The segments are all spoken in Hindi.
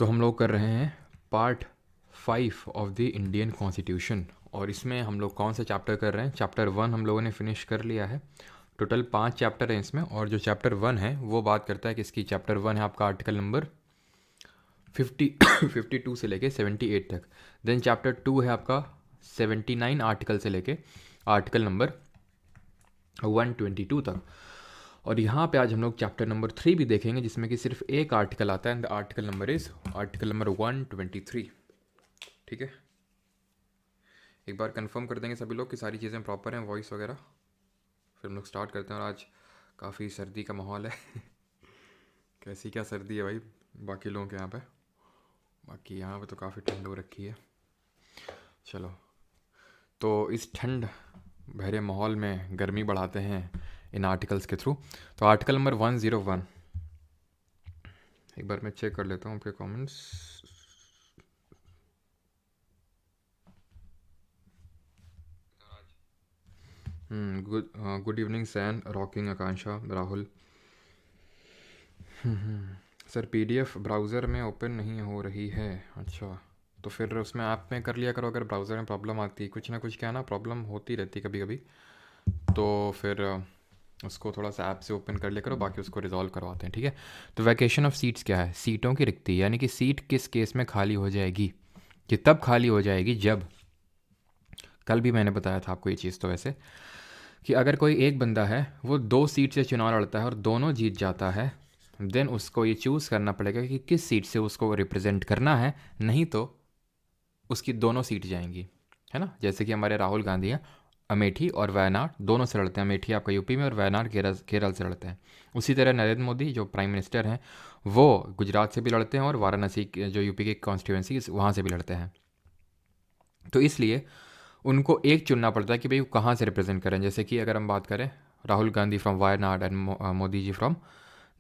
तो हम लोग कर रहे हैं part 5 of the Indian constitution. और इसमें हम लोग कौन सा चैप्टर कर रहे हैं? चैप्टर 1 हम लोगों ने फिनिश कर लिया है। टोटल 5 चैप्टर हैं इसमें, और जो चैप्टर 1 है वो बात करता है कि इसकी चैप्टर 1 है आपका आर्टिकल नंबर 52 से लेके 78 तक। देन चैप्टर 2 है आपका 79 आर्टिकल से लेके आर्टिकल नंबर 122 तक। और यहाँ पे आज हम लोग चैप्टर नंबर 3 भी देखेंगे, जिसमें कि सिर्फ एक आर्टिकल आता है, and the article number is article number 123। ठीक है, एक बार कंफर्म कर देंगे सभी लोग कि सारी चीज़ें प्रॉपर हैं, वॉइस वगैरह, फिर हम लोग स्टार्ट करते हैं। और आज काफ़ी सर्दी का माहौल है कैसी क्या सर्दी है भाई बाकी लोगों के यहाँ पे? बाकी यहाँ पे तो काफ़ी ठंड हो रखी है। चलो, तो इस ठंड भरे माहौल में गर्मी बढ़ाते हैं इन आर्टिकल्स के थ्रू। तो आर्टिकल नंबर 101, एक बार मैं चेक कर लेता हूँ आपके कमेंट्स। गुड इवनिंग सैन, rocking, Akanksha, Rahul. Sir PDF browser में ओपन नहीं हो रही है। अच्छा, तो फिर उसमें ऐप में कर लिया करो। अगर ब्राउज़र में प्रॉब्लम आती है, कुछ ना कुछ क्या ना प्रॉब्लम होती रहती है कभी कभी, तो फिर उसको थोड़ा सा ऐप से ओपन कर लिया करो, बाकी उसको रिजॉल्व करवाते हैं। ठीक है, तो वैकेशन ऑफ सीट्स क्या है? सीटों की रिक्ति, यानी कि सीट किस केस में खाली हो जाएगी? कि तब खाली हो जाएगी जब, कल भी मैंने बताया था आपको ये चीज़, तो वैसे कि अगर कोई एक बंदा है वो 2 सीट से चुनाव लड़ता है और दोनों जीत जाता है, देन उसको ये चूज़ करना पड़ेगा कि किस सीट से उसको रिप्रेजेंट करना है, नहीं तो उसकी दोनों सीट जाएंगी, है ना। जैसे कि हमारे राहुल गांधी हैं, अमेठी और वायनाड दोनों से लड़ते हैं। अमेठी आपका यूपी में और वायनाड केरल से लड़ते हैं। उसी तरह नरेंद्र मोदी जो प्राइम मिनिस्टर हैं वो गुजरात से भी लड़ते हैं और वाराणसी जो यूपी की कॉन्स्टिट्यूंसी वहाँ से भी लड़ते हैं। तो इसलिए उनको एक चुनना पड़ता है कि भाई वो कहाँ से रिप्रेजेंट करें। जैसे कि अगर हम बात करें Rahul Gandhi from Wayanad and Modi ji from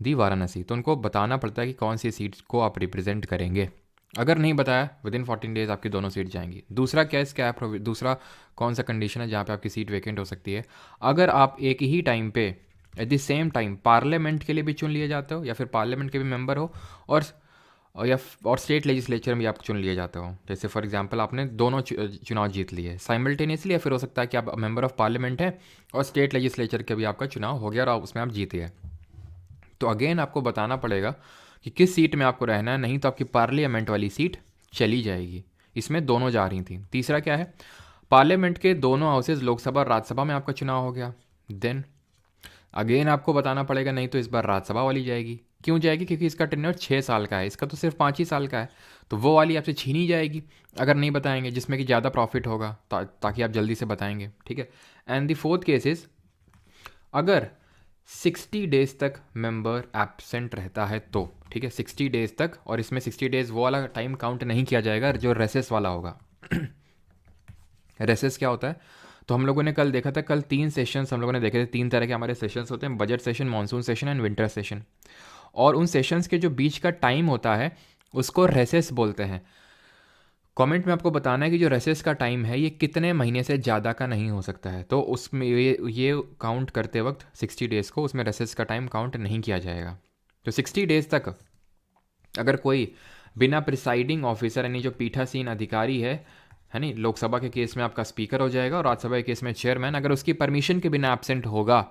the Varanasi, तो उनको बताना पड़ता है कि कौन सी सीट को आप रिप्रेजेंट करेंगे। अगर नहीं बताया, विद इन 14 डेज आपकी दोनों सीट जाएंगी। दूसरा केस क्या है, दूसरा कौन सा कंडीशन है जहाँ पे आपकी सीट वेकेंट हो सकती है? अगर आप एक ही टाइम पे at the same time parliament के लिए भी चुन लिए जाते हो, या फिर पार्लियामेंट के भी मेंबर हो, और और स्टेट लेजिस्लेचर में भी आप चुन लिए जाते हो। जैसे फॉर एग्जांपल आपने दोनों चुनाव जीत लिए साइमल्टेनियसली, या फिर हो सकता है कि आप मेंबर ऑफ पार्लियामेंट है और स्टेट लेजिस्लेचर के भी आपका चुनाव हो गया और उसमें आप जीते हैं। तो अगेन आपको बताना पड़ेगा कि किस सीट में आपको रहना है, नहीं तो आपकी पार्लियामेंट वाली सीट चली जाएगी। इसमें दोनों जा रही थी। तीसरा क्या है, पार्लियामेंट के दोनों हाउसेज लोकसभा और राज्यसभा में आपका चुनाव हो गया, देन अगेन आपको बताना पड़ेगा, नहीं तो इस बार राज्यसभा वाली जाएगी। क्यों जाएगी? क्योंकि इसका टेन्योर 6 साल का है, इसका तो सिर्फ 5 ही साल का है, तो वो वाली आपसे छीनी जाएगी अगर नहीं बताएंगे, जिसमें कि ज़्यादा प्रॉफिट होगा, ताकि आप जल्दी से बताएंगे। ठीक है, and the fourth case is, अगर 60 डेज तक मेंबर एब्सेंट रहता है तो, ठीक है 60 डेज तक, और इसमें 60 डेज वो वाला टाइम काउंट नहीं किया जाएगा जो रेसेस वाला होगा। रेसेस क्या होता है? तो हम लोगों ने कल देखा था, कल 3 सेशंस हम लोगों ने देखे थे। 3 तरह के हमारे सेशंस होते हैं, budget session, monsoon session and winter session. और उन सेशंस के जो बीच का टाइम होता है उसको रेसेस बोलते हैं। कमेंट में आपको बताना है कि जो रेसेस का टाइम है ये कितने महीने से ज़्यादा का नहीं हो सकता है। तो उसमें ये काउंट करते वक्त 60 डेज़ को, उसमें रेसेस का टाइम काउंट नहीं किया जाएगा। तो 60 डेज़ तक अगर कोई बिना प्रिसाइडिंग ऑफिसर, यानी जो पीठासीन अधिकारी है नहीं, लोकसभा के केस में आपका स्पीकर हो जाएगा और राज्यसभा के केस में चेयरमैन, अगर उसकी परमिशन के बिना एब्सेंट होगा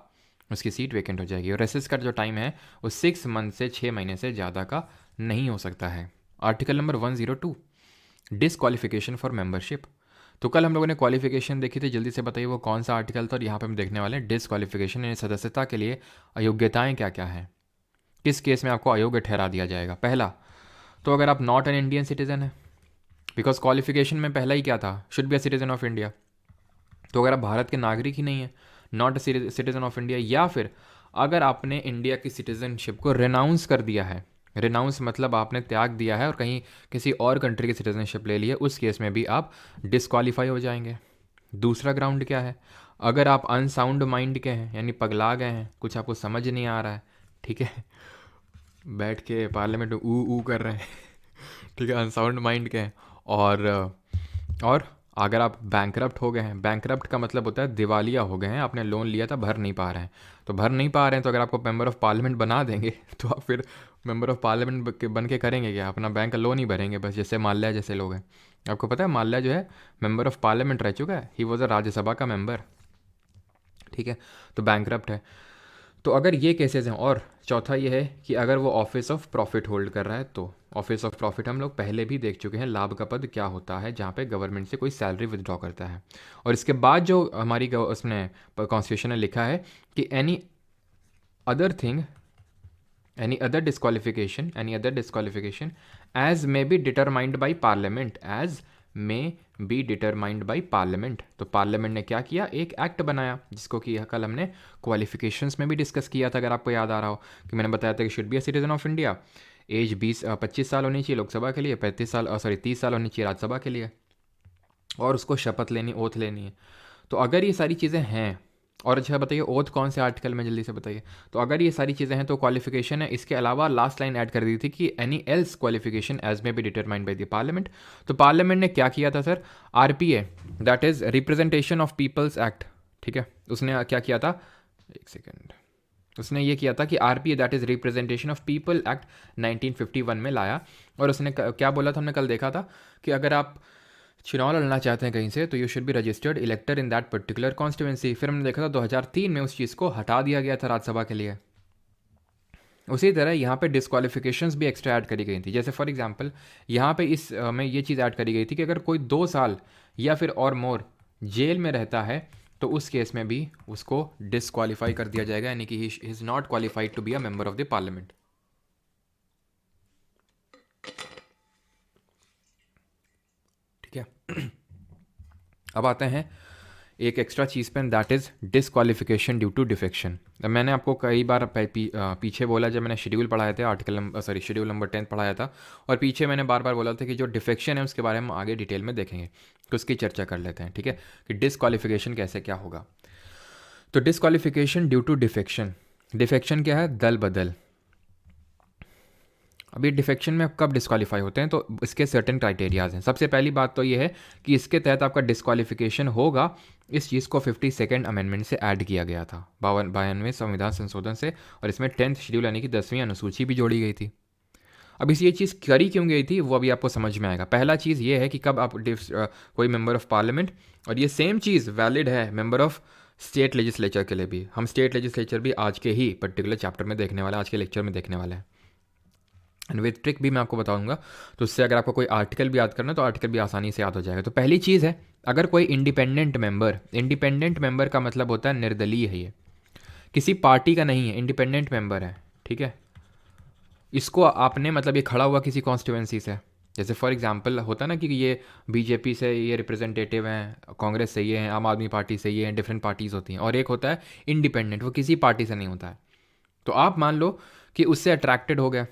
उसकी सीट वेकेंट हो जाएगी। और रेसेस का जो टाइम है वो 6 मंथ से 6 महीने से ज़्यादा का नहीं हो सकता है। Article number 102, disqualification for membership. तो कल हम लोगों ने क्वालिफिकेशन देखी थी, जल्दी से बताइए वो कौन सा आर्टिकल था। और यहाँ पे हम देखने वाले हैं डिसक्वालिफिकेशन, यानी सदस्यता के लिए अयोग्यताएं क्या क्या हैं, किस केस में आपको अयोग्य ठहरा दिया जाएगा। पहला, तो अगर आप नॉट एन इंडियन सिटीजन है, बिकॉज क्वालिफिकेशन में पहला ही क्या था, should be a citizen of India. तो अगर आप भारत के नागरिक ही नहीं है, not a citizen of India, या फिर अगर आपने इंडिया की सिटीजनशिप को रेनाउंस कर दिया है, रेनाउंस मतलब आपने त्याग दिया है और कहीं किसी और कंट्री की सिटीजनशिप ले ली है, उस केस में भी आप डिस्क्वालीफाई हो जाएंगे। दूसरा ग्राउंड क्या है, अगर आप अनसाउंड माइंड के हैं, यानी पगला गए हैं, कुछ आपको समझ नहीं आ रहा है, ठीक है, बैठ के पार्लियामेंट में ऊ ऊ कर रहे हैं ठीक है, अनसाउंड माइंड के हैं, और अगर आप बैंकरप्ट हो गए हैं, बैंकरप्ट का मतलब होता है दिवालिया हो गए हैं, आपने लोन लिया था भर नहीं पा रहे हैं, तो भर नहीं पा रहे हैं तो अगर आपको मेंबर ऑफ़ पार्लियामेंट बना देंगे तो आप फिर मेंबर ऑफ़ पार्लियामेंट बन के करेंगे क्या? अपना बैंक का लोन ही भरेंगे बस, जैसे माल्या जैसे लोग हैं। आपको पता है माल्या जो है मेंबर ऑफ़ पार्लियामेंट रह चुका है, ही वॉज अ राज्यसभा का मेंबर, ठीक है, तो बैंकरप्ट है। तो अगर ये केसेस हैं, और चौथा ये है कि अगर वो ऑफिस ऑफ प्रॉफिट होल्ड कर रहा है, तो ऑफिस ऑफ प्रॉफिट हम लोग पहले भी देख चुके हैं, लाभ का पद क्या होता है जहाँ पे गवर्नमेंट से कोई सैलरी विदड्रॉ करता है। और इसके बाद जो हमारी उसने कॉन्स्टिट्यूशन ने लिखा है कि any other thing, any other disqualification as may be determined by parliament, as may be determined by parliament। तो पार्लियामेंट ने क्या किया, एक एक्ट बनाया जिसको कि कल हमने क्वालिफिकेशंस में भी डिस्कस किया था, अगर आपको याद आ रहा हो कि मैंने बताया था कि should be a citizen of India, age 25 साल होनी चाहिए लोकसभा के लिए, 30 साल होनी चाहिए राज्यसभा के लिए, और उसको शपथ लेनी, ओथ लेनी है। तो अगर ये सारी चीज़ें हैं, और अच्छा बताइए ओथ कौन से आर्टिकल में, जल्दी से बताइए। तो अगर ये सारी चीज़ें हैं तो क्वालिफिकेशन है, इसके अलावा लास्ट लाइन ऐड कर दी थी कि एनी एल्स क्वालिफिकेशन एज में be determined by the parliament. तो पार्लियामेंट ने क्या किया था sir, RPA that is representation of people's act, ठीक है, उसने क्या किया था, एक सेकेंड, उसने ये किया था कि RPA that is representation of people act 1951 में लाया। और उसने क्या बोला था, हमने कल देखा था कि अगर आप चुनाव लड़ना चाहते हैं कहीं से तो you should be registered इलेक्टर in that particular constituency. फिर हमने देखा था 2003 में उस चीज़ को हटा दिया गया था राज्यसभा के लिए। उसी तरह यहाँ पे डिस्क्वालिफिकेशंस भी एक्स्ट्रा ऐड करी गई थी। जैसे फॉर एग्जांपल यहाँ पे इस में ये चीज़ ऐड करी गई थी कि अगर कोई 2 साल या फिर और मोर जेल में रहता है तो उस केस में भी उसको डिस्क्वालीफाई कर दिया जाएगा, यानी कि he is not qualified to be a member of the parliament. ठीक है। अब आते हैं एक एक्स्ट्रा चीज़ पे, that is disqualification due to defection. मैंने आपको कई बार पीछे बोला जब मैंने शेड्यूल पढ़ाया था, शेड्यूल नंबर 10 पढ़ाया था, और पीछे मैंने बार बार बोला था कि जो डिफेक्शन है उसके बारे में आगे डिटेल में देखेंगे, तो उसकी चर्चा कर लेते हैं, ठीक है, कि डिस्क्वालिफिकेशन कैसे क्या होगा। तो disqualification due to defection, defection क्या है, दल बदल। अभी डिफेक्शन में कब डिस्क्वालीफाई होते हैं, तो इसके सर्टेन क्राइटेरियाज हैं। सबसे पहली बात तो ये है कि इसके तहत आपका डिस्क्वालिफिकेशन होगा, इस चीज़ को 52nd अमेंडमेंट से ऐड किया गया था, 92वें संविधान संशोधन से, और इसमें 10th शेड्यूल यानी कि 10वीं अनुसूची भी जोड़ी गई थी। अब इस ये चीज़ करी क्यों गई थी वो अभी आपको समझ में आएगा। पहला चीज़ ये है कि कब आप कोई मेंबर ऑफ पार्लियामेंट, और ये सेम चीज़ वैलिड है मेंबर ऑफ स्टेट लेजिस्लेचर के लिए भी। हम स्टेट लेजिस्लेचर भी आज के ही पर्टिकुलर चैप्टर में देखने वाले हैं, आज के लेक्चर में देखने वाले हैं, एंड विद ट्रिक भी मैं आपको बताऊंगा। तो उससे अगर आपको कोई आर्टिकल भी याद करना है तो आर्टिकल भी आसानी से याद हो जाएगा। तो पहली चीज़ है, अगर कोई इंडिपेंडेंट मेंबर का मतलब होता है निर्दलीय है, ये किसी पार्टी का नहीं है, इंडिपेंडेंट मेंबर है, ठीक है। इसको आपने मतलब ये खड़ा हुआ किसी कॉन्स्टिट्यूंसी से, जैसे फॉर एग्जांपल होता है ना कि ये बीजेपी से ये रिप्रेजेंटेटिव हैं, कांग्रेस से ये हैं, आम आदमी पार्टी से ये हैं, डिफरेंट पार्टीज़ होती हैं, और एक होता है इंडिपेंडेंट, वो किसी पार्टी से नहीं होता है। तो आप मान लो कि उससे अट्रैक्टेड हो गया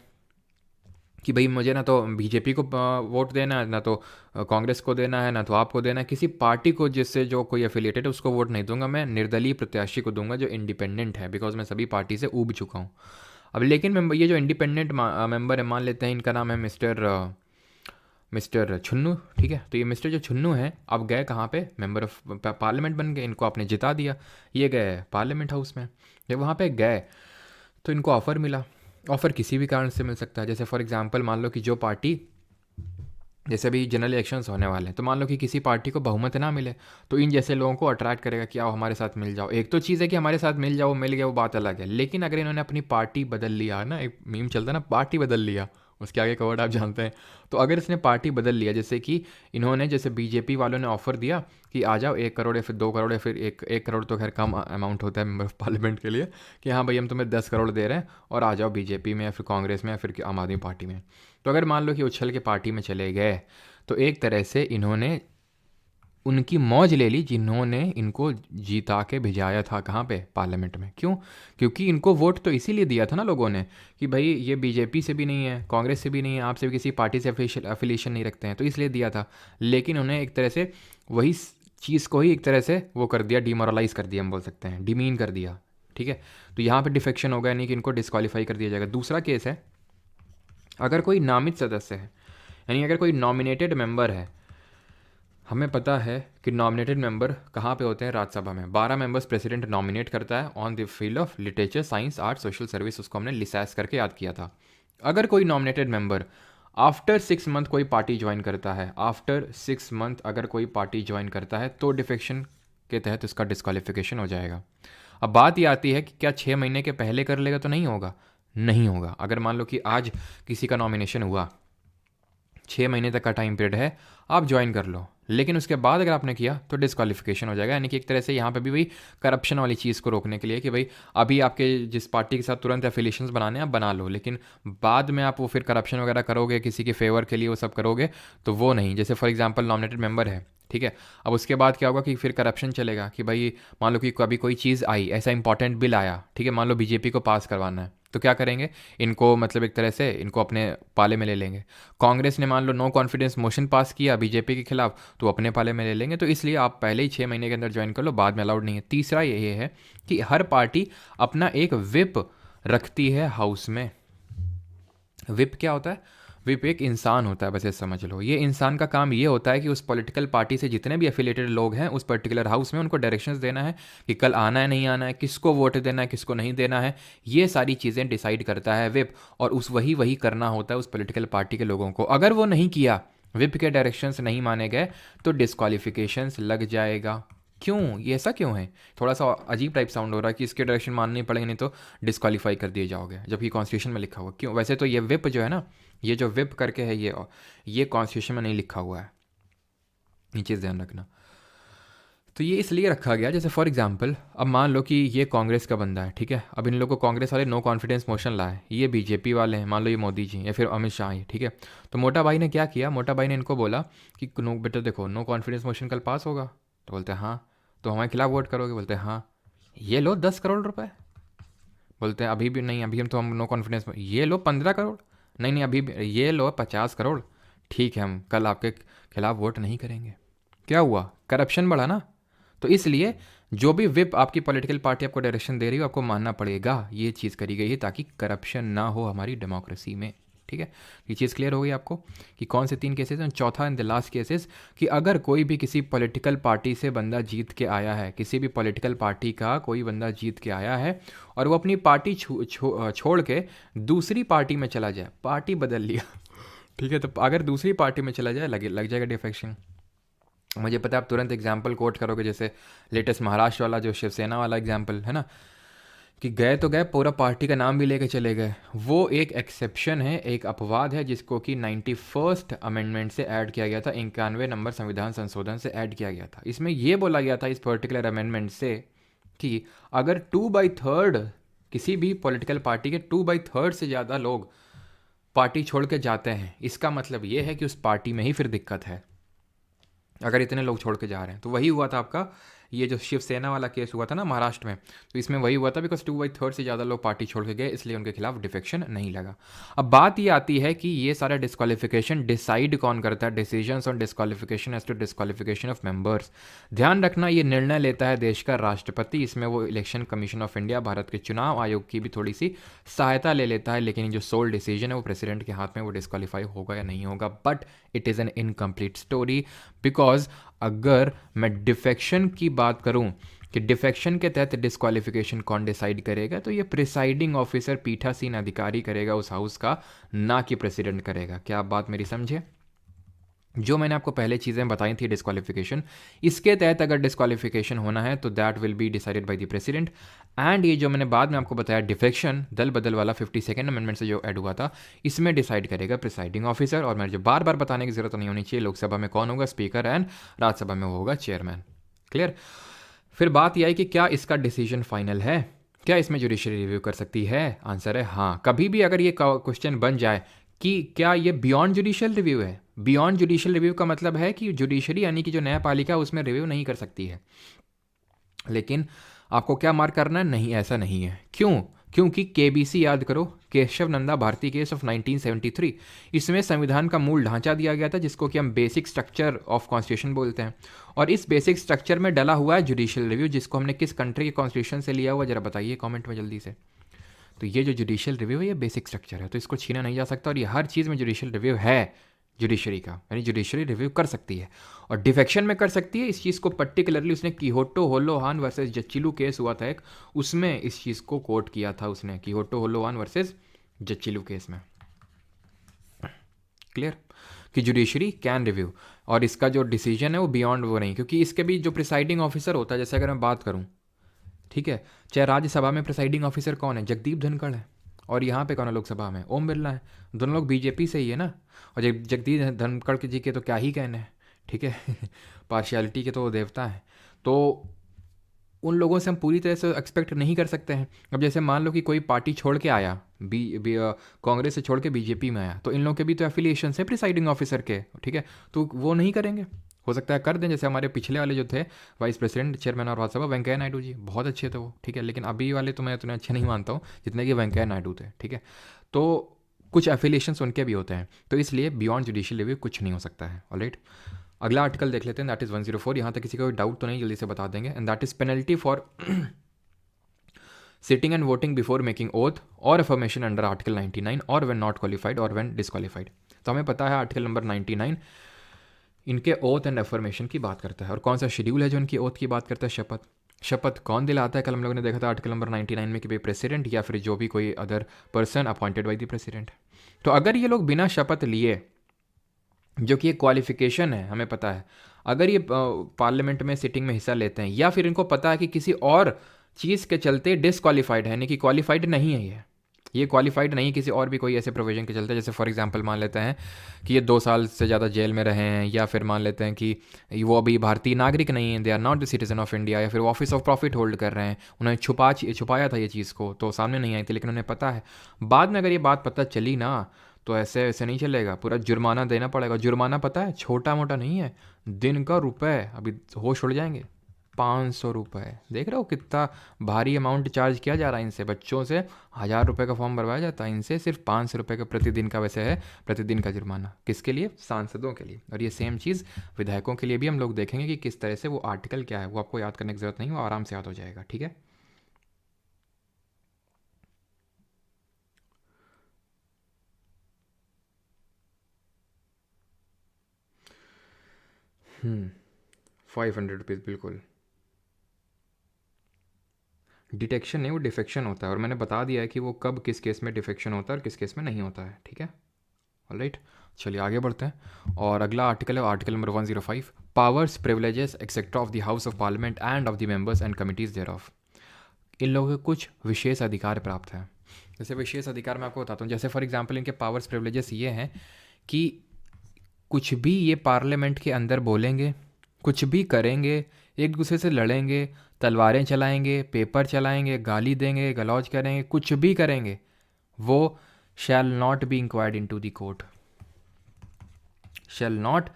कि भाई मुझे ना तो बीजेपी को वोट देना है, ना तो कांग्रेस को देना है, ना तो आपको देना है, किसी पार्टी को जिससे जो कोई एफिलिएटेड है उसको वोट नहीं दूंगा, मैं निर्दलीय प्रत्याशी को दूंगा जो इंडिपेंडेंट है, बिकॉज मैं सभी पार्टी से ऊब चुका हूँ। अब लेकिन ये जो इंडिपेंडेंट मेंबर है, मान लेते हैं इनका नाम है मिस्टर छुन्नू, ठीक है। तो ये मिस्टर जो छुन्नू है, अब गए कहाँ पे, मेंबर ऑफ पार्लियामेंट बन गए, इनको आपने जिता दिया, ये गए पार्लियामेंट हाउस में। जब वहाँ पे गए तो इनको ऑफ़र मिला, ऑफ़र किसी भी कारण से मिल सकता है। जैसे फॉर एग्जांपल मान लो कि जो पार्टी, जैसे अभी जनरल इलेक्शंस होने वाले हैं, तो मान लो कि किसी पार्टी को बहुमत ना मिले, तो इन जैसे लोगों को अट्रैक्ट करेगा कि आओ हमारे साथ मिल जाओ। एक तो चीज़ है कि हमारे साथ मिल जाओ, मिल गया वो बात अलग है, लेकिन अगर इन्होंने अपनी पार्टी बदल लिया ना, एक मीम चलता है ना, पार्टी बदल लिया, उसके आगे का वर्ड आप जानते हैं। तो अगर इसने पार्टी बदल लिया, जैसे कि इन्होंने, जैसे बीजेपी वालों ने ऑफ़र दिया कि आ जाओ 1 करोड़ या फिर 2 करोड़ या फिर 1 करोड़, तो खैर कम अमाउंट होता है मेंबर ऑफ पार्लियामेंट के लिए, कि हाँ भाई हम तुम्हें 10 करोड़ दे रहे हैं और आ जाओ बीजेपी में या फिर कांग्रेस में या फिर आम आदमी पार्टी में। तो अगर मान लो कि उछल के पार्टी में चले गए, तो एक तरह से इन्होंने उनकी मौज ले ली जिन्होंने इनको जीता के भिजाया था, कहाँ पे, पार्लियामेंट में। क्यों? क्योंकि इनको वोट तो इसीलिए दिया था ना लोगों ने कि भाई ये बीजेपी से भी नहीं है, कांग्रेस से भी नहीं है, आपसे भी किसी पार्टी से अफिलिएशन नहीं रखते हैं, तो इसलिए दिया था। लेकिन उन्हें एक तरह से वही चीज़ को ही एक तरह से वो कर दिया, डिमोरलाइज कर दिया, हम बोल सकते हैं, डिमीन कर दिया, ठीक है। तो यहाँ पर डिफेक्शन होगा, यानी कि इनको डिस्क्वालीफाई कर दिया जाएगा। दूसरा केस है, अगर कोई नामित सदस्य है, यानी अगर कोई नॉमिनेटेड मेंबर है, हमें पता है कि नॉमिनेटेड मेंबर कहाँ पे होते हैं, राज्यसभा में। 12 मेंबर्स प्रेसिडेंट नॉमिनेट करता है on the field of literature, science, art, social service. उसको हमने लिसैस करके याद किया था। अगर कोई नॉमिनेटेड मेंबर आफ्टर 6 मंथ कोई पार्टी ज्वाइन करता है, आफ्टर 6 मंथ अगर कोई पार्टी ज्वाइन करता है तो डिफेक्शन के तहत उसका डिस्क्वालिफिकेशन हो जाएगा। अब बात ये आती है कि क्या 6 महीने के पहले कर लेगा तो नहीं होगा? नहीं होगा। अगर मान लो कि आज किसी का नॉमिनेशन हुआ, 6 महीने तक का टाइम पीरियड है, आप ज्वाइन कर लो, लेकिन उसके बाद अगर आपने किया तो डिस्क्वालिफिकेशन हो जाएगा। यानी कि एक तरह से यहाँ पे भी वही करप्शन वाली चीज़ को रोकने के लिए कि भाई अभी आपके जिस पार्टी के साथ तुरंत एफिलिएशंस बनाने आप बना लो, लेकिन बाद में आप वो फिर करप्शन वगैरह करोगे, किसी के फेवर के लिए वो सब करोगे, तो वो नहीं। जैसे फॉर एग्जाम्पल नॉमिनेटेड मेंबर है, ठीक है, अब उसके बाद क्या होगा कि फिर करप्शन चलेगा कि भाई मान लो कि कभी कोई चीज़ आई, ऐसा इंपॉर्टेंट बिल आया, ठीक है, मान लो बीजेपी को पास करवाना है, तो क्या करेंगे, इनको मतलब एक तरह से इनको अपने पाले में ले लेंगे। कांग्रेस ने मान लो नो कॉन्फिडेंस मोशन पास किया बीजेपी के खिलाफ, तो अपने पाले में ले लेंगे। तो इसलिए आप पहले ही 6 महीने के अंदर ज्वाइन कर लो, बाद में अलाउड नहीं है। तीसरा ये है कि हर पार्टी अपना एक विप रखती है हाउस में। विप क्या होता है? विप एक इंसान होता है, बस ये समझ लो। ये इंसान का काम ये होता है कि उस पॉलिटिकल पार्टी से जितने भी एफिलेटेड लोग हैं उस पर्टिकुलर हाउस में, उनको डायरेक्शंस देना है कि कल आना है नहीं आना है, किसको वोट देना है किसको नहीं देना है, ये सारी चीज़ें डिसाइड करता है विप। और उस वही करना होता है उस पॉलिटिकल पार्टी के लोगों को। अगर वो नहीं किया, विप के डायरेक्शंस नहीं माने गए, तो डिस्क्वालिफिकेशंस लग जाएगा। क्यों? ये ऐसा क्यों है? थोड़ा सा अजीब टाइप साउंड हो रहा है कि इसके डायरेक्शन मानने पड़ेंगे, नहीं तो डिस्क्वालीफाई कर दिए जाओगे, जबकि कॉन्स्टिट्यूशन में लिखा हुआ। क्यों? वैसे तो ये विप जो है ना, ये जो विप करके है, ये कॉन्स्टिट्यूशन में नहीं लिखा हुआ है, ये चीज़ ध्यान रखना। तो ये इसलिए रखा गया, जैसे फॉर एग्जांपल अब मान लो कि ये कांग्रेस का बंदा है, ठीक है, अब इन लोगों को कांग्रेस वाले नो कॉन्फिडेंस मोशन लाए, ये बीजेपी वाले हैं, मान लो ये मोदी जी या फिर अमित शाह, ठीक है। तो मोटा भाई ने क्या किया, मोटा भाई ने इनको बोला कि नो बेटा देखो, नो कॉन्फिडेंस मोशन कल पास होगा, तो बोलते हैं हाँ। तो हमारे खिलाफ वोट करोगे? बोलते हैं हाँ। ये लो 10 करोड़ रुपए। बोलते हैं अभी भी नहीं, अभी हम नो कॉन्फिडेंस। ये लो 15 करोड़। नहीं नहीं, अभी ये लो 50 करोड़। ठीक है, हम कल आपके खिलाफ वोट नहीं करेंगे। क्या हुआ? करप्शन बढ़ा ना। तो इसलिए जो भी विप आपकी पॉलिटिकल पार्टी आपको डायरेक्शन दे रही हो, आपको मानना पड़ेगा। ये चीज़ करी गई है ताकि करप्शन ना हो हमारी डेमोक्रेसी में, ठीक है। ये चीज़ क्लियर हो गई आपको कि कौन से 3 केसेस हैं। चौथा एंड द लास्ट केसेस कि अगर कोई भी किसी पॉलिटिकल पार्टी से बंदा जीत के आया है, किसी भी पॉलिटिकल पार्टी का कोई बंदा जीत के आया है और वो अपनी पार्टी छोड़ के दूसरी पार्टी में चला जाए, पार्टी बदल लिया, ठीक है, तो अगर दूसरी पार्टी में चला जाए लग जाएगा डिफेक्शन। मुझे पता है आप तुरंत एग्जाम्पल कोट करोगे, जैसे लेटेस्ट महाराष्ट्र वाला जो शिवसेना वाला एग्जाम्पल है ना, कि गए तो गए, पूरा पार्टी का नाम भी लेके चले गए। वो एक एक्सेप्शन है, एक अपवाद है, जिसको कि 91st अमेंडमेंट से ऐड किया गया था, 91 नंबर संविधान संशोधन से ऐड किया गया था। इसमें यह बोला गया था इस पर्टिकुलर अमेंडमेंट से कि अगर 2/3 किसी भी पॉलिटिकल पार्टी के 2/3 से ज़्यादा लोग पार्टी छोड़ के जाते हैं, इसका मतलब ये है कि उस पार्टी में ही फिर दिक्कत है, अगर इतने लोग छोड़ के जा रहे हैं। तो वही हुआ था आपका ये जो शिवसेना वाला केस हुआ था ना महाराष्ट्र में, तो इसमें वही हुआ था, बिकॉज 2/3 से ज़्यादा लोग पार्टी छोड़ के गए, इसलिए उनके खिलाफ डिफेक्शन नहीं लगा। अब बात ये आती है कि ये सारा डिस्क्वालिफिकेशन डिसाइड कौन करता है, decisions on disqualification as to disqualification of members. ध्यान रखना, ये निर्णय लेता है देश का राष्ट्रपति। इसमें वो election commission of India, Bharat के चुनाव आयोग की भी थोड़ी सी सहायता ले लेता है, लेकिन जो सोल डिसीजन है वो प्रेसिडेंट के हाथ में, वो डिस्क्वालीफाई होगा या नहीं होगा। But it is an incomplete story, because अगर मैं डिफेक्शन की बात करूं कि डिफेक्शन के तहत डिस्क्वालिफिकेशन कौन डिसाइड करेगा, तो ये प्रिसाइडिंग ऑफिसर, पीठासीन अधिकारी करेगा उस हाउस का, ना कि प्रेसिडेंट करेगा। क्या आप बात मेरी समझे? जो मैंने आपको पहले चीज़ें बताई थी डिस्क्वालिफिकेशन, इसके तहत अगर डिस्क्वालिफिकेशन होना है तो that will be decided by the president. And ये जो मैंने बाद में आपको बताया डिफेक्शन, दल बदल वाला 52nd अमेंडमेंट से जो ऐड हुआ था, इसमें डिसाइड करेगा प्रिसाइडिंग ऑफिसर। और मैं जो बार बार बताने की जरूरत नहीं होनी चाहिए, लोकसभा में कौन होगा, स्पीकर, एंड राज्यसभा में वो होगा चेयरमैन। क्लियर? फिर बात यह आई कि क्या इसका डिसीजन फाइनल है, क्या इसमें जुडिशरी रिव्यू कर सकती है? आंसर है हाँ। कभी भी अगर ये क्वेश्चन बन जाए कि क्या ये बियॉन्ड जुडिशियल रिव्यू है, बियॉन्ड जुडिशियल रिव्यू का मतलब है कि जुडिशरी यानी कि जो न्यायपालिका उसमें रिव्यू नहीं कर सकती है। लेकिन आपको क्या मार्क करना है? नहीं, ऐसा नहीं है। क्यों? क्योंकि केबीसी याद करो, केशव नंदा भारती केस ऑफ 1973, इसमें संविधान का मूल ढांचा दिया गया था, जिसको कि हम बेसिक स्ट्रक्चर ऑफ कॉन्स्टिट्यूशन बोलते हैं। और इस बेसिक स्ट्रक्चर में डला हुआ है जुडिशियल रिव्यू, जिसको हमने किस कंट्री के कॉन्स्टिट्यूशन से लिया हुआ, जरा बताइए कमेंट में जल्दी से। तो ये जो जुडिशियल रिव्यू है, ये बेसिक स्ट्रक्चर है, तो इसको छीना नहीं जा सकता, और ये हर चीज़ में जुडिशियल रिव्यू है। जुडिशरी का, यानी जुडिशरी रिव्यू कर सकती है और डिफेक्शन में कर सकती है। इस चीज़ को पर्टिकुलरली उसने किहोटो होलोहान वर्सेस जच्चिलू केस हुआ था एक, उसमें इस चीज़ को कोट किया था उसने, किहोटो होलोहान वर्सेस जच्चिलू केस में। क्लियर कि जुडिशरी कैन रिव्यू, और इसका जो डिसीजन है वो बियॉन्ड वो नहीं, क्योंकि इसके भी जो प्रिसाइडिंग ऑफिसर होता है, जैसे अगर मैं बात करूँ, ठीक है, चाहे राज्यसभा में प्रिसाइडिंग ऑफिसर कौन है, जगदीप धनखड़ है, और यहाँ पे कौन है लोकसभा में, ओम बिरला है। दोनों लोग बीजेपी से ही है ना, और जगदीप धनखड़ जी के तो क्या ही कहने हैं, ठीक है पार्शियलिटी के तो वो देवता हैं, तो उन लोगों से हम पूरी तरह से एक्सपेक्ट नहीं कर सकते हैं। अब जैसे मान लो कि कोई पार्टी छोड़ के आया, कांग्रेस से छोड़ के बीजेपी में आया, तो इन लोगों के भी तो एफिलिएशन है प्रिसाइडिंग ऑफिसर के, ठीक है, तो वो नहीं करेंगे, हो सकता है कर दें। जैसे हमारे पिछले वाले जो थे वाइस प्रेसिडेंट चेयरमैन और राज्यसभा वेंकैया नायडू जी, बहुत अच्छे थे वो, ठीक है, लेकिन अभी वाले तो मैं उतने अच्छे नहीं मानता हूँ जितने कि वेंकैया नायडू थे, ठीक है। तो कुछ एफिलिएशंस उनके भी होते हैं, तो इसलिए बियॉन्ड जुडिशियल रिव्यू कुछ नहीं हो सकता है। ऑलराइट, अगला आर्टिकल देख लेते हैं, दैट इज़ 104। यहाँ तक किसी का कोई डाउट तो नहीं, जल्दी से बता देंगे। And that is penalty for sitting and voting before making oath और अफर्मेशन अंडर आर्टिकल 99 और व्हेन नॉट क्वालिफाइड और व्हेन डिसक्वालिफाइड। तो हमें पता है आर्टिकल नंबर 99 इनके ओथ एंड अफर्मेशन की बात करता है, और कौन सा शेड्यूल है जो इनकी ओथ की बात करता है, शपथ। शपथ कौन दिलाता है, कल हम लोगों ने देखा था आर्टिकल नंबर 99 में कि भाई प्रेसिडेंट या फिर जो भी कोई other person appointed by the president. तो अगर ये लोग बिना शपथ लिए, जो कि एक क्वालिफिकेशन है, हमें पता है, अगर ये पार्लियामेंट में सिटिंग में हिस्सा लेते हैं या फिर इनको पता है कि किसी और चीज़ के चलते डिसक्वालीफाइड है, यानी कि क्वालिफाइड नहीं है, ये क्वालिफाइड नहीं किसी और भी कोई ऐसे प्रोविजन के चलते, जैसे फॉर एग्जांपल मान लेते हैं कि ये 2 साल से ज़्यादा जेल में रहे हैं, या फिर मान लेते हैं कि वो अभी भारतीय नागरिक नहीं है, they are not the citizen of India, या फिर वो ऑफिस ऑफ प्रॉफिट होल्ड कर रहे हैं, उन्होंने छुपाया था ये चीज़ को, तो सामने नहीं आई थी, लेकिन उन्हें पता है। बाद में अगर ये बात पता चली ना, तो ऐसे नहीं चलेगा, पूरा जुर्माना देना पड़ेगा। जुर्माना पता है छोटा मोटा नहीं है, दिन का रुपए, अभी होश उड़ जाएंगे, 500 रुपये। देख रहे हो कितना भारी अमाउंट चार्ज किया जा रहा है इनसे। बच्चों से 1000 रुपये का फॉर्म भरवाया जाता है, इनसे सिर्फ 500 रुपये का प्रतिदिन का वैसे है, प्रतिदिन का जुर्माना। किसके लिए, सांसदों के लिए। और ये सेम चीज़ विधायकों के लिए भी हम लोग देखेंगे कि किस तरह से वो आर्टिकल क्या है, वो आपको याद करने की ज़रूरत नहीं, वो आराम से याद हो जाएगा, ठीक है। हम्म 500 रुपीज़ बिल्कुल। डिटेक्शन नहीं, वो डिफेक्शन होता है, और मैंने बता दिया है कि वो कब किस केस में डिफेक्शन होता है और किस केस में नहीं होता है, ठीक है। ऑलराइट, चलिए आगे बढ़ते हैं। और अगला आर्टिकल है article number 105, powers privileges etcetera of the house of parliament and of the members and committees thereof. इन लोगों को कुछ विशेष अधिकार प्राप्त हैं। जैसे विशेष अधिकार मैं आपको बताता हूँ, जैसे फॉर एग्जांपल इनके पावर्स प्रिविलेजेस ये हैं कि कुछ भी ये पार्लियामेंट के अंदर बोलेंगे, कुछ भी करेंगे, एक दूसरे से लड़ेंगे, तलवारें चलाएंगे, पेपर चलाएंगे, गाली देंगे, गलौज करेंगे, कुछ भी करेंगे, वो shall not be inquired into the court, shall not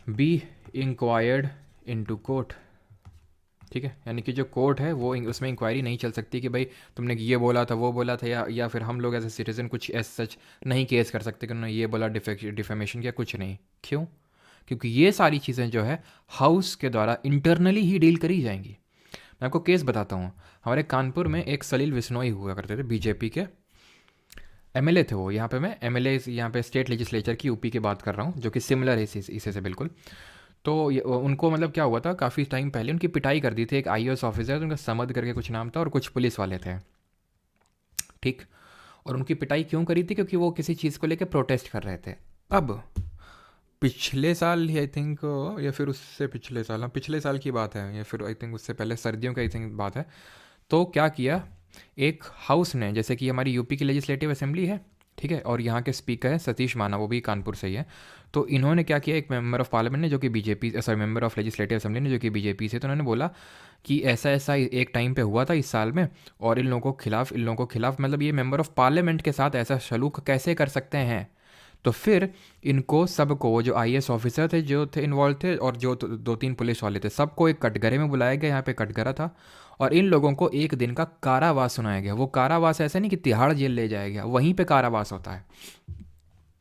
be inquired into court, ठीक है। यानी कि जो कोर्ट है वो उसमें इंक्वायरी नहीं चल सकती कि भाई तुमने ये बोला था, वो बोला था, या फिर हम लोग एज ए सिटीज़न कुछ एज सच नहीं केस कर सकते कि उन्होंने ये बोला, डिफेमेशन किया, कुछ नहीं। क्यों? क्योंकि ये सारी चीज़ें जो है हाउस के द्वारा इंटरनली ही डील करी जाएंगी। मैं आपको केस बताता हूँ। हमारे कानपुर में एक सलील बिश्नोई हुआ करते थे, बीजेपी के एमएलए थे वो। यहाँ पे मैं एमएलए यहाँ पे स्टेट लेजिस्लेचर की यूपी की बात कर रहा हूँ, जो कि सिमिलर है इसे से बिल्कुल। तो उनको मतलब क्या हुआ था, काफ़ी टाइम पहले उनकी पिटाई कर दी थी एक आईएएस ऑफिसर, उनका समद करके कुछ नाम था, और कुछ पुलिस वाले थे, ठीक। और उनकी पिटाई क्यों करी थी? क्योंकि वो किसी चीज़ को लेकर प्रोटेस्ट कर रहे थे। अब पिछले साल ही आई थिंक, या फिर उससे पिछले साल, हाँ पिछले साल की बात है, या फिर आई थिंक उससे पहले सर्दियों की आई थिंक बात है। तो क्या किया, एक हाउस ने, जैसे कि हमारी यूपी की लेजिस्लेटिव असेंबली है, ठीक है, और यहाँ के स्पीकर हैं सतीश माना, वो भी कानपुर से ही है। तो इन्होंने क्या किया, एक मेंबर ऑफ पार्लियामेंट ने जो कि BJP, sorry member of legislative assembly ने जो कि बीजेपी से, तो उन्होंने बोला कि ऐसा ऐसा एक टाइम पे हुआ था इस साल में, और इन लोगों के खिलाफ मतलब ये मेंबर ऑफ पार्लियामेंट के साथ ऐसा सलूक कैसे कर सकते हैं। तो फिर इनको सबको, जो आईएएस ऑफिसर थे जो थे इन्वॉल्व थे, और जो 2-3 पुलिस वाले थे, सबको एक कटघरे में बुलाया गया, यहाँ पे कटघरा था, और इन लोगों को 1 दिन का कारावास सुनाया गया। वो कारावास ऐसा नहीं कि तिहाड़ जेल ले जाया गया, वहीं पे कारावास होता है।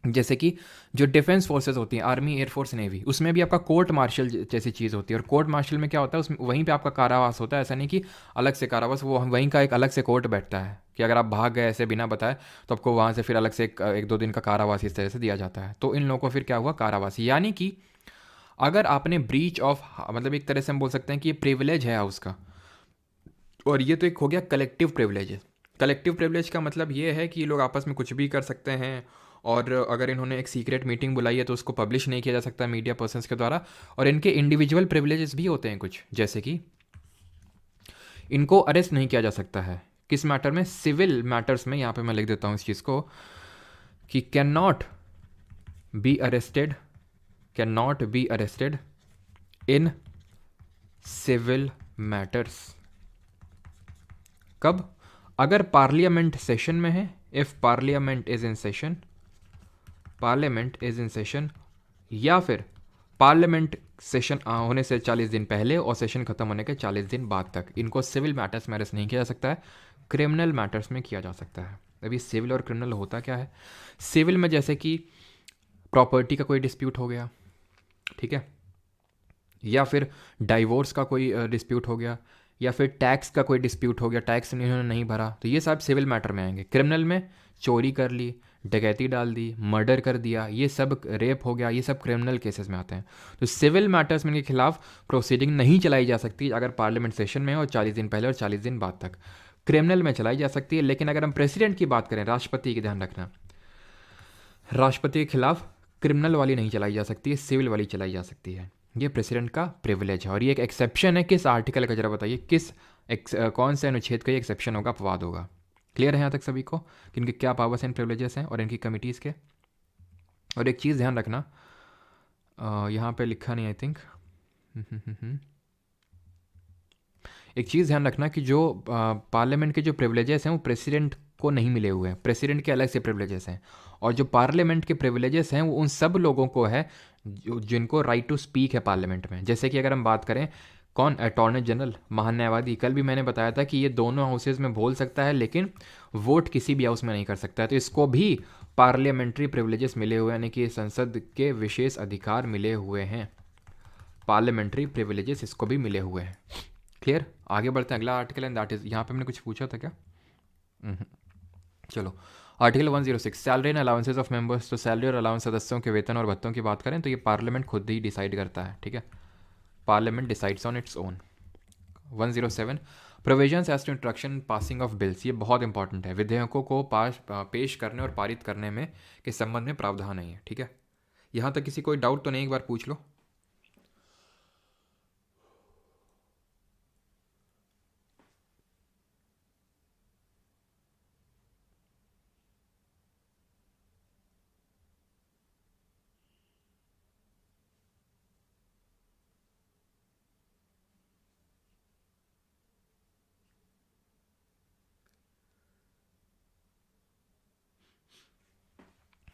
जैसे कि जो डिफेंस फोर्सेस होती हैं, आर्मी, एयरफोर्स, नेवी, उसमें भी आपका कोर्ट मार्शल जैसी चीज़ होती है। और कोर्ट मार्शल में क्या होता है, उसमें वहीं पे आपका कारावास होता है। ऐसा नहीं कि अलग से कारावास, वो वहीं का एक अलग से कोर्ट बैठता है कि अगर आप भाग गए ऐसे बिना बताए तो आपको वहाँ से फिर अलग से एक दो दिन का कारावास इस तरह से दिया जाता है। तो इन लोगों को फिर क्या हुआ, कारावास। यानी कि अगर आपने ब्रीच ऑफ, मतलब एक तरह से हम बोल सकते हैं कि ये प्रिविलेज है हाउस का, और ये तो एक हो गया कलेक्टिव प्रिविलेज। कलेक्टिव प्रिविलेज का मतलब ये है कि ये लोग आपस में कुछ भी कर सकते हैं, और अगर इन्होंने एक सीक्रेट मीटिंग बुलाई है तो उसको पब्लिश नहीं किया जा सकता मीडिया पर्सन्स के द्वारा। और इनके इंडिविजुअल प्रिविलेजेस भी होते हैं कुछ, जैसे कि इनको अरेस्ट नहीं किया जा सकता है किस मैटर में, सिविल मैटर्स में। यहाँ पे मैं लिख देता हूँ इस चीज़ को कि can not be arrested, can not be arrested in civil matters. कब, अगर पार्लियामेंट सेशन में है, if parliament is in session, parliament is in session, या फिर पार्लियामेंट सेशन होने से 40 दिन पहले और सेशन खत्म होने के 40 दिन बाद तक। इनको सिविल मैटर्स में अरेस्ट नहीं किया जा सकता है, क्रिमिनल मैटर्स में किया जा सकता है। अभी सिविल और क्रिमिनल होता क्या है, सिविल में जैसे कि प्रॉपर्टी का कोई डिस्प्यूट हो गया, ठीक है, या फिर डाइवोर्स का कोई डिस्प्यूट हो गया, या फिर टैक्स का कोई डिस्प्यूट हो गया, टैक्स इन्होंने नहीं भरा, तो ये सब सिविल मैटर में आएंगे। क्रिमिनल में चोरी कर ली, डकैती डाल दी, मर्डर कर दिया, ये सब, रेप हो गया, ये सब क्रिमिनल केसेस में आते हैं। तो सिविल मैटर्स में इनके खिलाफ प्रोसीडिंग नहीं चलाई जा सकती अगर पार्लियामेंट सेशन में हो, 40 दिन पहले और 40 दिन बाद तक। क्रिमिनल में चलाई जा सकती है, लेकिन अगर हम प्रेसिडेंट की बात करें, राष्ट्रपति की, ध्यान रखना, राष्ट्रपति के खिलाफ क्रिमिनल वाली नहीं चलाई जा सकती है, सिविल वाली चलाई जा सकती है। ये प्रेसिडेंट का प्रिविलेज है, और ये एक एक्सेप्शन है। किस आर्टिकल का, जरा बताइए, कौन से अनुच्छेद का ये एक्सेप्शन होगा, अपवाद होगा। क्लियर है यहाँ तक सभी को कि इनके क्या पावर्स एंड प्रिविलेजेस हैं और इनकी कमिटीज़ के। और एक चीज़ ध्यान रखना, यहाँ पे लिखा नहीं आई थिंक, एक चीज़ ध्यान रखना कि जो पार्लियामेंट के जो प्रिविलेजेस हैं वो प्रेसिडेंट को नहीं मिले हुए हैं, प्रेसिडेंट के अलग से प्रिविलेजेस हैं। और जो पार्लियामेंट के प्रिविलेजेस हैं वो उन सब लोगों को है जिनको राइट टू स्पीक है पार्लियामेंट में। जैसे कि अगर हम बात करें, कौन, अटॉर्नी जनरल, महान्यायवादी, कल भी मैंने बताया था कि ये दोनों हाउसेज में बोल सकता है लेकिन वोट किसी भी हाउस में नहीं कर सकता है। तो इसको भी पार्लियामेंट्री प्रिविलेजेस मिले हुए हैं, यानी कि संसद के विशेष अधिकार मिले हुए हैं, पार्लियामेंट्री प्रिविलेजेस इसको भी मिले हुए हैं। क्लियर, आगे बढ़ते हैं, अगला आर्टिकल एंड दैट इज, यहाँ पे हमने कुछ पूछा था क्या, चलो article 106, salary and allowances of members. तो सैलरी और अलाउंस सदस्यों के वेतन और भत्तों की बात करें तो ये पार्लियामेंट खुद ही डिसाइड करता है, ठीक है, parliament decides on its own. 107, provisions as to introduction passing of bills. ये बहुत इंपॉर्टेंट है, विधेयकों को पेश करने और पारित करने में के संबंध में प्रावधान नहीं है, ठीक है। यहाँ तक किसी कोई डाउट तो नहीं, एक बार पूछ लो।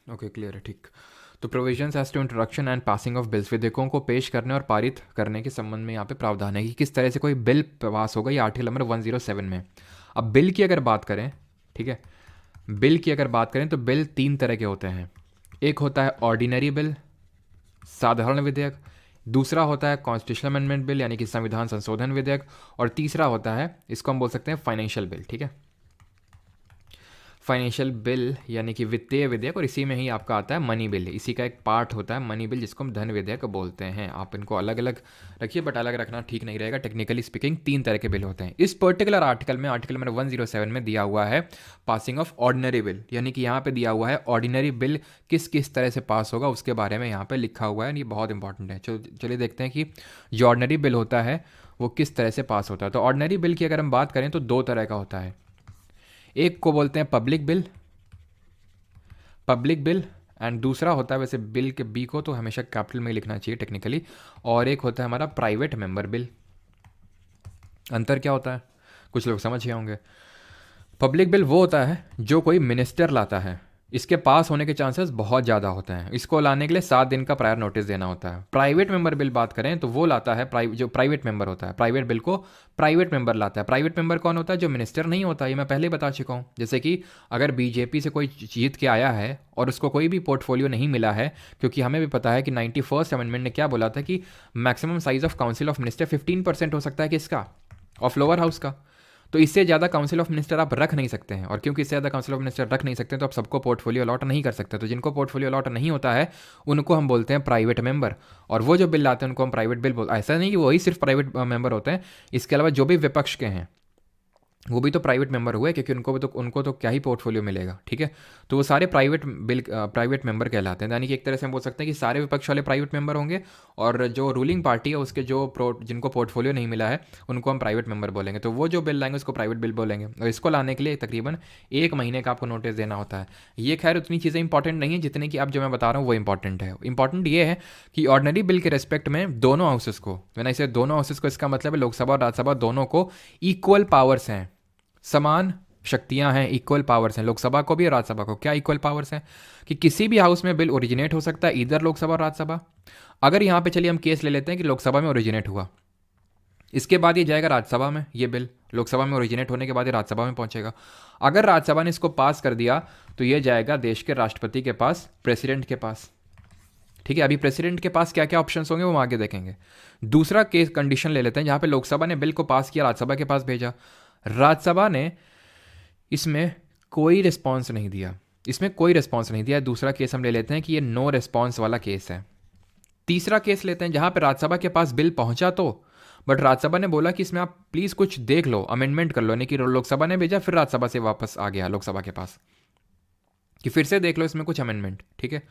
ओके, क्लियर है, ठीक। तो provisions as to introduction and passing of bills, विधेयकों को पेश करने और पारित करने के संबंध में यहाँ पे प्रावधान है कि किस तरह से कोई बिल पास होगा, ये आर्टिकल नंबर 107 में। अब बिल की अगर बात करें, ठीक है, बिल की अगर बात करें तो बिल 3 तरह के होते हैं। एक होता है ऑर्डिनरी बिल, साधारण विधेयक, दूसरा होता है कॉन्स्टिट्यूशनल अमेंडमेंट बिल यानी कि संविधान संशोधन विधेयक, और तीसरा होता है, इसको हम बोल सकते हैं फाइनेंशियल बिल, ठीक है, फाइनेंशियल बिल यानी कि वित्तीय विधेयक, और इसी में ही आपका आता है मनी बिल, इसी का एक पार्ट होता है मनी बिल जिसको हम धन विधेयक बोलते हैं। आप इनको अलग अलग रखिए, बट अलग रखना ठीक नहीं रहेगा, टेक्निकली स्पीकिंग 3 तरह के बिल होते हैं। इस पर्टिकुलर आर्टिकल में, आर्टिकल नंबर 107 में दिया हुआ है पासिंग ऑफ ऑर्डिनरी बिल, यानी कि यहाँ पे दिया हुआ है ऑर्डिनरी बिल किस किस तरह से पास होगा उसके बारे में यहाँ पे लिखा हुआ है, ये बहुत इंपॉर्टेंट है। चलिए देखते हैं कि जो ऑर्डिनरी बिल होता है वो किस तरह से पास होता है। तो ऑर्डिनरी बिल की अगर हम बात करें तो 2 तरह का होता है, एक को बोलते हैं public bill, public bill, and दूसरा होता है, वैसे बिल के बी को तो हमेशा कैपिटल में लिखना चाहिए टेक्निकली, और एक होता है हमारा प्राइवेट मेंबर बिल। अंतर क्या होता है, कुछ लोग समझ गए होंगे। पब्लिक बिल वो होता है जो कोई मिनिस्टर लाता है, इसके पास होने के चांसेस बहुत ज़्यादा होते हैं। इसको लाने के लिए 7 दिन का प्रायर नोटिस देना होता है। प्राइवेट मेंबर बिल बात करें तो वो लाता है जो प्राइवेट मेंबर होता है, प्राइवेट बिल को प्राइवेट मेंबर लाता है। प्राइवेट मेंबर कौन होता है? जो मिनिस्टर नहीं होता, ये मैं पहले ही बता चुका हूँ। जैसे कि अगर बीजेपी से कोई जीत के आया है और उसको कोई भी पोर्टफोलियो नहीं मिला है, क्योंकि हमें भी पता है कि 91st अमेंडमेंट ने क्या बोला था कि maximum size of council of minister 15% हो सकता है किसका? ऑफ लोअर हाउस का। तो इससे ज़्यादा काउंसिल ऑफ मिनिस्टर आप रख नहीं सकते हैं, और क्योंकि इससे ज़्यादा काउंसिल ऑफ मिनिस्टर रख नहीं सकते हैं तो आप सबको पोर्टफोलियो अलॉट नहीं कर सकते। तो जिनको पोर्टफोलियो अलॉट नहीं होता है उनको हम बोलते हैं प्राइवेट मेंबर, और वो जो बिल लाते हैं उनको हम प्राइवेट बिल बोलते हैं। ऐसा नहीं कि वही सिर्फ प्राइवेट मेंबर होते हैं, इसके अलावा जो भी विपक्ष के हैं वो भी तो प्राइवेट मेंबर हुए, क्योंकि उनको तो क्या ही पोर्टफोलियो मिलेगा, ठीक है। तो वो सारे प्राइवेट मेंबर कहलाते हैं। यानी कि एक तरह से हम बोल सकते हैं कि सारे विपक्ष वाले प्राइवेट मेंबर होंगे, और जो रूलिंग पार्टी है उसके जिनको पोर्टफोलियो नहीं मिला है उनको हम प्राइवेट मेंबर बोलेंगे। तो वो जो बिल लाएंगे उसको प्राइवेट बिल बोलेंगे, और इसको लाने के लिए तकरीबन 1 महीने का आपको नोटिस देना होता है। ये खैर उतनी चीज़ें इंपॉर्टेंट नहीं है जितनी कि अब जो मैं बता रहा हूँ वो इंपॉर्टेंट है। इंपॉर्टेंट ये है कि ऑर्डिनरी बिल के रेस्पेक्ट में दोनों हाउसेस को, मैंने इसे दोनों हाउसेस को, इसका मतलब है लोकसभा और राज्यसभा दोनों को इक्वल पावर्स हैं, समान शक्तियां हैं, इक्वल पावर्स हैं। लोकसभा को भी और राज्यसभा को क्या इक्वल पावर्स हैं कि किसी भी हाउस में बिल ओरिजिनेट हो सकता है, इधर लोकसभा और राज्यसभा। अगर यहाँ पे चलिए हम केस ले लेते हैं कि लोकसभा में ओरिजिनेट हुआ, इसके बाद ये जाएगा राज्यसभा में, ये बिल लोकसभा में ओरिजिनेट होने के बाद ये राज्यसभा में पहुंचेगा। अगर राज्यसभा ने इसको पास कर दिया तो ये जाएगा देश के राष्ट्रपति के पास, प्रेसिडेंट के पास, ठीक है। अभी प्रेसिडेंट के पास क्या क्या ऑप्शन होंगे वो हम आगे देखेंगे। दूसरा केस कंडीशन ले लेते हैं जहाँ पे लोकसभा ने बिल को पास किया, राज्यसभा के पास भेजा, राज्यसभा ने इसमें कोई रिस्पॉन्स नहीं दिया, इसमें कोई रिस्पॉन्स नहीं दिया। दूसरा केस हम ले लेते हैं कि ये नो रिस्पॉन्स वाला केस है। तीसरा केस लेते हैं जहां पे राज्यसभा के पास बिल पहुंचा तो, बट राज्यसभा ने बोला कि इसमें आप प्लीज कुछ देख लो, अमेंडमेंट कर लो, यानी कि लोकसभा ने भेजा फिर राज्यसभा से वापस आ गया लोकसभा के पास कि फिर से देख लो इसमें कुछ अमेंडमेंट, ठीक है।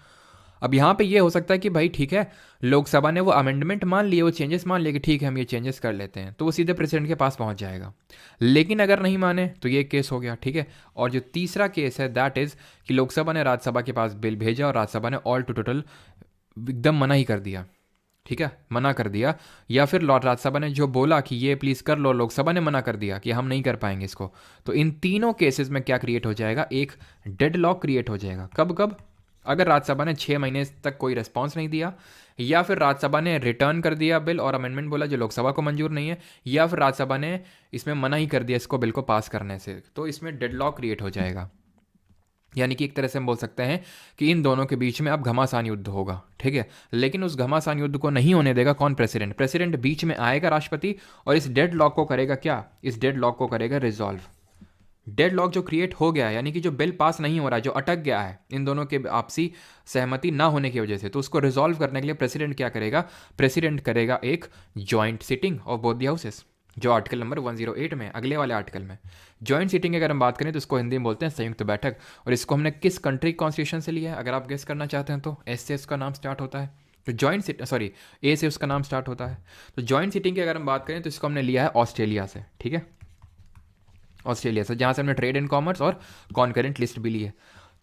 अब यहाँ पे ये हो सकता है कि भाई ठीक है, लोकसभा ने वो अमेंडमेंट मान लिए, वो चेंजेस मान लिए कि ठीक है हम ये चेंजेस कर लेते हैं, तो वो सीधे प्रेसिडेंट के पास पहुंच जाएगा। लेकिन अगर नहीं माने तो ये केस हो गया, ठीक है। और जो तीसरा केस है दैट इज़ कि लोकसभा ने राज्यसभा के पास बिल भेजा और राज्यसभा ने ऑल टू टोटल एकदम मना ही कर दिया, ठीक है, मना कर दिया। या फिर राज्यसभा ने जो बोला कि ये प्लीज़ कर लो, लोकसभा ने मना कर दिया कि हम नहीं कर पाएंगे इसको। तो इन तीनों केसेस में क्या क्रिएट हो जाएगा? एक डेडलॉक क्रिएट हो जाएगा। कब कब? अगर राज्यसभा ने 6 महीने तक कोई रिस्पॉन्स नहीं दिया, या फिर राज्यसभा ने रिटर्न कर दिया बिल और अमेंडमेंट बोला जो लोकसभा को मंजूर नहीं है, या फिर राज्यसभा ने इसमें मना ही कर दिया इसको बिल को पास करने से, तो इसमें डेडलॉक क्रिएट हो जाएगा। यानी कि एक तरह से हम बोल सकते हैं कि इन दोनों के बीच में अब घमासान युद्ध होगा, ठीक है। लेकिन उस घमासान युद्ध को नहीं होने देगा कौन? प्रेसिडेंट। प्रेसिडेंट बीच में आएगा राष्ट्रपति, और इस डेडलॉक को करेगा क्या? इस डेडलॉक को करेगा रिजॉल्व। डेडलॉक जो क्रिएट हो गया है, यानी कि जो बिल पास नहीं हो रहा है, जो अटक गया है इन दोनों के आपसी सहमति ना होने की वजह से, तो उसको रिजॉल्व करने के लिए प्रेसिडेंट क्या करेगा? प्रेसिडेंट करेगा एक joint sitting of both the houses, जो आर्टिकल नंबर 108 में, अगले वाले आर्टिकल में जॉइंट सीटिंग की अगर हम बात करें तो इसको हिंदी में बोलते हैं संयुक्त बैठक। और इसको हमने किस कंट्री कॉन्स्टिट्यूशन से लिया है अगर आप गेस करना चाहते हैं तो? एस से उसका नाम स्टार्ट होता है, तो ए से उसका नाम स्टार्ट होता है। तो जॉइंट सीटिंग की अगर हम बात करें तो इसको हमने लिया है ऑस्ट्रेलिया से, ठीक है, ऑस्ट्रेलिया से, जहाँ से हमने ट्रेड एंड कॉमर्स और कॉन्करेंट लिस्ट भी ली है।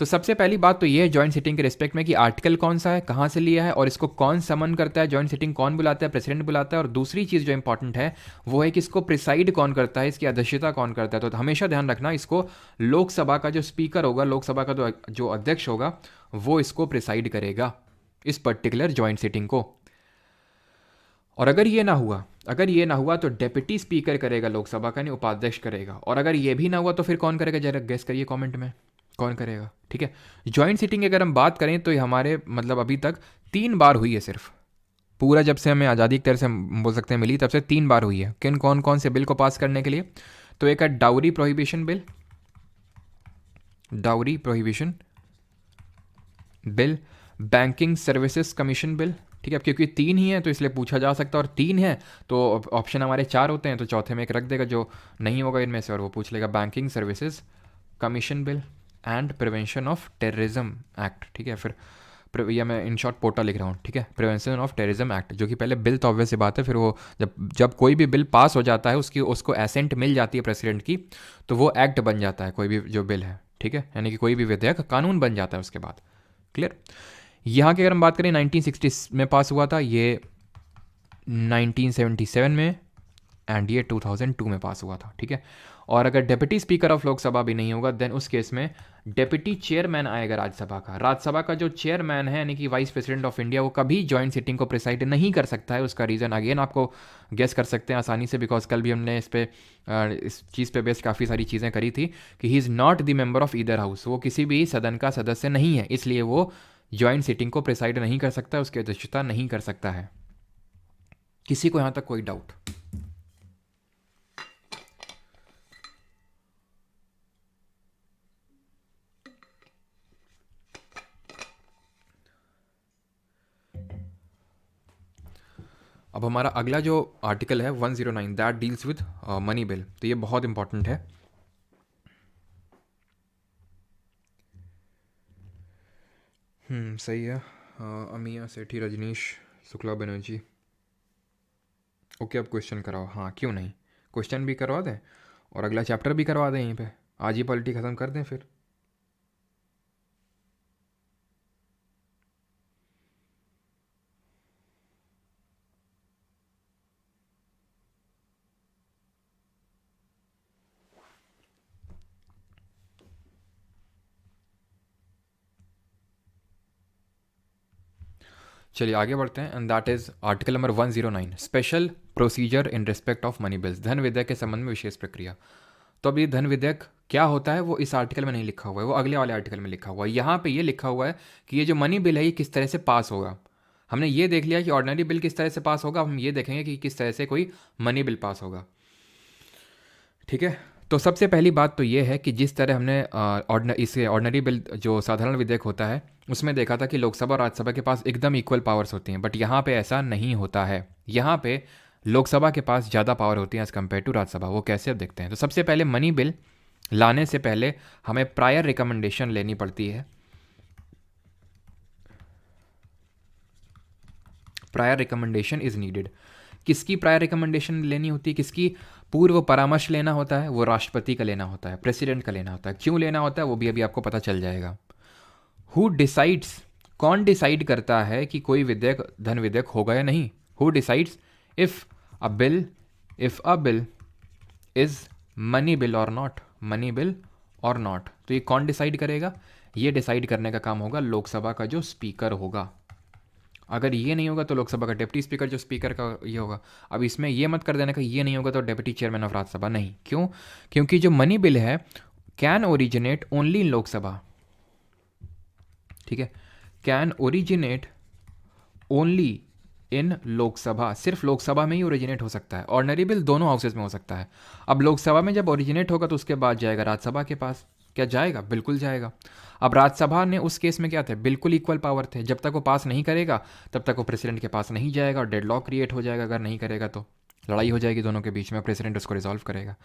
तो सबसे पहली बात तो ये है जॉइंट सिटिंग के रिस्पेक्ट में कि आर्टिकल कौन सा है, कहाँ से लिया है, और इसको कौन समन करता है, जॉइंट सिटिंग कौन बुलाता है? प्रेसिडेंट बुलाता है। और दूसरी चीज़ जो इंपॉर्टेंट है वो है कि इसको प्रिसाइड कौन करता है, इसकी अध्यक्षता कौन करता है। तो हमेशा ध्यान रखना, इसको लोकसभा का जो स्पीकर होगा, लोकसभा का जो अध्यक्ष होगा, वो इसको प्रिसाइड करेगा, इस पर्टिकुलर जॉइंट सिटिंग को। और अगर ये ना हुआ तो डेप्यूटी स्पीकर करेगा लोकसभा का, नहीं उपाध्यक्ष करेगा। और अगर ये भी ना हुआ तो फिर कौन करेगा? जरा गेस करिए कमेंट में, कौन करेगा, ठीक है। जॉइंट सीटिंग की अगर हम बात करें तो ये हमारे मतलब अभी तक 3 बार हुई है सिर्फ, पूरा जब से हमें आज़ादी की तरह से बोल सकते हैं मिली तब से 3 बार हुई है। किन कौन कौन से बिल को पास करने के लिए? तो एक है dowry prohibition bill, banking services commission bill, ठीक है। अब क्योंकि 3 ही है तो इसलिए पूछा जा सकता है, और 3 है तो ऑप्शन हमारे 4 होते हैं, तो चौथे में एक रख देगा जो नहीं होगा इनमें से, और वो पूछ लेगा banking services commission bill and prevention of terrorism act, ठीक है। फिर या मैं इन शॉर्ट पोटा लिख रहा हूँ, ठीक है, प्रिवेंशन ऑफ टेररिज्म एक्ट, जो कि पहले बिल तो ऑब्वियस सी बात है, फिर वो जब कोई भी बिल पास हो जाता है उसको एसेंट मिल जाती है प्रेसिडेंट की, तो वो एक्ट बन जाता है कोई भी जो बिल है, ठीक है, यानी कि कोई भी विधेयक कानून बन जाता है उसके बाद। क्लियर? यहाँ की अगर हम बात करें 1960 में पास हुआ था, ये 1977 में एंड ये 2002 में पास हुआ था, ठीक है। और अगर डेप्यूटी स्पीकर ऑफ लोकसभा भी नहीं होगा देन उस केस में डेप्यूटी चेयरमैन आएगा राज्यसभा का। राज्यसभा का जो चेयरमैन है यानी कि वाइस प्रेसिडेंट ऑफ इंडिया, वो कभी जॉइंट सिटिंग को प्रिसाइड नहीं कर सकता है। उसका रीज़न अगेन आपको गेस कर सकते हैं आसानी से, बिकॉज कल भी हमने इस चीज़ पे बेस्ड काफ़ी सारी चीज़ें करी थी कि he is not the member of either house, वो किसी भी सदन का सदस्य नहीं है, इसलिए वो जॉइंट सिटिंग को प्रिसाइड नहीं कर सकता, उसकी अध्यक्षता नहीं कर सकता है। किसी को यहाँ तक कोई डाउट? अब हमारा अगला जो आर्टिकल है 109 that deals with money bill, तो ये बहुत इंपॉर्टेंट है। सही है। अमिया सेठी, रजनीश शुक्ला बनर्जी। ओके, अब क्वेश्चन कराओ। हाँ क्यों नहीं, क्वेश्चन भी करवा दें और अगला चैप्टर भी करवा दें यहीं पे, आज ही पॉलिटी ख़त्म कर दें फिर। चलिए आगे बढ़ते हैं and that is article number 109 special procedure in respect of money bills, धन विधेयक के संबंध में विशेष प्रक्रिया। तो अब ये धन विधेयक क्या होता है वो इस आर्टिकल में नहीं लिखा हुआ है, वो अगले वाले आर्टिकल में लिखा हुआ है। यहाँ पे ये लिखा हुआ है कि ये जो मनी बिल है ये किस तरह से पास होगा। हमने ये देख लिया कि ऑर्डिनरी बिल किस तरह से पास होगा, हम ये देखेंगे कि किस तरह से कोई मनी बिल पास होगा, ठीक है। तो सबसे पहली बात तो ये है कि जिस तरह हमने इसे ऑर्डिनरी बिल जो साधारण विधेयक होता है उसमें देखा था कि लोकसभा और राज्यसभा के पास एकदम इक्वल पावर्स होती हैं, बट यहाँ पे ऐसा नहीं होता है। यहाँ पे लोकसभा के पास ज़्यादा पावर होती है एज़ कम्पेयर टू राज्यसभा। वो कैसे अब देखते हैं। तो सबसे पहले मनी बिल लाने से पहले हमें प्रायर रिकमेंडेशन लेनी पड़ती है। Prior recommendation is needed. किसकी प्रायर रिकमेंडेशन लेनी होती है, किसकी पूर्व परामर्श लेना होता है? वो राष्ट्रपति का लेना होता है, प्रेसिडेंट का लेना होता है। क्यों लेना होता है वो भी अभी आपको पता चल जाएगा। हु डिसाइड्स, कौन डिसाइड करता है कि कोई विधेयक धन विधेयक होगा या नहीं? Who decides if a bill is money bill और नॉट, मनी बिल और नॉट। तो ये कौन डिसाइड करेगा? ये डिसाइड करने का काम होगा लोकसभा का जो स्पीकर होगा। अगर ये नहीं होगा तो लोकसभा का डिप्टी स्पीकर जो स्पीकर का ये होगा। अब इसमें ये मत कर देना कि ये नहीं होगा तो डिप्टी चेयरमैन ऑफ राज्यसभा, नहीं। क्यों? क्योंकि जो मनी बिल है can originate only in Lok Sabha, ठीक है, can originate only in Lok Sabha, सिर्फ लोकसभा में ही ओरिजिनेट हो सकता है। ऑर्डिनरी बिल दोनों हाउसेज में हो सकता है। अब लोकसभा में जब ओरिजिनेट होगा तो उसके बाद जाएगा राज्यसभा के पास। क्या जाएगा? बिल्कुल जाएगा। अब राज्यसभा ने उस केस में क्या थे, बिल्कुल इक्वल पावर थे। जब तक वो पास नहीं करेगा तब तक वो प्रेसिडेंट के पास नहीं जाएगा और डेडलॉक क्रिएट हो जाएगा। अगर नहीं करेगा तो लड़ाई हो जाएगी दोनों के बीच में, प्रेसिडेंट उसको रिजॉल्व करेगा।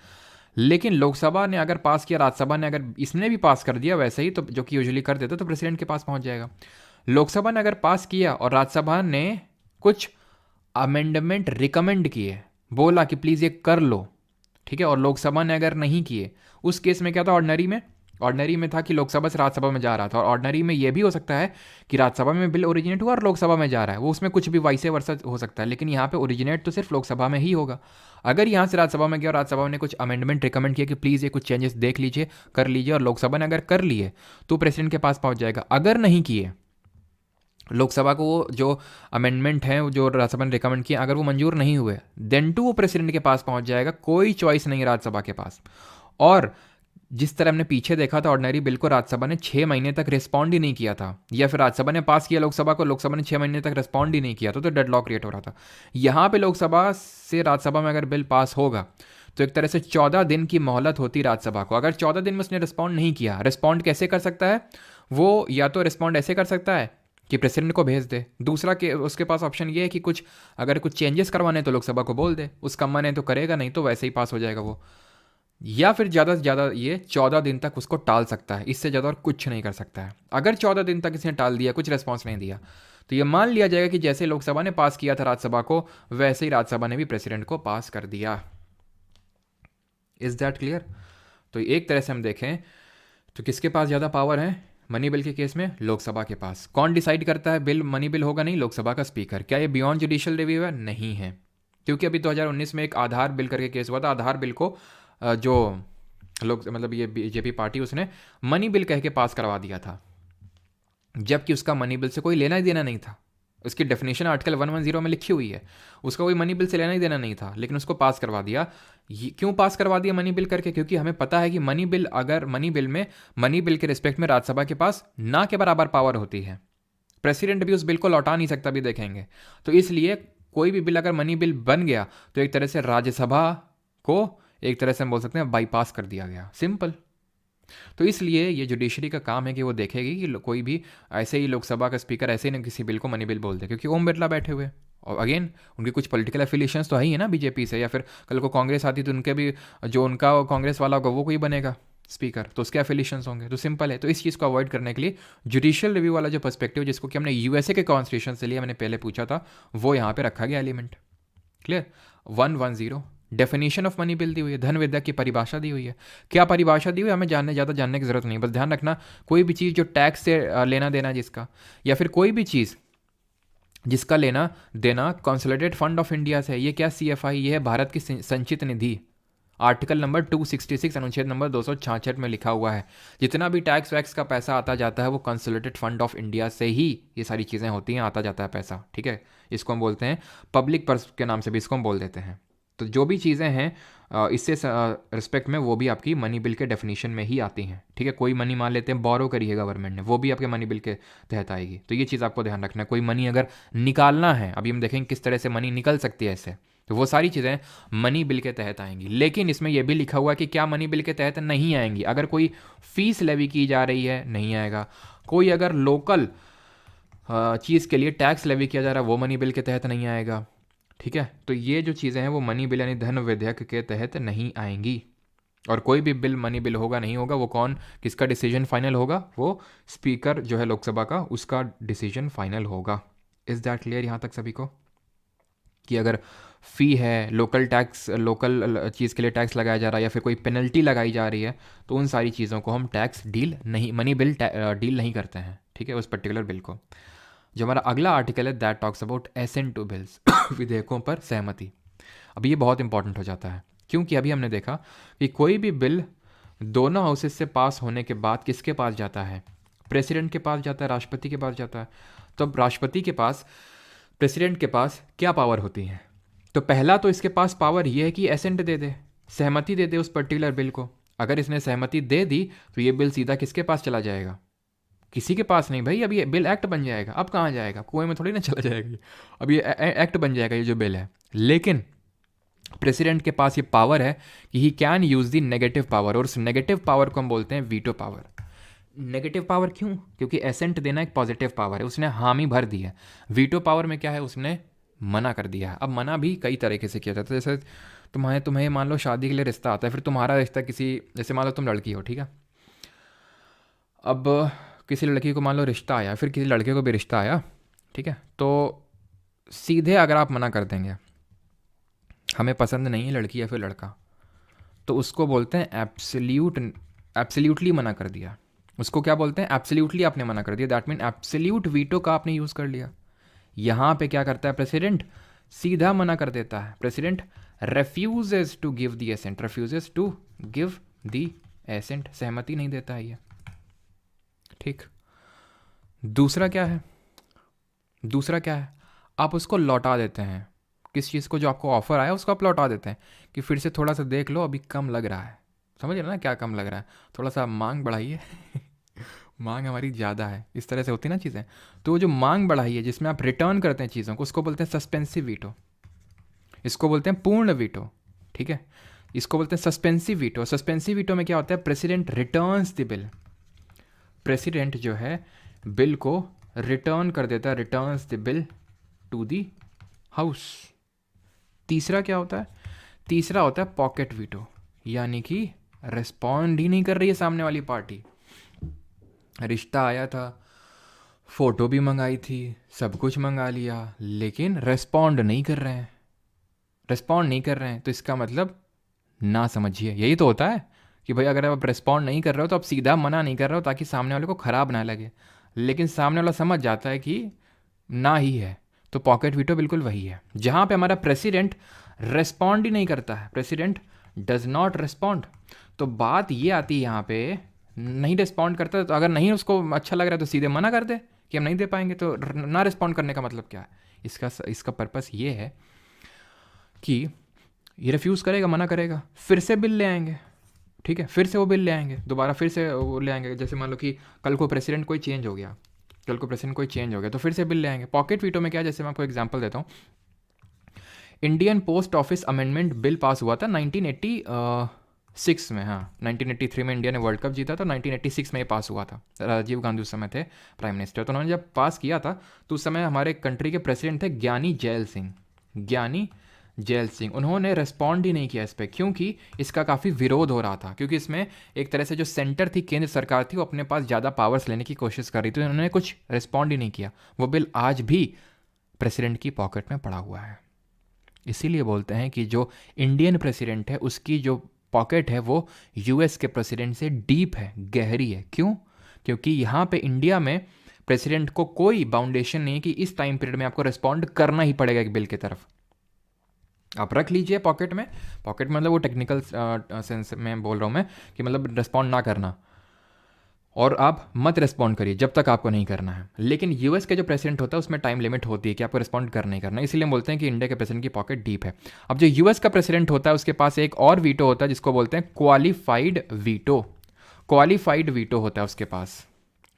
लेकिन लोकसभा ने अगर पास किया, राज्यसभा ने अगर इसने भी पास कर दिया वैसे ही, तो जो कि यूजुअली कर देता, तो प्रेसिडेंट के पास पहुंच जाएगा। लोकसभा ने अगर पास किया और राज्यसभा ने कुछ अमेंडमेंट रिकमेंड किए, बोला कि प्लीज़ ये कर लो, ठीक है, और लोकसभा ने अगर नहीं किए, उस केस में क्या था? ऑर्डिनरी में था कि लोकसभा से राज्यसभा में जा रहा था, और ऑर्डिनरी में ये भी हो सकता है कि राज्यसभा में बिल ओरिजिनेट हुआ और लोकसभा में जा रहा है, वो उसमें कुछ भी वाइसे वर्सा हो सकता है। लेकिन यहाँ पे ओरिजिनेट तो सिर्फ लोकसभा में ही होगा। अगर यहाँ से राज्यसभा में गया और राज्यसभा ने कुछ अमेंडमेंट रिकमेंड किया कि प्लीज़ ये कुछ चेंजेस देख लीजिए, कर लीजिए, और लोकसभा ने अगर कर लिए तो प्रेसिडेंट के पास पहुँच जाएगा। अगर नहीं किए, लोकसभा को वो जो अमेंडमेंट है जो राज्यसभा ने रिकमेंड किया, अगर वो मंजूर नहीं हुए देन टू वो प्रेसिडेंट के पास पहुंच जाएगा। कोई चॉइस नहीं राज्यसभा के पास। और जिस तरह हमने पीछे देखा था, ऑर्डिनरी बिल को राज्यसभा ने 6 महीने तक रिस्पॉन्ड ही नहीं किया था, या फिर राज्यसभा ने पास किया लोकसभा को, लोकसभा ने 6 महीने तक रिस्पॉन्ड ही नहीं किया था, तो डेडलॉक क्रिएट हो रहा था। यहाँ पे लोकसभा से राज्यसभा में अगर बिल पास होगा तो एक तरह से 14 दिन की मोहलत होती राज्यसभा को। अगर 14 दिन में उसने रिस्पॉन्ड नहीं किया, रिस्पॉन्ड कैसे कर सकता है वो? या तो रिस्पॉन्ड ऐसे कर सकता है कि प्रेसिडेंट को भेज दे, दूसरा के उसके पास ऑप्शन ये है कि अगर कुछ चेंजेस करवाने तो लोकसभा को बोल दे, उसका मन है तो करेगा, नहीं तो वैसे ही पास हो जाएगा वो। या फिर ज़्यादा से ज़्यादा ये 14 दिन तक उसको टाल सकता है, इससे ज़्यादा और कुछ नहीं कर सकता है। अगर 14 दिन तक इसने टाल दिया, कुछ रिस्पॉन्स नहीं दिया, तो ये मान लिया जाएगा कि जैसे लोकसभा ने पास किया था राज्यसभा को, वैसे ही राज्यसभा ने भी प्रेसिडेंट को पास कर दिया। Is that clear? तो एक तरह से हम देखें तो किसके पास ज़्यादा पावर है मनी बिल के केस में? लोकसभा के पास। कौन डिसाइड करता है बिल मनी बिल होगा नहीं? लोकसभा का स्पीकर। क्या ये बियॉन्ड जुडिशियल रिव्यू है? नहीं है। क्योंकि अभी 2019 में एक आधार बिल करके केस हुआ था। आधार बिल को जो लोग मतलब ये बीजेपी पार्टी उसने मनी बिल कह के पास करवा दिया था, जबकि उसका मनी बिल से कोई लेना ही देना नहीं था। उसकी डेफिनेशन आर्टिकल 110 में लिखी हुई है, उसका कोई मनी बिल से लेना ही देना नहीं था, लेकिन उसको पास करवा दिया। क्यों पास करवा दिया मनी बिल करके? क्योंकि हमें पता है कि मनी बिल, अगर मनी बिल के रिस्पेक्ट में राज्यसभा के पास ना के बराबर पावर होती है, प्रेसिडेंट भी उस बिल को लौटा नहीं सकता, भी देखेंगे। तो इसलिए कोई भी बिल अगर मनी बिल बन गया तो एक तरह से राज्यसभा को एक तरह से हम बोल सकते हैं बाईपास कर दिया गया, सिंपल। तो इसलिए ये जुडिशरी का काम है कि वो देखेगी कि कोई भी ऐसे ही लोकसभा का स्पीकर ऐसे ही ना किसी बिल को मनी बिल बोल दे, क्योंकि ओम बिरला बैठे हुए, और अगेन उनकी कुछ पॉलिटिकल एफिलिएशंस तो है ही है ना बीजेपी से, या फिर कल को कांग्रेस आती तो उनके भी जो उनका कांग्रेस वाला होगा वो कोई बनेगा स्पीकर, तो उसके एफिलिएशंस होंगे। तो सिंपल है। तो इस चीज़ को अवॉइड करने के लिए जुडिशियल रिव्यू वाला जो पर्सपेक्टिव जिसको कि हमने यूएसए के कॉन्स्टिट्यूशन से लिया, मैंने पहले पूछा था, वो यहाँ पे रखा गया element. Clear. 110 definition of money bill दी हुई है, धन विद्या की परिभाषा दी हुई है। क्या परिभाषा दी हुई है हमें ज़्यादा जानने की जरूरत नहीं, बस ध्यान रखना कोई भी चीज़ जो टैक्स से लेना देना जिसका, या फिर कोई भी चीज़ जिसका लेना देना कंसोलिडेटेड फंड ऑफ इंडिया से है, ये क्या CFI, ये है भारत की संचित निधि। आर्टिकल नंबर 266 अनुच्छेद नंबर 266 में लिखा हुआ है, जितना भी टैक्स वैक्स का पैसा आता जाता है वो कंसोलिडेटेड फंड ऑफ इंडिया से ही ये सारी चीज़ें होती हैं, आता जाता है पैसा। ठीक है, इसको हम बोलते हैं पब्लिक पर्स के नाम से भी इसको हम बोल देते हैं। तो जो भी चीज़ें हैं इससे रिस्पेक्ट में वो भी आपकी मनी बिल के डेफिनेशन में ही आती हैं। ठीक है, कोई मनी मान लेते हैं बोरो करी है गवर्नमेंट ने, वो भी आपके मनी बिल के तहत आएगी। तो ये चीज़ आपको ध्यान रखना है। कोई मनी अगर निकालना है, अभी हम देखेंगे किस तरह से मनी निकल सकती है ऐसे, तो वो सारी चीज़ें मनी बिल के तहत आएंगी। लेकिन इसमें यह भी लिखा हुआ है कि क्या मनी बिल के तहत नहीं आएंगी। अगर कोई फीस लेवी की जा रही है नहीं आएगा, कोई अगर लोकल चीज़ के लिए टैक्स लेवी किया जा रहा है वो मनी बिल के तहत नहीं आएगा। ठीक है, तो ये जो चीज़ें हैं वो मनी बिल यानी धन विधेयक के तहत नहीं आएंगी। और कोई भी बिल मनी बिल होगा नहीं होगा, वो कौन किसका डिसीजन फाइनल होगा, वो स्पीकर जो है लोकसभा का, उसका डिसीजन फाइनल होगा। इज़ दैट क्लियर यहाँ तक सभी को? कि अगर फ़ी है, लोकल टैक्स, लोकल चीज़ के लिए टैक्स लगाया जा रहा है, या फिर कोई पेनल्टी लगाई जा रही है, तो उन सारी चीज़ों को हम टैक्स डील नहीं, मनी बिल डील नहीं करते हैं। ठीक है, उस पर्टिकुलर बिल को। जो हमारा अगला आर्टिकल है that talks about assent to bills, विधेयकों पर सहमति। अब ये बहुत इंपॉर्टेंट हो जाता है, क्योंकि अभी हमने देखा कि कोई भी बिल दोनों हाउसेस से पास होने के बाद किसके पास जाता है? प्रेसिडेंट के पास जाता है, राष्ट्रपति के पास जाता है। तो अब राष्ट्रपति के पास, प्रेसिडेंट के पास क्या पावर होती है? तो पहला तो इसके पास पावर ये है कि एसेंट दे दे, सहमति दे दे उस पर्टिकुलर बिल को। अगर इसने सहमति दे दी तो ये बिल सीधा किसके पास चला जाएगा? किसी के पास नहीं भाई, अब ये बिल एक्ट बन जाएगा। अब कहाँ जाएगा? कुएं में थोड़ी ना चला जाएगा, अब ये एक्ट बन जाएगा ये जो बिल है। लेकिन प्रेसिडेंट के पास ये पावर है कि he can use the negative power, और उस नेगेटिव पावर को हम बोलते हैं वीटो पावर। नेगेटिव पावर क्यों? क्योंकि एसेंट देना एक पॉजिटिव पावर है, उसने हामी भर दी है। वीटो पावर में क्या है? उसने मना कर दिया है। अब मना भी कई तरीके से किया जाता है, जैसे तुम्हें मान लो शादी के लिए रिश्ता आता है, फिर तुम्हारा रिश्ता किसी, जैसे मान लो तुम लड़की हो, ठीक है, अब किसी लड़की को मान लो रिश्ता आया, फिर किसी लड़के को भी रिश्ता आया, ठीक है, तो सीधे अगर आप मना कर देंगे हमें पसंद नहीं है लड़की या फिर लड़का, तो उसको बोलते हैं एब्सोल्यूटली मना कर दिया। उसको क्या बोलते हैं? एब्सोल्यूटली आपने मना कर दिया। दैट मीन एब्सोल्यूट वीटो का आपने यूज़ कर लिया। यहाँ पे क्या करता है प्रेसिडेंट? सीधा मना कर देता है। President refuses to give the assent, refuses to give the assent, सहमति नहीं देता है ये। ठीक, दूसरा क्या है? दूसरा क्या है? आप उसको लौटा देते हैं। किस चीज़ को? जो आपको ऑफर आया उसको आप लौटा देते हैं कि फिर से थोड़ा सा देख लो, अभी कम लग रहा है। समझ रहे ना क्या कम लग रहा है? थोड़ा सा मांग बढ़ाइए मांग हमारी ज़्यादा है, इस तरह से होती ना चीज़ें। तो जो मांग बढ़ाइए जिसमें आप रिटर्न करते हैं चीज़ों को, उसको बोलते हैं सस्पेंसिव वीटो। इसको बोलते हैं पूर्ण वीटो। ठीक है, इसको बोलते हैं सस्पेंसिव वीटो। सस्पेंसिव वीटो में क्या होता है? President returns the bill. President जो है बिल को रिटर्न कर देता है, returns the bill to the house. तीसरा क्या होता है? तीसरा होता है पॉकेट वीटो, यानी कि रिस्पॉन्ड ही नहीं कर रही है सामने वाली पार्टी। रिश्ता आया था, फोटो भी मंगाई थी, सब कुछ मंगा लिया, लेकिन रिस्पॉन्ड नहीं कर रहे हैं। रिस्पॉन्ड नहीं कर रहे हैं तो इसका मतलब ना समझिए। यही तो होता है कि भाई अगर आप रिस्पॉन्ड नहीं कर रहे हो तो आप सीधा मना नहीं कर रहे हो ताकि सामने वाले को ख़राब ना लगे, लेकिन सामने वाला समझ जाता है कि ना ही है, तो पॉकेट वीटो बिल्कुल वही है, जहाँ पे हमारा प्रेसिडेंट रेस्पॉन्ड ही नहीं करता है, प्रेसिडेंट डज नॉट रेस्पॉन्ड। तो बात ये आती है यहाँ पे, नहीं रिस्पॉन्ड करता तो अगर नहीं उसको अच्छा लग रहा है तो सीधे मना कर दे कि हम नहीं दे पाएंगे। तो ना रिस्पॉन्ड करने का मतलब क्या है? इसका पर्पस ये है कि ये रिफ्यूज़ करेगा, मना करेगा, फिर से बिल ले आएंगे, ठीक है, फिर से वो बिल ले आएंगे, दोबारा फिर से वो ले आएंगे। जैसे मान लो कि कल को प्रेसिडेंट कोई चेंज हो गया, तो फिर से बिल ले आएंगे। पॉकेट वीटो में क्या है, जैसे मैं आपको एग्जांपल देता हूँ, Indian post office amendment bill pass हुआ था 1986 में। हाँ, 1983 में इंडिया ने वर्ल्ड कप जीता था, 1986 में ये पास हुआ था। राजीव गांधी उस समय थे प्राइम मिनिस्टर। तो उन्होंने जब पास किया था तो उस समय हमारे कंट्री के प्रेसिडेंट थे ज्ञानी जैल सिंह। उन्होंने रिस्पॉन्ड ही नहीं किया इस पर, क्योंकि इसका काफ़ी विरोध हो रहा था, क्योंकि इसमें एक तरह से जो सेंटर थी, केंद्र सरकार थी, वो अपने पास ज़्यादा पावर्स लेने की कोशिश कर रही थी। उन्होंने कुछ रिस्पॉन्ड ही नहीं किया। वो बिल आज भी प्रेसिडेंट की पॉकेट में पड़ा हुआ है। इसीलिए बोलते हैं कि जो इंडियन प्रेसिडेंट है उसकी जो पॉकेट है वो यूएस के प्रेसिडेंट से डीप है, गहरी है। क्यों? क्योंकि यहाँ पे इंडिया में प्रेसिडेंट को कोई बाउंडेशन नहीं है कि इस टाइम पीरियड में आपको रिस्पॉन्ड करना ही पड़ेगा एक बिल की तरफ। आप रख लीजिए पॉकेट में, पॉकेट मतलब वो टेक्निकल सेंस में बोल रहा हूँ मैं, कि मतलब रिस्पॉन्ड ना करना, और आप मत रिस्पॉन्ड करिए जब तक आपको नहीं करना है। लेकिन यूएस के जो प्रेसिडेंट होता है उसमें टाइम लिमिट होती है कि आपको रिस्पॉन्ड करना ही करना है। इसीलिए हम बोलते हैं कि इंडिया के प्रेसिडेंट की पॉकेट डीप है। अब जो यूएस का प्रेसिडेंट होता है उसके पास एक और वीटो होता है जिसको बोलते हैं क्वालिफाइड वीटो। क्वालिफाइड वीटो होता है उसके पास,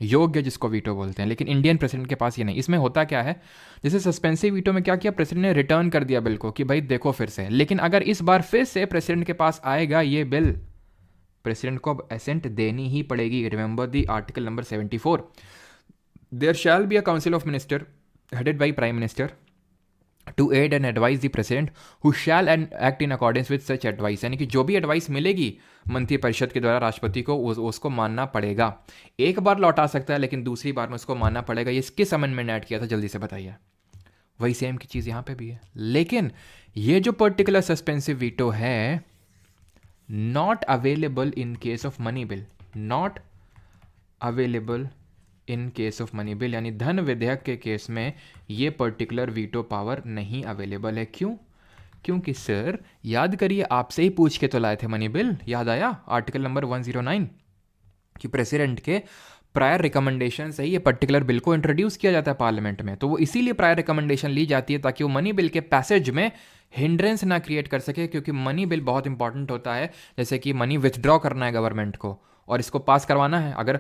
योग्य जिसको वीटो बोलते हैं। लेकिन इंडियन प्रेसिडेंट के पास ये नहीं। इसमें होता क्या है, जैसे सस्पेंसिव वीटो में क्या किया, प्रेसिडेंट ने रिटर्न कर दिया बिल को कि भाई देखो फिर से। लेकिन अगर इस बार फिर से प्रेसिडेंट के पास आएगा ये बिल, प्रेसिडेंट को अब एसेंट देनी ही पड़ेगी। Remember the article number 74। There shall be a council of minister headed by prime minister to aid and advise the president who shall and act in accordance with such advice. यानी कि जो भी एडवाइस मिलेगी मंत्री परिषद के द्वारा राष्ट्रपति को, उसको मानना पड़ेगा। एक बार लौटा सकता है लेकिन दूसरी बार में उसको मानना पड़ेगा। ये किस अमेंडमेंट ने ऐड किया था, जल्दी से बताइए। वही सेम की चीज़ यहाँ पे भी है। लेकिन ये जो पर्टिकुलर सस्पेंसिव वीटो है, not available in case of money bill, not available in case of money bill, यानी धन विधेयक के केस में ये पर्टिकुलर वीटो पावर नहीं अवेलेबल है। क्यों? क्योंकि सर याद करिए, आपसे ही पूछ के तो लाए थे मनी बिल, याद आया आर्टिकल नंबर 109 कि प्रेसिडेंट के प्रायर रिकमेंडेशन से ही ये पर्टिकुलर बिल को इंट्रोड्यूस किया जाता है पार्लियामेंट में। तो वो इसीलिए प्रायर रिकमेंडेशन ली जाती है ताकि वो मनी बिल के पैसेज में हिंड्रेंस ना क्रिएट कर सके, क्योंकि मनी बिल बहुत इंपॉर्टेंट होता है। जैसे कि मनी विथड्रॉ करना है गवर्नमेंट को और इसको पास करवाना है, अगर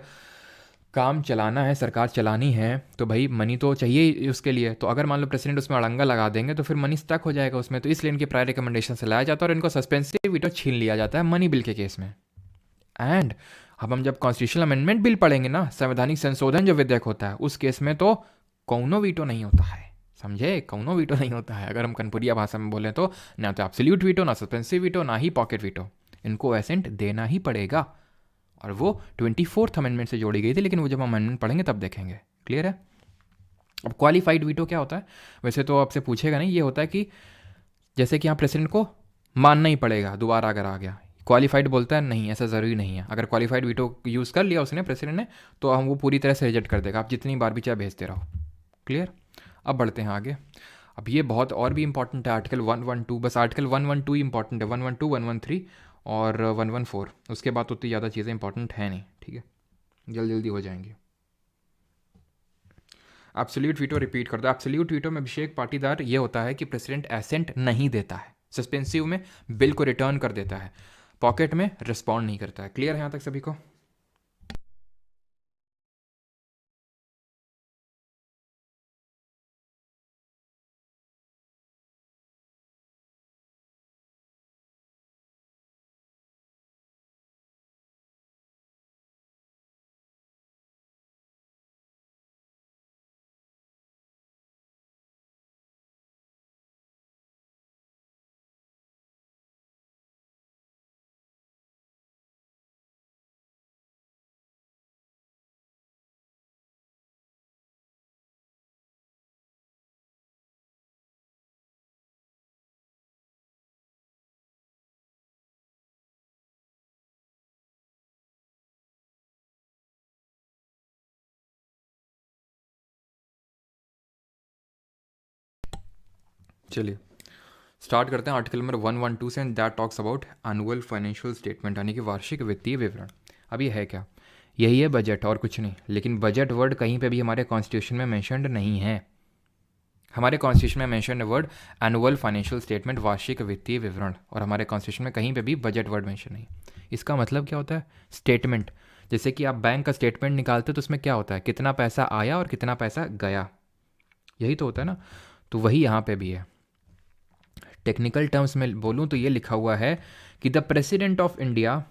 काम चलाना है, सरकार चलानी है, तो भाई मनी तो चाहिए ही उसके लिए। तो अगर मान लो प्रेसिडेंट उसमें अड़ंगा लगा देंगे तो फिर मनी स्टक हो जाएगा उसमें। तो इसलिए इनकी प्रायर रिकमेंडेशन से लाया जाता है और इनको सस्पेंसिव वीटो छीन लिया जाता है मनी बिल के केस में। एंड अब हम जब कॉन्स्टिट्यूशनल अमेंडमेंट बिल पढ़ेंगे ना, संवैधानिक संशोधन जो विधेयक होता है, उस केस में तो कौनो वीटो नहीं होता है। समझे? कौनो वीटो नहीं होता है। अगर हम कनपुरिया भाषा में बोलें तो ना तो एब्सोल्यूट वीटो, ना सस्पेंसिव वीटो, ना ही पॉकेट वीटो। इनको एसेंट देना ही पड़ेगा। और वो 24th अमेंडमेंट से जोड़ी गई थी, लेकिन वो जब हम अमेंडमेंट पढ़ेंगे तब देखेंगे। क्लियर है? अब क्वालिफाइड वीटो क्या होता है? वैसे तो आपसे पूछेगा नहीं। ये होता है कि जैसे कि यहाँ प्रेसिडेंट को मानना ही पड़ेगा दोबारा अगर आ गया। क्वालिफाइड बोलता है नहीं, ऐसा ज़रूरी नहीं है। अगर क्वालिफाइड वीटो यूज़ कर लिया उसने, प्रेसिडेंट ने, तो हम वो पूरी तरह से रिजेक्ट कर देगा, आप जितनी बार भी चाहे भेजते रहो। क्लियर? अब बढ़ते हैं आगे। अब ये बहुत और भी इंपॉर्टेंट है, आर्टिकल 112। बस आर्टिकल 112 ही इंपॉर्टेंट है, 112, 113 और 114। उसके बाद उतनी ज़्यादा चीज़ें इंपॉर्टेंट है नहीं। ठीक है, जल्दी जल्दी हो जाएंगी। एब्सोल्यूट वीटो रिपीट कर दो। एब्सोल्यूट वीटो में अभिषेक पाटीदार ये होता है कि प्रेसिडेंट एसेंट नहीं देता है, सस्पेंसिव में बिल को रिटर्न कर देता है, पॉकेट में रिस्पॉन्ड नहीं करता है। क्लियर है यहाँ तक सभी को? चलिए स्टार्ट करते हैं आर्टिकल नंबर 112 से, and that talks about annual financial statement, यानी कि वार्षिक वित्तीय विवरण। अब ये है क्या? यही है बजट और कुछ नहीं। लेकिन बजट वर्ड कहीं पे भी हमारे कॉन्स्टिट्यूशन में मेंशन्ड नहीं है। हमारे कॉन्स्टिट्यूशन में मेंशन है वर्ड एनुअल फाइनेंशियल स्टेटमेंट, वार्षिक वित्तीय विवरण, और हमारे कॉन्स्टिट्यूशन में कहीं पे भी बजट वर्ड मेंशन नहीं। इसका मतलब क्या होता है? स्टेटमेंट। जैसे कि आप बैंक का स्टेटमेंट निकालते हो तो उसमें क्या होता है? कितना पैसा आया और कितना पैसा गया, यही तो होता है ना। तो वही यहाँ पे भी है। टेक्निकल टर्म्स में बोलूँ तो ये लिखा हुआ है कि the president of India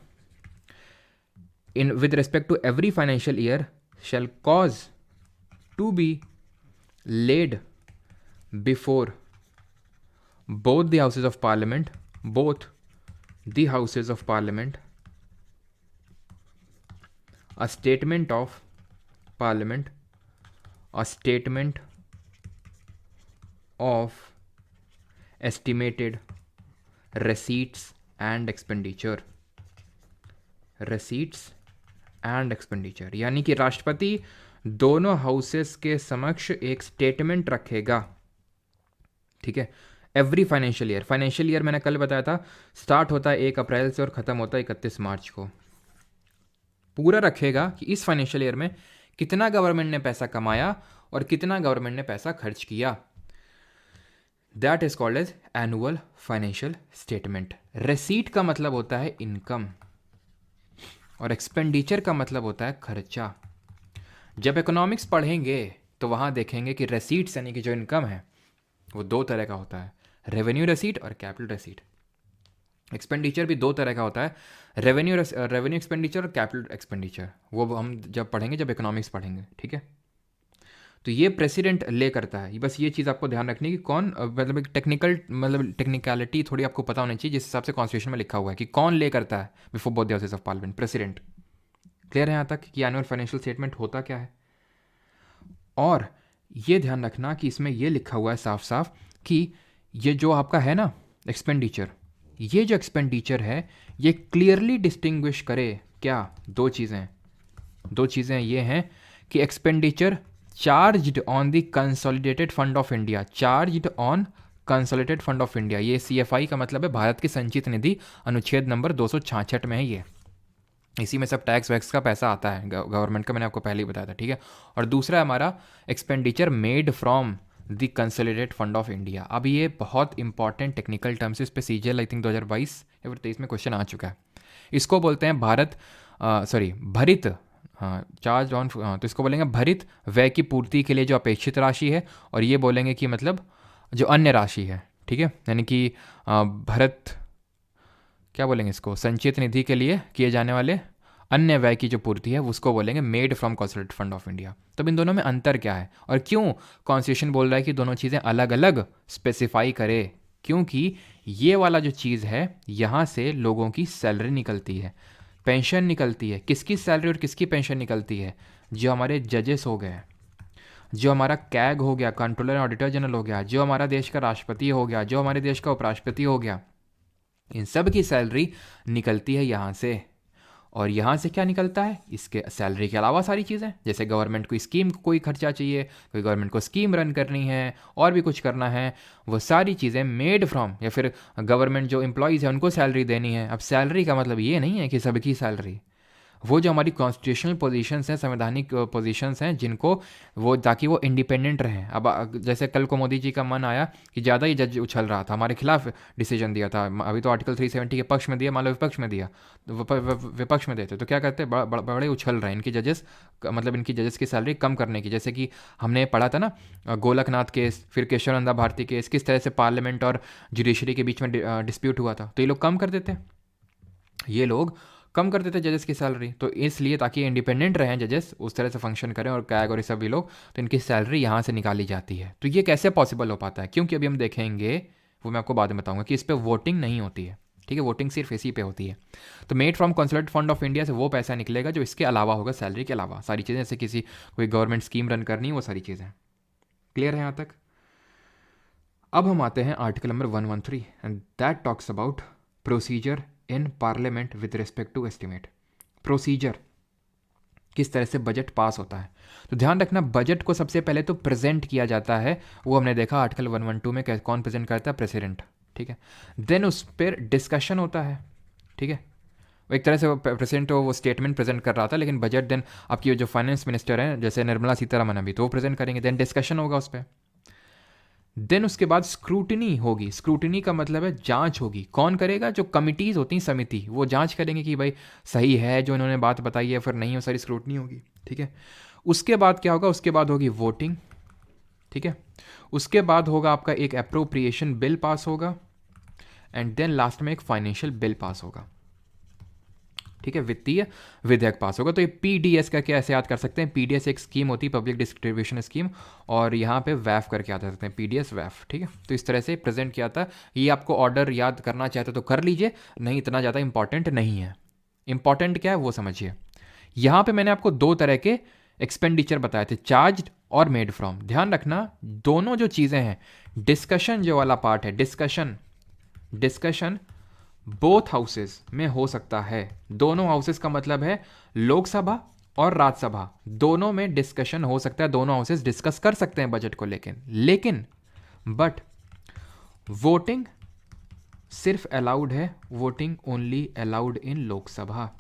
in with respect to every financial year shall cause to be laid before both the houses of parliament a statement of parliament, a statement of estimated receipts and expenditure, यानी कि राष्ट्रपति दोनों हाउसेस के समक्ष एक स्टेटमेंट रखेगा। ठीक है। एवरी फाइनेंशियल ईयर मैंने कल बताया था स्टार्ट होता है 1 अप्रैल से और ख़त्म होता है 31 मार्च को। पूरा रखेगा कि इस फाइनेंशियल ईयर में कितना गवर्नमेंट ने पैसा कमाया और कितना गवर्नमेंट ने पैसा खर्च किया। That is called as annual financial statement. Receipt का मतलब होता है इनकम और एक्सपेंडिचर का मतलब होता है खर्चा। जब इकोनॉमिक्स पढ़ेंगे तो वहाँ देखेंगे कि रेसीट्स यानी कि जो इनकम है वो 2 तरह का होता है, रेवेन्यू रेसीट और कैपिटल रेसीट। एक्सपेंडिचर भी 2 तरह का होता है, रेवेन्यू एक्सपेंडिचर और कैपिटल एक्सपेंडिचर। वो हम जब पढ़ेंगे, जब इकोनॉमिक्स पढ़ेंगे। ठीक है। तो ये प्रेसिडेंट ले करता है। बस ये चीज़ आपको ध्यान रखनी है कि कौन, मतलब टेक्निकलिटी थोड़ी आपको पता होनी चाहिए जिस हिसाब से कॉन्स्टिट्यूशन में लिखा हुआ है कि कौन ले करता है before both the houses of parliament, president. Clear है यहाँ तक कि एनुअल फाइनेंशियल स्टेटमेंट होता क्या है? और ये ध्यान रखना कि इसमें ये लिखा हुआ है साफ साफ कि ये जो आपका है ना एक्सपेंडिचर, ये जो एक्सपेंडिचर है ये क्लियरली डिस्टिंग्विश करे क्या? 2 चीज़ें ये हैं कि expenditure charged on the consolidated fund of India, charged on consolidated fund of India. ये CFI का मतलब है भारत की संचित निधि, अनुच्छेद नंबर 266 में है ये। इसी में सब टैक्स वैक्स का पैसा आता है गवर्नमेंट का, मैंने आपको पहले ही बताया था। ठीक है। और दूसरा है हमारा expenditure made from the consolidated fund of India. अब ये बहुत इंपॉर्टेंट टेक्निकल टर्म्स, इस पे CGL आई थिंक 2022 या फिर 23 में क्वेश्चन आ चुका है। इसको बोलते हैं भरित, हाँ, चार्ज ऑन, तो इसको बोलेंगे भरित व्यय की पूर्ति के लिए जो अपेक्षित राशि है, और ये बोलेंगे कि मतलब जो अन्य राशि है। ठीक है। यानी कि भरत, क्या बोलेंगे इसको, संचित निधि के लिए किए जाने वाले अन्य व्यय की जो पूर्ति है उसको बोलेंगे made from consolidated fund of India. तो इन दोनों में अंतर क्या है और क्यों कॉन्स्टिट्यूशन बोल रहा है कि दोनों चीज़ें अलग अलग स्पेसिफाई करे? क्योंकि ये वाला जो चीज़ है यहाँ से लोगों की सैलरी निकलती है, पेंशन निकलती है। किसकी सैलरी और किसकी पेंशन निकलती है? जो हमारे जजेस हो गए, जो हमारा कैग हो गया, कंट्रोलर एंड ऑडिटर जनरल हो गया, जो हमारा देश का राष्ट्रपति हो गया, जो हमारे देश का उपराष्ट्रपति हो गया, इन सब की सैलरी निकलती है यहाँ से। और यहाँ से क्या निकलता है? इसके सैलरी के अलावा सारी चीज़ें, जैसे गवर्नमेंट को स्कीम, कोई खर्चा चाहिए, कोई गवर्नमेंट को स्कीम रन करनी है और भी कुछ करना है, वो सारी चीज़ें मेड फ्रॉम, या फिर गवर्नमेंट जो एम्प्लॉयज़ हैं उनको सैलरी देनी है। अब सैलरी का मतलब ये नहीं है कि सबकी सैलरी, वो जो हमारी कॉन्स्टिट्यूशनल पोजीशंस हैं, संवैधानिक पोजीशंस हैं, जिनको वो, ताकि वो इंडिपेंडेंट रहें। अब जैसे कल को मोदी जी का मन आया कि ज़्यादा ही जज उछल रहा था, हमारे खिलाफ डिसीजन दिया था, अभी तो आर्टिकल 370 के पक्ष में दिया, मान लो विपक्ष में दिया, विपक्ष में देते तो क्या करते? बड़े उछल रहे हैं इनकी जजेस, मतलब इनकी जजेस की सैलरी कम करने की। जैसे कि हमने पढ़ा था ना गोलकनाथ केस, फिर केशवानंदा भारती केस, किस तरह से पार्लियामेंट और जुडिशरी के बीच में डिस्प्यूट हुआ था, तो ये लोग कम कर देते, ये लोग कम कर देते जजेस की सैलरी। तो इसलिए ताकि इंडिपेंडेंट रहें जजेस, उस तरह से फंक्शन करें, और कैग और ये सभी लोग, तो इनकी सैलरी यहाँ से निकाली जाती है। तो ये कैसे पॉसिबल हो पाता है? क्योंकि अभी हम देखेंगे, वो मैं आपको बाद में बताऊंगा, कि इस पर वोटिंग नहीं होती है। ठीक है। वोटिंग सिर्फ इसी पे होती है। तो made from consolidated fund of India से वो पैसा निकलेगा जो इसके अलावा होगा, सैलरी के अलावा सारी चीज़ें, जैसे किसी कोई गवर्नमेंट स्कीम रन करनी है, वो सारी चीज़ें। क्लियर है यहाँ तक? अब हम आते हैं article number 113, and that talks about procedure in parliament with respect to estimate. Procedure किस तरह से बजट पास होता है। तो ध्यान रखना, बजट को सबसे पहले तो प्रेजेंट किया जाता है, वो हमने देखा आर्टिकल 112 में कौन प्रेजेंट करता है, प्रेसिडेंट, ठीक है। देन उस पर डिस्कशन होता है, ठीक है। एक तरह से प्रेसिडेंट वो स्टेटमेंट प्रेजेंट कर रहा था, लेकिन बजट देन आपकी जो फाइनेंस मिनिस्टर हैं जैसे निर्मला सीतारमन अभी, तो वो प्रेजेंट करेंगे, देन डिस्कशन होगा उस पर। देन उसके बाद स्क्रूटनी होगी। स्क्रूटनी का मतलब है जांच होगी। कौन करेगा? जो कमिटीज़ होती हैं, समिति, वो जांच करेंगे कि भाई सही है जो इन्होंने बात बताई है, फिर नहीं हो, सारी स्क्रूटनी होगी, ठीक है। उसके बाद क्या होगा? उसके बाद होगी वोटिंग, ठीक है। उसके बाद होगा आपका एक अप्रोप्रिएशन बिल पास होगा, एंड देन लास्ट में एक फाइनेंशियल बिल पास होगा, ठीक है, वित्तीय विधेयक पास होगा। तो ये पीडीएस का क्या ऐसे याद कर सकते हैं, पीडीएस एक स्कीम होती है, पब्लिक डिस्ट्रीब्यूशन स्कीम, और यहाँ पे वैफ करके याद कर सकते हैं, पीडीएस वैफ, ठीक है। तो इस तरह से प्रेजेंट किया था। ये आपको ऑर्डर याद करना चाहते तो कर लीजिए, नहीं इतना ज़्यादा इंपॉर्टेंट नहीं है। इंपॉर्टेंट क्या है वो समझिए। यहाँ पे मैंने आपको दो तरह के एक्सपेंडिचर बताए थे, चार्ज और मेड फ्रॉम। ध्यान रखना, दोनों जो चीज़ें हैं, डिस्कशन जो वाला पार्ट है, डिस्कशन बोथ हाउसेस में हो सकता है। दोनों हाउसेस का मतलब है लोकसभा और राज्यसभा, दोनों में डिस्कशन हो सकता है, दोनों हाउसेस डिस्कस कर सकते हैं बजट को, लेकिन बट वोटिंग सिर्फ अलाउड है, voting only allowed in Lok Sabha,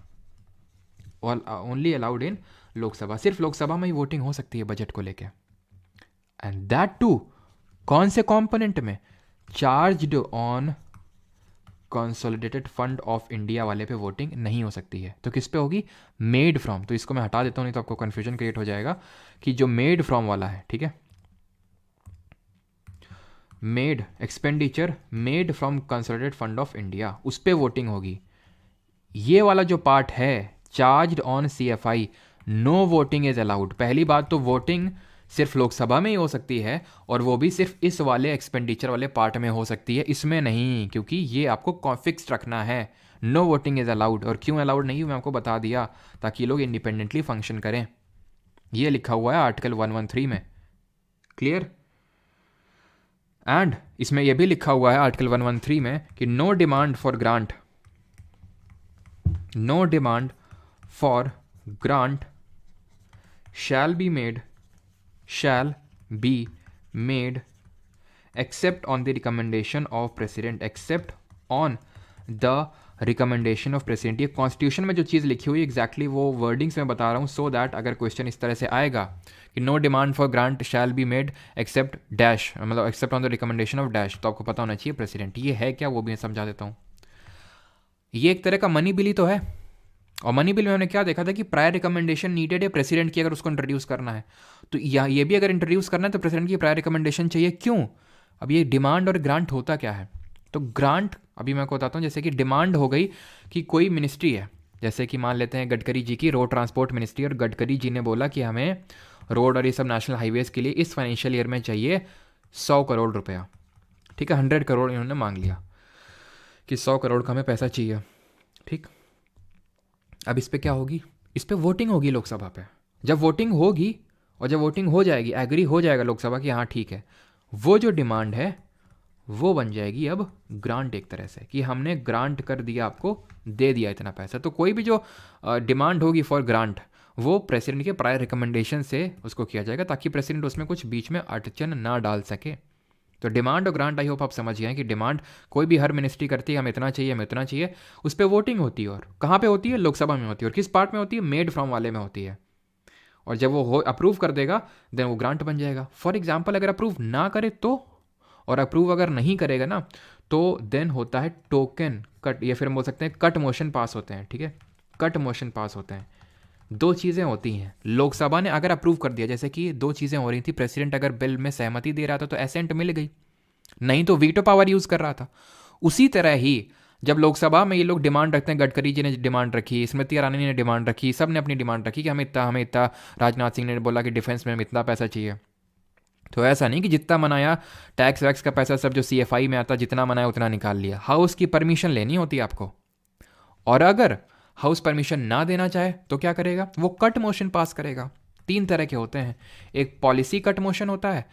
only allowed in Lok Sabha. सिर्फ लोकसभा में ही वोटिंग हो सकती है बजट को लेके, एंड दैट टू कौन से कंपोनेंट में? Charged on consolidated fund of India वाले पे वोटिंग नहीं हो सकती है। तो किस पे होगी? Made from. तो इसको मैं हटा देता हूँ, नहीं तो आपको कंफ्यूजन क्रिएट हो जाएगा कि जो मेड फ्रॉम वाला है, ठीक है, made expenditure made from consolidated fund of India, उस पे वोटिंग होगी। ये वाला जो पार्ट है charged on CFI, no voting is allowed. पहली बात तो वोटिंग सिर्फ लोकसभा में ही हो सकती है, और वो भी सिर्फ इस वाले एक्सपेंडिचर वाले पार्ट में हो सकती है, इसमें नहीं, क्योंकि ये आपको फिक्स्ड रखना है। No voting is allowed. और क्यों अलाउड नहीं, मैं आपको बता दिया, ताकि लोग इंडिपेंडेंटली फंक्शन करें। ये लिखा हुआ है आर्टिकल 113 में, क्लियर। एंड इसमें यह भी लिखा हुआ है आर्टिकल 113 में कि no demand for grant, no demand for grant shall be made except on the recommendation of president, except on the recommendation of president। ये कॉन्स्टिट्यूशन में जो चीज़ लिखी हुई एग्जैक्टली वो वर्डिंग्स में बता रहा हूँ, सो दैट अगर क्वेश्चन इस तरह से आएगा कि no demand for grant shall be made except dash, मतलब except on the recommendation of dash, तो आपको पता होना चाहिए प्रेसिडेंट। ये है क्या वो भी मैं समझा देता हूँ। ये एक तरह का मनी बिल ही तो है, और मनी बिल में हमने क्या देखा था कि प्रायर रिकमेंडेशन नीडेड है प्रेसिडेंट की, अगर उसको इंट्रोड्यूस करना है। तो ये भी अगर इंट्रोड्यूस करना है तो प्रेसिडेंट की प्रायर रिकमेंडेशन चाहिए। क्यों? अब ये डिमांड और ग्रांट होता क्या है? तो ग्रांट अभी मैं आपको बताता हूँ। जैसे कि डिमांड हो गई कि कोई मिनिस्ट्री है, जैसे कि मान लेते हैं गडकरी जी की रोड ट्रांसपोर्ट मिनिस्ट्री, और गडकरी जी ने बोला कि हमें रोड और ये सब नेशनल हाईवेज़ के लिए इस फाइनेंशियल ईयर में चाहिए 100 करोड़ रुपया, ठीक है, 100 करोड़ इन्होंने मांग लिया कि 100 करोड़ का हमें पैसा चाहिए, ठीक। अब इस पे क्या होगी? इस पे वोटिंग होगी लोकसभा पे। जब वोटिंग होगी और जब वोटिंग हो जाएगी, एग्री हो जाएगा लोकसभा कि हाँ ठीक है, वो जो डिमांड है वो बन जाएगी अब ग्रांट, एक तरह से कि हमने ग्रांट कर दिया, आपको दे दिया इतना पैसा। तो कोई भी जो डिमांड होगी फॉर ग्रांट, वो प्रेसिडेंट के प्रायर रिकमेंडेशन से उसको किया जाएगा, ताकि प्रेसिडेंट उसमें कुछ बीच में अड़चन ना डाल सके। तो डिमांड और ग्रांट आई होप आप समझ गए कि डिमांड कोई भी हर मिनिस्ट्री करती है, हमें इतना चाहिए, हमें इतना चाहिए, उस पर वोटिंग होती है। और कहाँ पे होती है? लोकसभा में होती है। और किस पार्ट में होती है? मेड फ्रॉम वाले में होती है। और जब वो अप्रूव कर देगा देन वो ग्रांट बन जाएगा। फॉर एग्जाम्पल अगर अप्रूव ना करे तो, और अप्रूव अगर नहीं करेगा ना, तो देन होता है टोकन कट, या फिर हम बोल सकते हैं कट मोशन पास होते हैं, ठीक है, कट मोशन पास होते हैं। दो चीज़ें होती हैं, लोकसभा ने अगर अप्रूव कर दिया, जैसे कि दो चीज़ें हो रही थी, प्रेसिडेंट अगर बिल में सहमति दे रहा था तो एसेंट मिल गई, नहीं तो वीटो पावर यूज़ कर रहा था। उसी तरह ही जब लोकसभा में ये लोग डिमांड रखते हैं, गडकरी जी ने डिमांड रखी, स्मृति ईरानी ने डिमांड रखी, सब ने अपनी डिमांड रखी कि हमें इतना, राजनाथ सिंह ने बोला कि डिफेंस में हमें इतना पैसा चाहिए। तो ऐसा नहीं कि जितना मनाया टैक्स वैक्स का पैसा सब जो सीएफआई में आता, जितना मनाया उतना निकाल लिया। हाउस की परमिशन लेनी होती है आपको, और अगर हाउस परमिशन ना देना चाहे तो क्या करेगा? वो कट मोशन पास करेगा। 3 तरह के होते हैं, एक पॉलिसी कट मोशन होता है,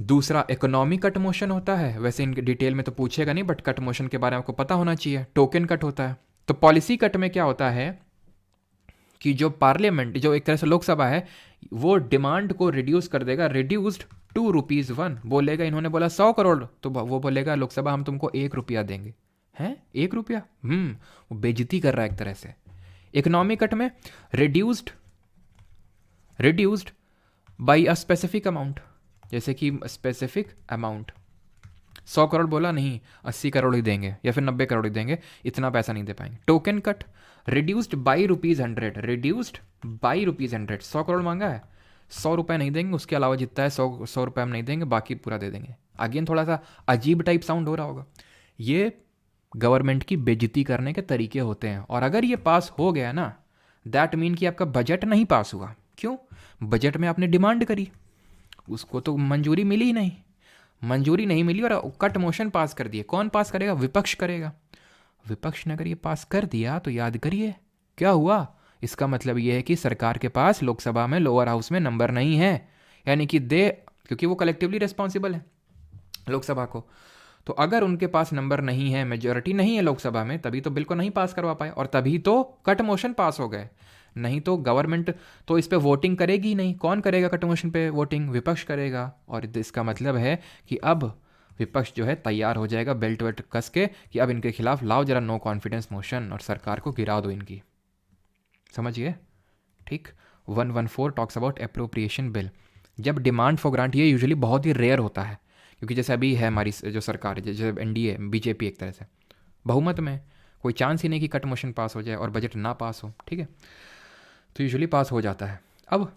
दूसरा इकोनॉमिक कट मोशन होता है, वैसे इन डिटेल में तो पूछेगा नहीं, बट कट मोशन के बारे में आपको पता होना चाहिए। टोकन कट होता है। तो पॉलिसी कट में क्या होता है कि जो पार्लियामेंट, जो एक तरह से लोकसभा है, वो डिमांड को रिड्यूस कर देगा, रिड्यूस्ड ₹2 बोलेगा। इन्होंने बोला 100 करोड़, तो वो बोलेगा लोकसभा हम तुमको ₹1 देंगे। हैं, ₹1? वो बेइज्जती कर रहा है एक तरह से। इकोनॉमी कट में reduced by a specific amount, जैसे कि स्पेसिफिक अमाउंट 100 करोड़ बोला, नहीं 80 करोड़ ही देंगे या फिर 90 करोड़ ही देंगे, इतना पैसा नहीं दे पाएंगे। Token cut reduced by ₹100, reduced by ₹100। 100 crore मांगा है, ₹100 नहीं देंगे, उसके अलावा जितना है 100 रुपये हम नहीं देंगे, बाकी पूरा दे देंगे। अगेन थोड़ा सा अजीब टाइप साउंड हो रहा होगा। ये गवर्नमेंट की बेइज्जती करने के तरीके होते हैं। और अगर ये पास हो गया ना, दैट मीन कि आपका बजट नहीं पास हुआ। क्यों? बजट में आपने डिमांड करी, उसको तो मंजूरी मिली ही नहीं, मंजूरी नहीं मिली और कट मोशन पास कर दिए। कौन पास करेगा? विपक्ष करेगा। विपक्ष ने अगर ये पास कर दिया तो याद करिए क्या हुआ। इसका मतलब ये है कि सरकार के पास लोकसभा में, लोअर हाउस में नंबर नहीं है, यानी कि क्योंकि वो कलेक्टिवली रिस्पॉन्सिबल है लोकसभा को, तो अगर उनके पास नंबर नहीं है, मेजॉरिटी नहीं है लोकसभा में, तभी तो बिल को नहीं पास करवा पाए और तभी तो कट मोशन पास हो गए। नहीं तो गवर्नमेंट तो इस पे वोटिंग करेगी ही नहीं। कौन करेगा कट मोशन पे वोटिंग? विपक्ष करेगा। और इसका मतलब है कि अब विपक्ष जो है तैयार हो जाएगा बेल्ट वेल्ट कस के कि अब इनके खिलाफ लाओ जरा नो कॉन्फिडेंस मोशन और सरकार को गिरा दो इनकी। समझिए, ठीक। 114 टॉक्स अबाउट अप्रोप्रिएशन बिल। जब डिमांड फॉर ग्रांट, ये यूजुअली बहुत ही रेयर होता है, क्योंकि जैसे अभी है हमारी जो सरकार है, जैसे एनडीए बीजेपी, एक तरह से बहुमत में, कोई चांस ही नहीं कि कट मोशन पास हो जाए और बजट ना पास हो, ठीक है, तो यूजुअली पास हो जाता है। अब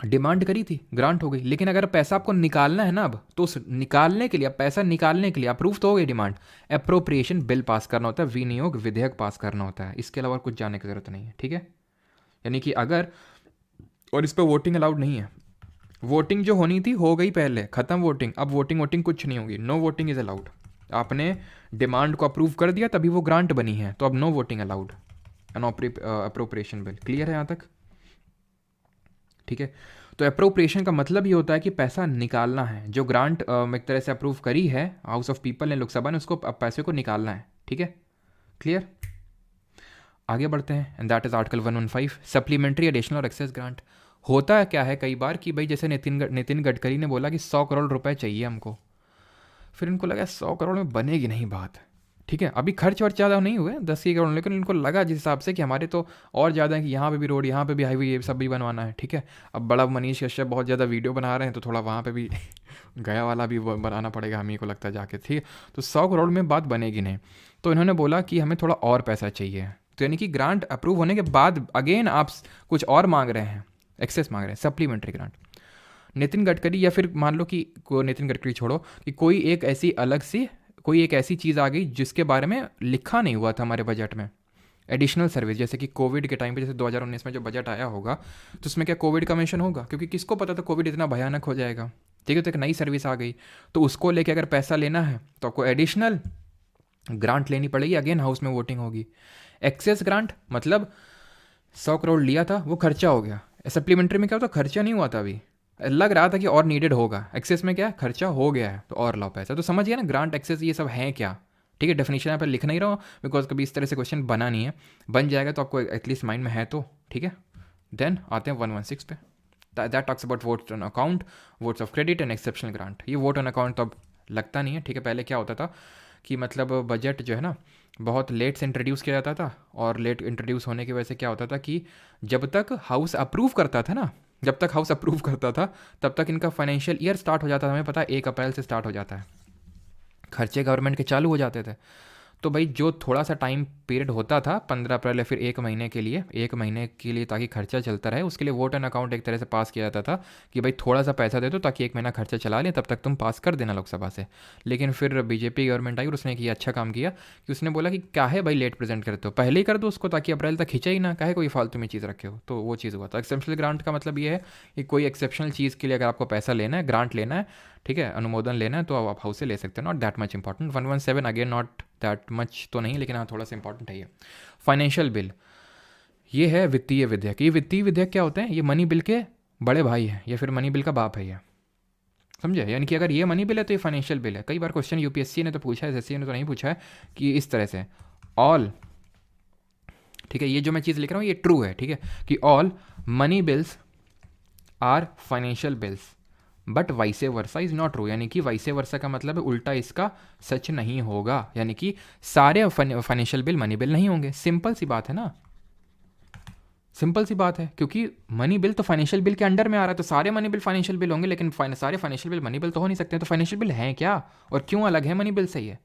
डिमांड करी थी, ग्रांट हो गई, लेकिन अगर पैसा आपको निकालना है ना अब, तो उस निकालने के लिए, पैसा निकालने के लिए अप्रूव तो हो गई डिमांड, अप्रोप्रिएशन बिल पास करना होता है, विनियोग विधेयक पास करना होता है। इसके अलावा कुछ जानने की जरूरत नहीं है, ठीक है। यानी कि अगर, और इस पर वोटिंग अलाउड नहीं है, वोटिंग जो होनी थी हो गई पहले, खत्म वोटिंग, अब वोटिंग कुछ नहीं होगी, नो वोटिंग इज अलाउड। आपने डिमांड को अप्रूव कर दिया तभी वो ग्रांट बनी है, तो अब no voting allowed, an appropriation bill. Clear है यहाँ तक? ठीक है। तो अप्रोप्रिएशन का मतलब ये होता है कि पैसा निकालना है, जो ग्रांट एक तरह से अप्रूव करी है हाउस ऑफ पीपल ने, लोकसभा ने, उसको अब पैसे को निकालना है, ठीक है। क्लियर? आगे बढ़ते हैं, and that is article 115 supplementary additional और एक्सेस ग्रांट। होता है क्या है कई बार कि भाई जैसे नितिन गडकरी ने बोला कि 100 करोड़ रुपए चाहिए हमको, फिर इनको लगा 100 करोड़ में बनेगी नहीं बात, ठीक है। अभी खर्च और ज़्यादा नहीं हुए 10 ही करोड़, लेकिन इनको लगा जिस हिसाब से कि हमारे तो और ज़्यादा है कि यहाँ पे भी रोड, यहाँ पे भी हाईवे, ये सब भी बनवाना है, ठीक है। अब बड़ा मनीष कश्यप बहुत ज़्यादा वीडियो बना रहे हैं, तो थोड़ा वहाँ पे भी गया वाला भी बनाना पड़ेगा हमें को लगता है जाके, ठीक है। तो 100 करोड़ में बात बनेगी नहीं, तो इन्होंने बोला कि हमें थोड़ा और पैसा चाहिए। तो यानी कि ग्रांट अप्रूव होने के बाद अगेन आप कुछ और मांग रहे हैं, एक्सेस मांग रहे हैं, सप्लीमेंट्री ग्रांट। नितिन गडकरी, या फिर मान लो कि नितिन गडकरी छोड़ो, कि कोई एक ऐसी चीज़ आ गई जिसके बारे में लिखा नहीं हुआ था हमारे बजट में, एडिशनल सर्विस, जैसे कि कोविड के टाइम पे, जैसे 2019 में जो बजट आया होगा, तो उसमें क्या कोविड का मेंशन होगा? क्योंकि किसको पता था कोविड इतना भयानक हो जाएगा, ठीक है। तो एक नई सर्विस आ गई, तो उसको लेके अगर पैसा लेना है तो आपको एडिशनल ग्रांट लेनी पड़ेगी, अगेन हाउस में वोटिंग होगी। एक्सेस ग्रांट मतलब 100 करोड़ लिया था, वो खर्चा हो गया। सप्लीमेंट्री में क्या होता, खर्चा नहीं हुआ था, अभी लग रहा था कि और नीडेड होगा। एक्सेस में क्या है, खर्चा हो गया है तो और लाओ पैसा। तो समझिए ना, ग्रांट एक्सेस ये सब हैं क्या, ठीक है। डेफिनेशन यहाँ पर लिख नहीं रहा हूँ बिकॉज कभी इस तरह से क्वेश्चन बना नहीं है, बन जाएगा तो आपको एटलीस्ट माइंड में है तो, ठीक है। देन आते हैं 116 पे, that talks about votes on account, votes of credit and exceptional grant. ये वोट ऑन अकाउंट तो अब लगता नहीं है, ठीक है। पहले क्या होता था कि मतलब बजट जो है ना बहुत लेट से इंट्रोड्यूस किया जाता था, और लेट इंट्रोड्यूस होने की वजह से क्या होता था कि जब तक हाउस अप्रूव करता था ना, जब तक हाउस अप्रूव करता था तब तक इनका फाइनेंशियल ईयर स्टार्ट हो जाता था। हमें पता है 1 अप्रैल से स्टार्ट हो जाता है, खर्चे गवर्नमेंट के चालू हो जाते थे। तो भाई जो थोड़ा सा टाइम पीरियड होता था 15 अप्रैल या फिर 1 महीने के लिए, ताकि खर्चा चलता रहे, उसके लिए वोट एंड अकाउंट एक तरह से पास किया जाता था कि भाई थोड़ा सा पैसा दे दो ताकि 1 महीना खर्चा चला लें, तब तक तुम पास कर देना लोकसभा से। लेकिन फिर बीजेपी गवर्नमेंट आई और उसने किया अच्छा काम किया कि उसने बोला कि क्या है भाई लेट प्रेजेंट करते हो, पहले ही कर दो उसको ताकि अप्रैल तक खींचा ही ना, काहे कोई फालतू में चीज़ रखे हो। तो वो चीज़ हुआ था। एक्सेप्शनल ग्रांट का मतलब ये है कि कोई एक्सेप्शनल चीज़ के लिए अगर आपको पैसा लेना है, ग्रांट लेना है, ठीक है, अनुमोदन लेना है, तो आप हाउस से ले सकते हो। Not that much important. 117 again not that much तो नहीं, लेकिन हाँ थोड़ा सा इंपॉर्टेंट है ये। फाइनेंशियल बिल, ये है वित्तीय विधेयक। ये वित्तीय विधेयक क्या होते हैं? ये मनी बिल के बड़े भाई है या फिर मनी बिल का बाप है ये, समझे। यानी कि अगर ये मनी बिल है तो ये फाइनेंशियल बिल है। कई बार क्वेश्चन यूपीएससी ने तो पूछा है, एसएससी ने तो नहीं पूछा है कि इस तरह से ऑल, ठीक है, ये जो मैं चीज़ लिख रहा हूँ ये ट्रू है, ठीक है, कि all money bills are financial bills but vice versa is not true, यानी कि वाइसे वर्सा का मतलब है उल्टा इसका सच नहीं होगा, यानी कि सारे फाइनेंशियल बिल मनी बिल नहीं होंगे। सिंपल सी बात है ना, सिंपल सी बात है, क्योंकि मनी बिल तो फाइनेंशियल बिल के अंडर में आ रहा है, तो सारे मनी बिल फाइनेंशियल बिल होंगे, लेकिन सारे फाइनेंशियल बिल मनी बिल तो हो नहीं सकते, तो फाइनेंशियल बिल हैं क्या और क्यों अलग है मनी बिल से? ये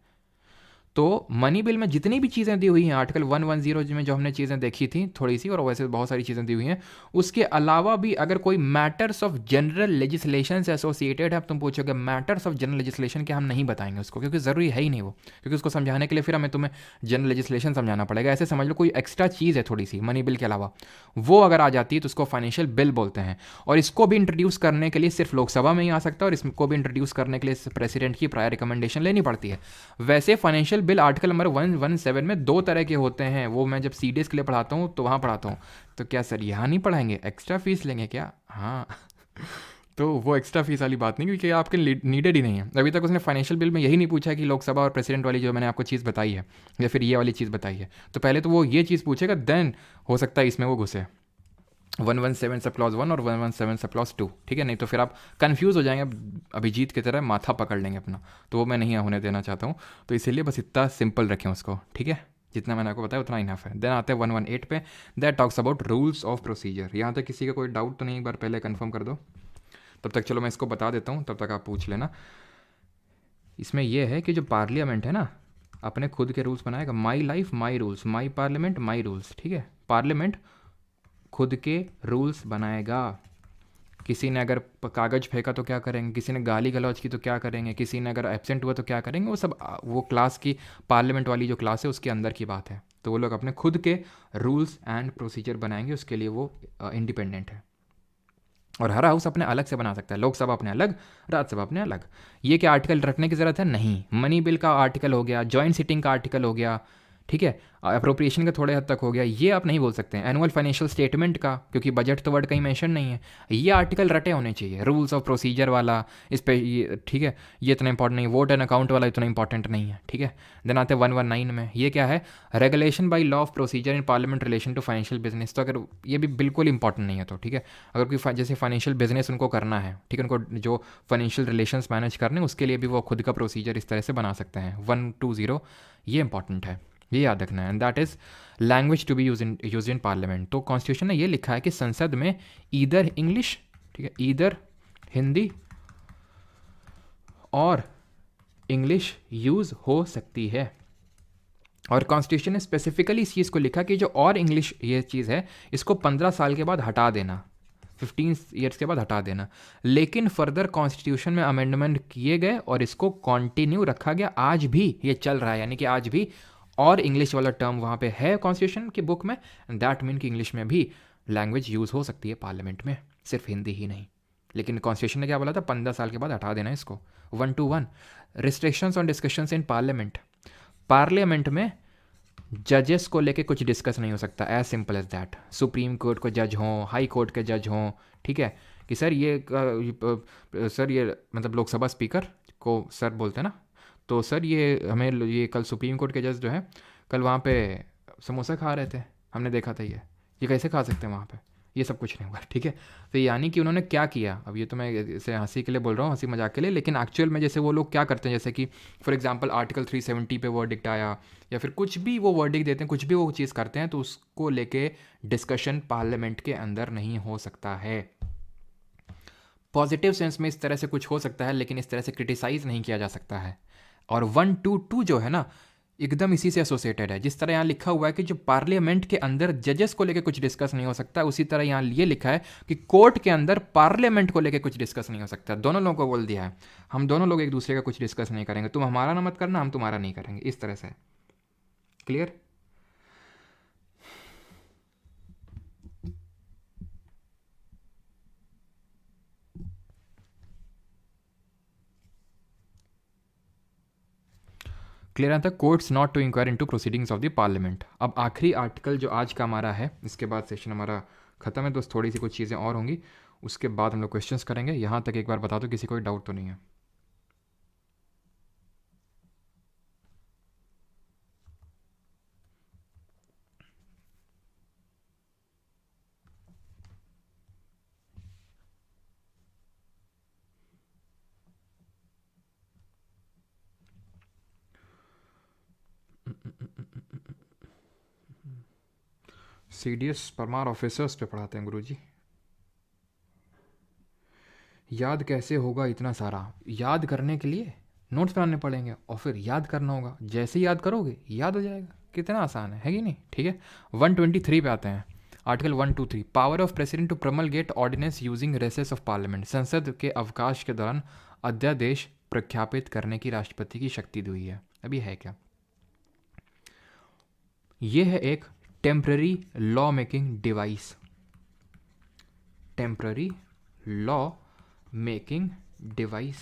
तो मनी बिल में जितनी भी चीज़ें दी हुई हैं आर्टिकल 110 में जो हमने चीज़ें देखी थी थोड़ी सी, और वैसे बहुत सारी चीज़ें दी हुई हैं, उसके अलावा भी अगर कोई मैटर्स ऑफ जनरल लेजिस्लेशन से एसोसिएटेड है, अब तुम पूछोगे मैटर्स ऑफ जनरल लेजिस्लेशन क्या, हम नहीं बताएंगे उसको, क्योंकि ज़रूरी है ही नहीं वो, क्योंकि उसको समझाने के लिए फिर हमें तुम्हें जनरल लेजिस्लेशन समझाना पड़ेगा। ऐसे समझ लो कोई एक्स्ट्रा चीज़ है थोड़ी सी मनी बिल के अलावा, वो अगर आ जाती है तो उसको फाइनेंशियल बिल बोलते हैं, और इसको भी इंट्रोड्यूस करने के लिए सिर्फ लोकसभा में ही आ सकता है, और इसको भी इंट्रोड्यूस करने के लिए प्रेसिडेंट की प्रायर रिकमेंडेशन लेनी पड़ती है। वैसे फाइनेंशियल बिल आर्टिकल नंबर 117 में 2 तरह के होते हैं, वो मैं जब सीडीएस के लिए पढ़ाता हूँ तो वहाँ पढ़ाता हूँ। तो क्या सर यहाँ नहीं पढ़ाएंगे, एक्स्ट्रा फीस लेंगे क्या? हाँ तो वो एक्स्ट्रा फीस वाली बात नहीं, क्योंकि आपके नीडेड ही नहीं है। अभी तक उसने फाइनेंशियल बिल में यही नहीं पूछा कि लोकसभा और प्रेसिडेंट वाली जो मैंने आपको चीज़ बताई है या फिर ये वाली चीज़ बताई है, तो पहले तो वो ये चीज़ पूछेगा, देन हो सकता है इसमें वो घुसे 117 सब क्लॉज 1 और 117 सब क्लॉज 2, ठीक है, नहीं तो फिर आप कंफ्यूज हो जाएंगे, अभिजीत की तरह माथा पकड़ लेंगे अपना, तो वो मैं नहीं होने देना चाहता हूँ। तो इसीलिए बस इतना सिंपल रखें उसको, ठीक है, जितना मैंने आपको बताया उतना इनफ है। देन आते हैं 118 पे, that talks about rules of procedure. यहाँ तक किसी का कोई डाउट तो नहीं, एक बार पहले कन्फर्म कर दो, तब तक चलो मैं इसको बता देता हूँ, तब तक आप पूछ लेना। इसमें यह है कि जो पार्लियामेंट है ना, अपने खुद के रूल्स बनाएगा, my life my rules, my parliament my rules, ठीक है, पार्लियामेंट खुद के रूल्स बनाएगा। किसी ने अगर कागज़ फेंका तो क्या करेंगे, किसी ने गाली गलौज की तो क्या करेंगे, किसी ने अगर एब्सेंट हुआ तो क्या करेंगे, वो सब वो क्लास की पार्लियामेंट वाली जो क्लास है उसके अंदर की बात है। तो वो लोग अपने खुद के रूल्स एंड प्रोसीजर बनाएंगे, उसके लिए वो इंडिपेंडेंट है। और हर हाउस अपने अलग से बना सकता है, लोकसभा अपने अलग, राज्यसभा अपने अलग। ये क्या आर्टिकल रखने की ज़रूरत है? नहीं। मनी बिल का आर्टिकल हो गया, जॉइंट सिटिंग का आर्टिकल हो गया, ठीक है, अप्रोप्रिएशन का थोड़े हद तक हो गया, ये आप नहीं बोल सकते हैं। एनुअल फाइनेंशियल स्टेटमेंट का, क्योंकि बजट तो वर्ड कहीं मेंशन नहीं है, ये आर्टिकल रटे होने चाहिए। रूल्स ऑफ प्रोसीजर वाला इस पे ये, ठीक है, ये इतना इंपॉर्टेंट नहीं। वोट एंड अकाउंट वाला इतना इंपॉर्टेंट नहीं है, ठीक है। देन आते हैं 119 में, ये क्या है? Regulation by law of procedure in parliament relation to financial business. तो अगर ये भी बिल्कुल इंपॉर्टेंट नहीं है, तो ठीक है, अगर कोई जैसे फाइनेंशियल बिजनेस उनको करना है, ठीक है, उनको जो फाइनेंशियल रिलेशंस मैनेज करने, उसके लिए भी वो खुद का प्रोसीजर इस तरह से बना सकते हैं। 120 ये इंपॉर्टेंट है, ये याद रखना है। And that is language to be use in parliament. तो कॉन्स्टिट्यूशन ने ये लिखा है कि संसद में ईदर इंग्लिश, ठीक है, ईदर हिंदी और इंग्लिश यूज़ हो सकती है। और कॉन्स्टिट्यूशन ने स्पेसिफिकली इस चीज़ को लिखा कि जो और इंग्लिश ये चीज़ है, इसको 15 साल के बाद हटा देना, 15 ईयर्स के बाद हटा देना। लेकिन फर्दर कॉन्स्टिट्यूशन में अमेंडमेंट किए गए और इसको कंटिन्यू रखा गया, आज भी ये चल रहा है, यानी कि आज भी और इंग्लिश वाला टर्म वहाँ पे है कॉन्स्टिट्यूशन की बुक में। दैट मीन कि इंग्लिश में भी लैंग्वेज यूज़ हो सकती है पार्लियामेंट में, सिर्फ हिंदी ही नहीं। लेकिन कॉन्स्टिट्यूशन ने क्या बोला था? 15 साल के बाद हटा देना इसको। 121 restrictions on discussions in parliament. Parliament में जजेस को लेके कुछ डिस्कस नहीं हो सकता, as simple as that. Supreme court को जज हों, हाई कोर्ट के जज हों, ठीक है, कि सर ये सर ये मतलब लोकसभा स्पीकर को सर बोलते हैं ना, तो सर ये हमें ये कल सुप्रीम कोर्ट के जज जो है कल वहाँ पे समोसा खा रहे थे, हमने देखा था, ये कैसे खा सकते हैं वहाँ पे? ये सब कुछ नहीं हुआ, ठीक है। तो यानी कि उन्होंने क्या किया, अब ये तो मैं इसे हंसी के लिए बोल रहा हूँ, हंसी मजाक के लिए, लेकिन एक्चुअल में जैसे वो लोग क्या करते हैं, जैसे कि फॉर एग्जांपल आर्टिकल 370 पे वर्डिक्ट आया, या फिर कुछ भी वो वर्डिक्ट देते हैं, कुछ भी वो चीज़ करते हैं, तो उसको लेके डिस्कशन पार्लियामेंट के अंदर नहीं हो सकता है। पॉजिटिव सेंस में इस तरह से कुछ हो सकता है, लेकिन इस तरह से क्रिटिसाइज नहीं किया जा सकता है। और 122 जो है ना, एकदम इसी से एसोसिएटेड है। जिस तरह यहाँ लिखा हुआ है कि जो पार्लियामेंट के अंदर जजेस को लेकर कुछ डिस्कस नहीं हो सकता, उसी तरह यहाँ ये लिखा है कि कोर्ट के अंदर पार्लियामेंट को लेकर कुछ डिस्कस नहीं हो सकता। दोनों लोगों को बोल दिया है, हम दोनों लोग एक दूसरे का कुछ डिस्कस नहीं करेंगे, तुम हमारा ना मत करना, हम तुम्हारा नहीं करेंगे, इस तरह से। क्लियर? क्लियर आता है। Courts not to inquire into proceedings of the parliament. अब आखिरी आर्टिकल जो आज का हमारा है, इसके बाद सेशन हमारा खत्म है, दोस्त थोड़ी सी कुछ चीज़ें और होंगी, उसके बाद हम लोग क्वेश्चंस करेंगे। यहाँ तक एक बार बता दो, किसी कोई डाउट तो नहीं है? CDS परमार ऑफिसर्स पे पढ़ाते हैं गुरुजी। याद कैसे होगा इतना सारा? याद करने के लिए नोट्स बनाने पड़ेंगे और फिर याद करना होगा। जैसे याद करोगे याद हो जाएगा। कितना आसान है कि नहीं? ठीक है, 123 पे आते हैं। Article 123, power of president to promulgate ordinance using recess of parliament. संसद के अवकाश के दौरान अध्यादेश प्रख्यापित करने की राष्ट्रपति की शक्ति दी हुई है। अभी है क्या? ये है एक temporary law making device. Temporary law making device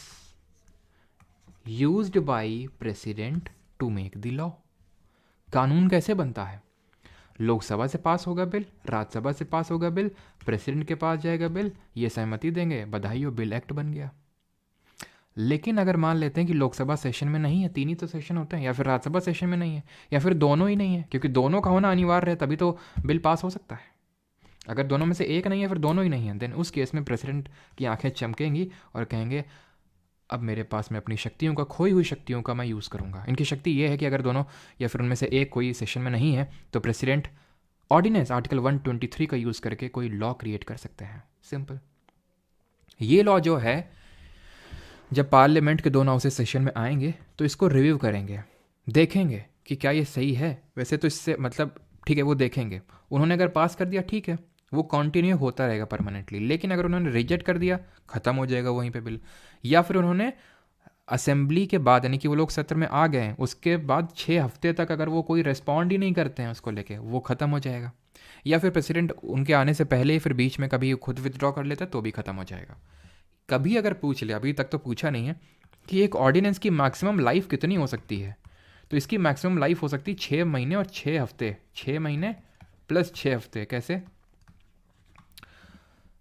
used by president to make the law. कानून कैसे बनता है? लोकसभा से पास होगा बिल, राज्यसभा से पास होगा बिल, प्रेसिडेंट के पास जाएगा बिल, ये सहमति देंगे, बधाई हो, बिल एक्ट बन गया। लेकिन अगर मान लेते हैं कि लोकसभा सेशन में नहीं है, 3 ही तो सेशन होते हैं, या फिर राज्यसभा सेशन में नहीं है, या फिर दोनों ही नहीं है, क्योंकि दोनों का होना अनिवार्य है तभी तो बिल पास हो सकता है। अगर दोनों में से एक नहीं है, फिर दोनों ही नहीं है, देन उस केस में प्रेसिडेंट की आंखें चमकेंगी और कहेंगे अब मेरे पास में अपनी शक्तियों का, खोई हुई शक्तियों का मैं यूज़ करूँगा। इनकी शक्ति ये है कि अगर दोनों या फिर उनमें से एक कोई सेशन में नहीं है तो प्रेसिडेंट ऑर्डिनेंस आर्टिकल 123 का यूज़ करके कोई लॉ क्रिएट कर सकते हैं। सिंपल। ये लॉ जो है, जब पार्लियामेंट के दोनों हाउसेस सेशन में आएंगे तो इसको रिव्यू करेंगे, देखेंगे कि क्या ये सही है। वैसे तो इससे मतलब ठीक है, वो देखेंगे, उन्होंने अगर पास कर दिया ठीक है, वो कंटिन्यू होता रहेगा परमानेंटली। लेकिन अगर उन्होंने रिजेक्ट कर दिया, ख़त्म हो जाएगा वहीं पे बिल। या फिर उन्होंने असेंबली के बाद, यानी कि वो लोग सत्र में आ गए हैं, उसके बाद 6 हफ्ते तक अगर वो कोई रिस्पॉन्ड ही नहीं करते हैं उसको लेके, वो ख़त्म हो जाएगा। या फिर प्रेसिडेंट उनके आने से पहले ही फिर बीच में कभी खुद विथड्रॉ कर लेता है तो भी ख़त्म हो जाएगा। कभी अगर पूछ लिया, अभी तक तो पूछा नहीं है, कि एक ऑर्डिनेंस की मैक्सिमम लाइफ कितनी हो सकती है, तो इसकी मैक्सिमम लाइफ हो सकती है 6 महीने और 6 हफ्ते। 6 महीने प्लस 6 हफ्ते। कैसे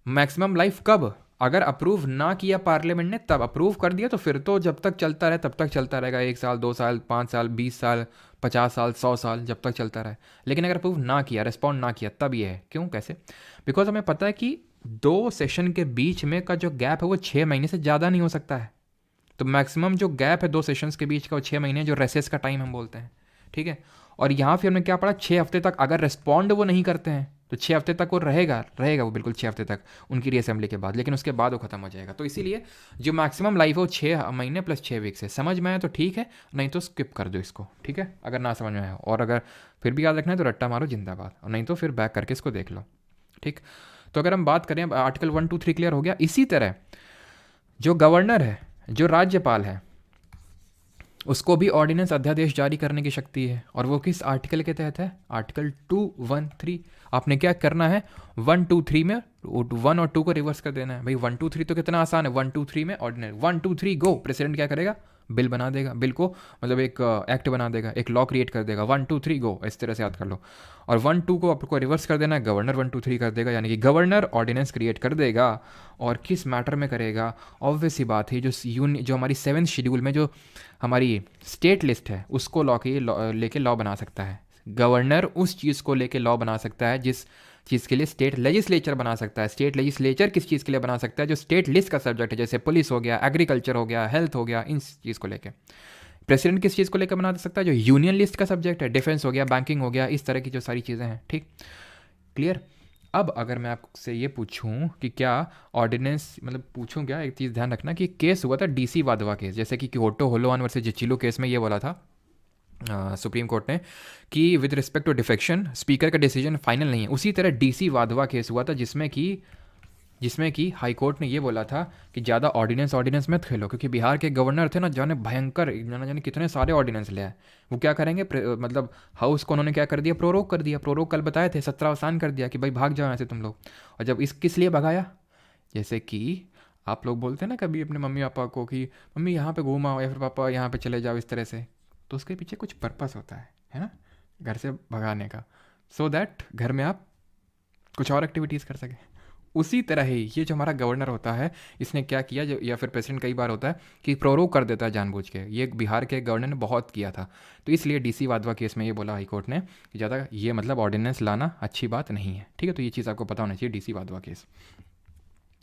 मैक्सिमम लाइफ? कब? अगर अप्रूव ना किया पार्लियामेंट ने, तब अप्रूव कर दिया तो फिर तो जब तक चलता रहे तब तक चलता रहेगा। 1 साल, 2 साल, 5 साल, 20 साल, 50 साल, 100 साल, जब तक चलता रहे। लेकिन अगर अप्रूव ना किया, रिस्पॉन्ड ना किया, तब ये है। क्यों? कैसे? बिकॉज हमें पता है कि 2 सेशन के बीच में का जो गैप है वो 6 महीने से ज़्यादा नहीं हो सकता है। तो मैक्सिमम जो गैप है 2 सेशंस के बीच का वो 6 महीने, जो रेसेस का टाइम हम बोलते हैं। ठीक है, और यहाँ फिर हमने क्या पढ़ा? 6 हफ्ते तक अगर रिस्पॉन्ड वो नहीं करते हैं तो 6 हफ्ते तक वो रहेगा वो बिल्कुल 6 हफ्ते तक उनकी रीअसेंबली के बाद। लेकिन उसके बाद वो खत्म हो जाएगा। तो इसीलिए जो मैक्सिमम लाइफ है वो 6 महीने प्लस 6 वीक्स है। समझ में आए तो ठीक है, नहीं तो स्किप कर दो इसको। ठीक है, अगर ना समझ में आया, और अगर फिर भी याद रखना है तो रट्टा मारो जिंदाबाद, और नहीं तो फिर बैक करके इसको देख लो। ठीक, तो अगर हम बात करें, आर्टिकल 123 क्लियर हो गया। इसी तरह जो गवर्नर है, जो राज्यपाल है, उसको भी ऑर्डिनेंस अध्यादेश जारी करने की शक्ति है। और वो किस आर्टिकल के तहत है? आर्टिकल 213। आपने क्या करना है? 123 में 1 और 2 को रिवर्स कर देना है। भाई 123 तो कितना आसान है। 123 में ऑर्डिनेंस, 123 गो, प्रेसिडेंट क्या करेगा? बिल बना देगा। बिल को मतलब एक एक्ट बना देगा, एक लॉ क्रिएट कर देगा। 123 गो, इस तरह से याद कर लो। और 1-2 को आपको रिवर्स कर देना है, गवर्नर 123 कर देगा। यानी कि गवर्नर ऑर्डिनेंस क्रिएट कर देगा। और किस मैटर में करेगा? ऑब्वियस ही बात है, जो हमारी 7th शेड्यूल में जो हमारी स्टेट लिस्ट है उसको लेके लॉ बना सकता है। गवर्नर उस चीज़ को लेके लॉ बना सकता है जिस चीज़ के लिए स्टेट लेजिस्लेचर बना सकता है। स्टेट लेजिस्लेचर किस चीज़ के लिए बना सकता है? जो स्टेट लिस्ट का सब्जेक्ट है, जैसे पुलिस हो गया, एग्रीकल्चर हो गया, हेल्थ हो गया, इन चीज़ को लेके। प्रेसिडेंट किस चीज़ को लेकर बना सकता है? जो यूनियन लिस्ट का सब्जेक्ट है, डिफेंस हो गया, बैंकिंग हो गया, इस तरह की जो सारी चीज़ें हैं। ठीक, क्लियर? अब अगर मैं आपसे ये पूछूं कि क्या ऑर्डिनेंस, मतलब पूछूं क्या, एक चीज़ ध्यान रखना कि केस हुआ था डीसी वाधवा केस, जैसे कि क्योटो होलोवान वर्सेस जिचिलो केस में ये बोला था सुप्रीम कोर्ट ने कि with respect to defection speaker का डिसीजन फाइनल नहीं है। उसी तरह डीसी वाधवा केस हुआ था जिसमें कि हाई कोर्ट ने ये बोला था कि ज़्यादा ऑर्डिनेंस मत खेलो, क्योंकि बिहार के गवर्नर थे ना, जाने भयंकर जाने कितने सारे ऑर्डिनेंस ले आए। वो क्या करेंगे, मतलब हाउस को उन्होंने क्या कर दिया? प्रोरोग कर दिया। प्रोरोग कल बताए थे, 17 आसान कर दिया कि भाई भाग जाओ ऐसे तुम लोग। और जब किस लिए भगाया? जैसे कि आप लोग बोलते हैं ना कभी अपने मम्मी पापा को कि मम्मी यहाँ पे घूमाओ, या फिर पापा यहाँ पे चले जाओ, इस तरह से, तो उसके पीछे कुछ पर्पस होता है ना, घर से भगाने का, सो दैट घर में आप कुछ और एक्टिविटीज़ कर सकें। उसी तरह ही ये जो हमारा गवर्नर होता है, इसने क्या किया, जो या फिर प्रेसिडेंट कई बार होता है कि प्रोरोग कर देता है जानबूझ के। ये बिहार के गवर्नर ने बहुत किया था। तो इसलिए डीसी वाधवा केस में ये बोला हाई कोर्ट ने कि ज़्यादा ये मतलब ऑर्डिनेंस लाना अच्छी बात नहीं है। ठीक है, तो ये चीज़ आपको पता होना चाहिए, डीसी वाधवा केस।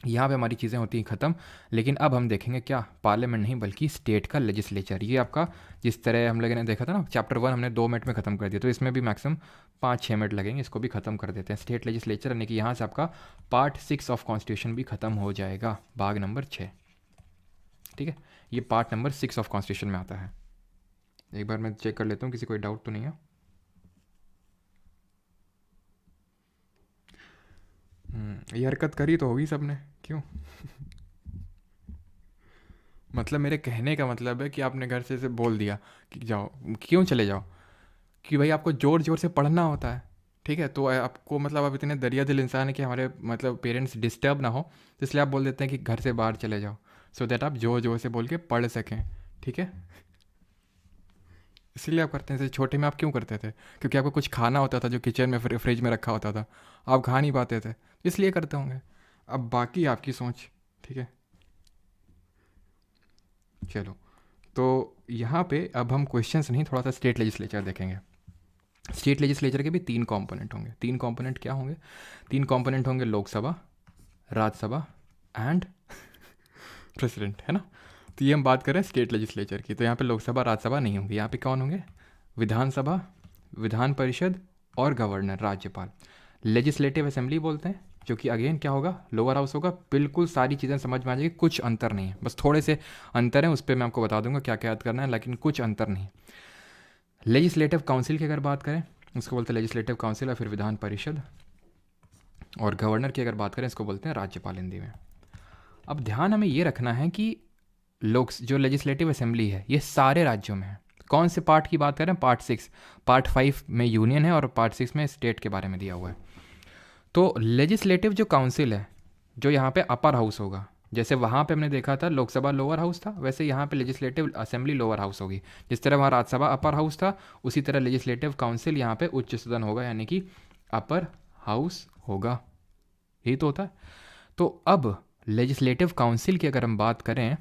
यहाँ पे हमारी चीज़ें होती हैं ख़त्म। लेकिन अब हम देखेंगे क्या, पार्लियामेंट नहीं बल्कि स्टेट का लेजिस्लेचर। ये आपका जिस तरह हम लोगों ने देखा था ना, चैप्टर 1 हमने 2 मिनट में ख़त्म कर दिया, तो इसमें भी मैक्सिमम 5-6 मिनट लगेंगे, इसको भी ख़त्म कर देते हैं। स्टेट लेजिस्लेचर यानी कि यहाँ से आपका पार्ट 6 ऑफ कॉन्स्टिट्यूशन भी ख़त्म हो जाएगा, भाग नंबर 6। ठीक है, ये पार्ट नंबर 6 ऑफ कॉन्स्टिट्यूशन में आता है। एक बार मैं चेक कर लेता हूँ किसी कोई डाउट तो नहीं है। ये हरकत करी तो होगी सबने, क्यों? मतलब मेरे कहने का मतलब है कि आपने घर से बोल दिया कि जाओ, क्यों चले जाओ? कि भाई आपको ज़ोर ज़ोर से पढ़ना होता है, ठीक है? तो आपको मतलब आप इतने दरिया दिल इंसान है कि हमारे मतलब पेरेंट्स डिस्टर्ब ना हो, तो इसलिए आप बोल देते हैं कि घर से बाहर चले जाओ, सो दैट आप ज़ोर ज़ोर से बोल के पढ़ सकें, ठीक है? इसीलिए आप करते हैं। जैसे छोटे में आप क्यों करते थे? क्योंकि आपको कुछ खाना होता था जो किचन में फ्रिज में रखा होता था, आप खा नहीं पाते थे, इसलिए करते होंगे। अब बाकी आपकी सोच, ठीक है? चलो, तो यहाँ पे अब हम क्वेश्चंस नहीं, थोड़ा सा स्टेट लेजिस्लेचर देखेंगे। स्टेट लेजिस्लेचर के भी 3 कंपोनेंट होंगे। 3 कंपोनेंट क्या होंगे? 3 कंपोनेंट होंगे, लोकसभा, राज्यसभा एंड प्रेसिडेंट, है ना? तो ये हम बात करें स्टेट लेजिस्लेचर की, तो यहाँ पे लोकसभा राज्यसभा नहीं होंगे। यहाँ पे कौन होंगे? विधानसभा, विधान परिषद और गवर्नर, राज्यपाल। लेजिस्लेटिव असेंबली बोलते हैं, जो कि अगेन क्या होगा? लोअर हाउस होगा। बिल्कुल सारी चीज़ें समझ में आ जाएगी, कुछ अंतर नहीं है, बस थोड़े से अंतर हैं, उस पर मैं आपको बता दूंगा क्या क्या याद करना है, लेकिन कुछ अंतर नहीं। लेजिस्लेटिव काउंसिल की अगर बात करें, उसको बोलते हैं लेजिस्लेटिव काउंसिल, या फिर विधान परिषद। और गवर्नर की अगर बात करें, इसको बोलते हैं राज्यपाल हिंदी में। अब ध्यान हमें ये रखना है कि लोग जो लेजिस्लेटिव असेंबली है ये सारे राज्यों में है। कौन से पार्ट की बात करें? पार्ट 6। पार्ट 5 में यूनियन है और पार्ट 6 में स्टेट के बारे में दिया हुआ है। तो लेजिस्लेटिव जो काउंसिल है, जो यहाँ पे अपर हाउस होगा, जैसे वहाँ पे हमने देखा था लोकसभा लोअर हाउस था, वैसे यहाँ पे लेजिस्लेटिव असेंबली लोअर हाउस होगी। जिस तरह वहाँ राज्यसभा अपर हाउस था, उसी तरह लेजिस्लेटिव काउंसिल यहाँ पे उच्च सदन होगा, यानी कि अपर हाउस होगा। यही तो होता है। तो अब लेजिस्लेटिव काउंसिल की अगर हम बात करें,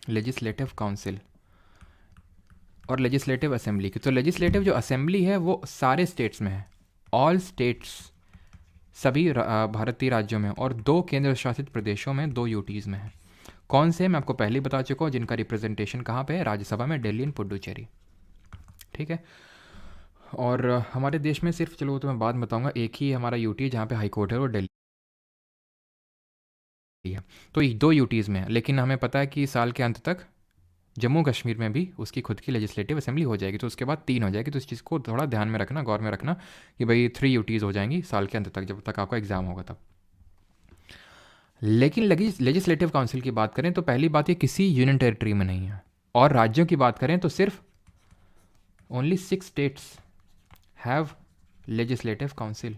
लेजिस्लेटिव काउंसिल और लेजिस्लेटिव असेंबली की, तो लेजिस्लेटिव जो असेंबली है वो सारे स्टेट्स में है, ऑल स्टेट्स, सभी भारतीय राज्यों में, और 2 केंद्र शासित प्रदेशों में, 2 यूटीज़ में है। कौन से? मैं आपको पहले ही बता चुका हूँ, जिनका रिप्रेजेंटेशन कहाँ पे है? राज्यसभा में, दिल्ली एंड पुडुचेरी, ठीक है? और हमारे देश में सिर्फ, चलो वो तो मैं बाद में बताऊँगा, एक ही हमारा यूटी है जहाँ पे हाई कोर्ट है, वो दिल्ली है। तो 2 यूटीज़ में है, लेकिन हमें पता है कि साल के अंत तक जम्मू कश्मीर में भी उसकी खुद की लेजिस्लेटिव असेंबली हो जाएगी, तो उसके बाद 3 हो जाएगी। तो इस चीज़ को थोड़ा ध्यान में रखना, गौर में रखना कि भाई 3 यूटीज़ हो जाएंगी साल के अंत तक, जब तक आपका एग्ज़ाम होगा तब। लेकिन लेजिस्लेटिव काउंसिल की बात करें तो पहली बात ये किसी यूनियन टेरिटरी में नहीं है, और राज्यों की बात करें तो सिर्फ only 6 states have legislative council.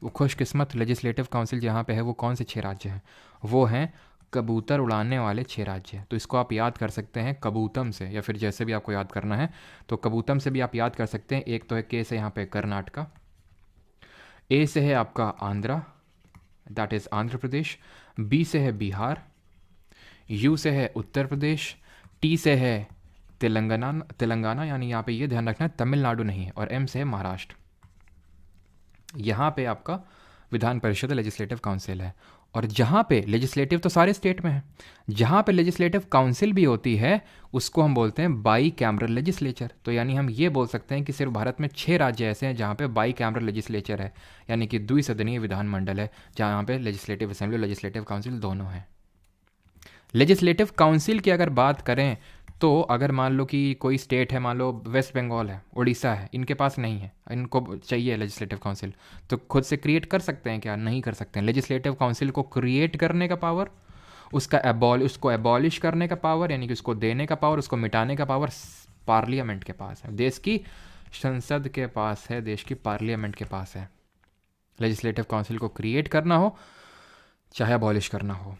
वो खुशकिस्मत लेजिस्लेटिव काउंसिल जहाँ पे है वो कौन से 6 राज्य हैं? वो हैं कबूतर उड़ाने वाले 6 राज्य हैं। तो इसको आप याद कर सकते हैं कबूतम से, या फिर जैसे भी आपको याद करना है, तो कबूतम से भी आप याद कर सकते हैं। एक तो है के से यहाँ पे कर्नाटका, ए से है आपका Andhra, that is Andhra Pradesh, B से है बिहार, यू से है उत्तर प्रदेश, टी से है तेलंगाना यानी यहाँ पे ये ध्यान रखना है तमिलनाडु नहीं है, और एम से है महाराष्ट्र। यहाँ पे आपका विधान परिषद लेजिस्लेटिव काउंसिल है। और जहाँ पे लेजिस्लेटिव तो सारे स्टेट में है, जहाँ पे लेजिस्लेटिव काउंसिल भी होती है उसको हम बोलते हैं बाई कैमरल लेजिस्लेचर। तो यानी हम ये बोल सकते हैं कि सिर्फ भारत में 6 राज्य ऐसे हैं जहाँ पे बाई कैमरल लेजिस्लेचर है, यानी कि द्विसदनीय विधानमंडल है, जहाँ पे लेजिस्लेटिव असेंबली और लेजिस्लेटिव काउंसिल दोनों हैं। लेजिस्लेटिव काउंसिल की अगर बात करें तो अगर मान लो कि कोई स्टेट है, मान लो वेस्ट बंगाल है, उड़ीसा है, इनके पास नहीं है, इनको चाहिए लेजिस्लेटिव काउंसिल, तो खुद से क्रिएट कर सकते हैं क्या? नहीं कर सकते हैं। लेजिस्लेटिव काउंसिल को क्रिएट करने का पावर, उसको एबॉलिश करने का पावर, यानी कि उसको देने का पावर, उसको मिटाने का पावर पार्लियामेंट के पास है, देश की संसद के पास है, देश की पार्लियामेंट के पास है। लेजिस्लेटिव काउंसिल को क्रिएट करना हो चाहे अबॉलिश करना हो,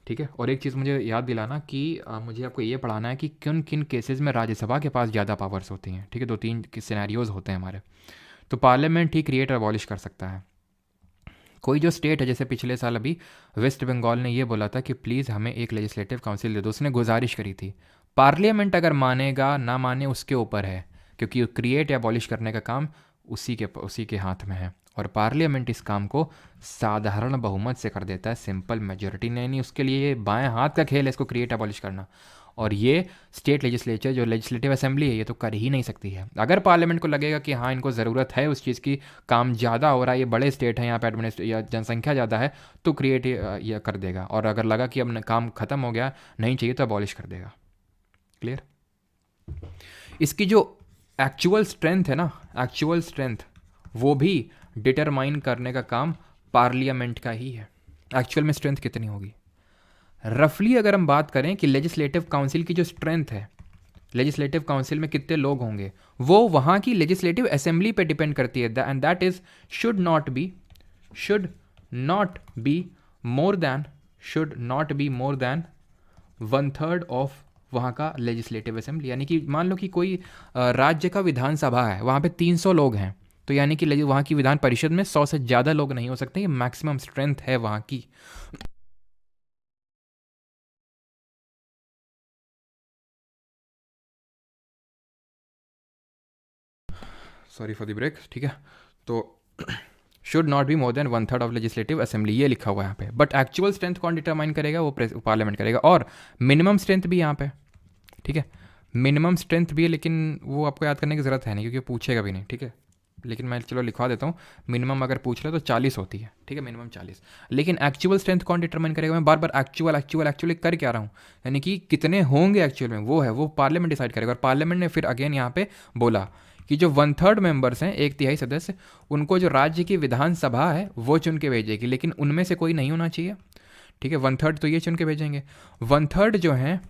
ठीक है? और एक चीज़ मुझे याद दिलाना कि मुझे आपको ये पढ़ाना है कि किन किन केसेस में राज्यसभा के पास ज़्यादा पावर्स होती हैं, ठीक है? 2-3 सिनेरियोज होते हैं हमारे। तो पार्लियामेंट ही क्रिएट और अबॉलिश कर सकता है। कोई जो स्टेट है, जैसे पिछले साल अभी वेस्ट बंगाल ने ये बोला था कि प्लीज़ हमें एक लेजिस्लेटिव काउंसिल दे दो, उसने गुजारिश करी थी। पार्लियामेंट अगर मानेगा ना माने उसके ऊपर है, क्योंकि क्रिएट या अबॉलिश करने का काम उसी के हाथ में है। और पार्लियामेंट इस काम को साधारण बहुमत से कर देता है, सिंपल मेजोरिटी नहीं, उसके लिए ये बाएं हाथ का खेल है इसको क्रिएट अबॉलिश करना। और ये स्टेट लेजिस्लेचर जो लेजिस्लेटिव असेंबली है ये तो कर ही नहीं सकती है। अगर पार्लियामेंट को लगेगा कि हाँ इनको ज़रूरत है उस चीज़ की, काम ज़्यादा हो रहा है, ये बड़े स्टेट हैं यहाँ पे एडमिनिस्ट्रेट या जनसंख्या ज़्यादा है, तो क्रिएट या कर देगा। और अगर लगा कि अब काम ख़त्म हो गया, नहीं चाहिए, तो अबॉलिश कर देगा। क्लियर? इसकी जो एक्चुअल स्ट्रेंथ है ना, एक्चुअल स्ट्रेंथ वो भी डिटरमाइन करने का काम पार्लियामेंट का ही है। एक्चुअल में स्ट्रेंथ कितनी होगी रफली, अगर हम बात करें कि लेजिस्लेटिव काउंसिल की जो स्ट्रेंथ है, लेजिस्लेटिव काउंसिल में कितने लोग होंगे, वो वहाँ की लेजिस्लेटिव असेंबली पे डिपेंड करती है। And that is should not be more than 1/3 of वहाँ का लेजिस्लेटिव असेंबली। यानी कि मान लो कि कोई राज्य का विधानसभा है, वहाँ पे 300 लोग हैं, तो यानी कि वहाँ की विधान परिषद में 100 से ज़्यादा लोग नहीं हो सकते। ये मैक्सिमम स्ट्रेंथ है वहाँ की। Sorry for the break. ठीक है, तो should not be more than 1/3 of legislative assembly, ये लिखा हुआ है यहाँ पे। बट एक्चुअल स्ट्रेंथ कौन डिटरमाइन करेगा, वो पार्लियामेंट करेगा। और मिनिमम स्ट्रेंथ भी यहाँ पे, ठीक है, मिनिमम स्ट्रेंथ भी है, लेकिन वो आपको याद करने की ज़रूरत है नहीं क्योंकि पूछेगा भी नहीं। ठीक है, लेकिन मैं चलो लिखवा देता हूँ, मिनिमम अगर पूछ ले तो 40 होती है। ठीक है, मिनिमम 40। लेकिन एक्चुअल स्ट्रेंथ कौन डिटरमाइन करेगा, मैं बार बार एक्चुअली कर क्या रहा हूँ, यानी कि कितने होंगे एक्चुअल में, वो पार्लियामेंट डिसाइड करेगा। और पार्लियामेंट ने फिर अगेन यहाँ पे बोला कि जो 1/3 मेंबर्स हैं, 1/3 सदस्य, उनको जो राज्य की विधानसभा है वो चुन के भेजेगी, लेकिन उनमें से कोई नहीं होना चाहिए। ठीक है, 1/3 तो ये चुन के भेजेंगे। 1/3 जो हैं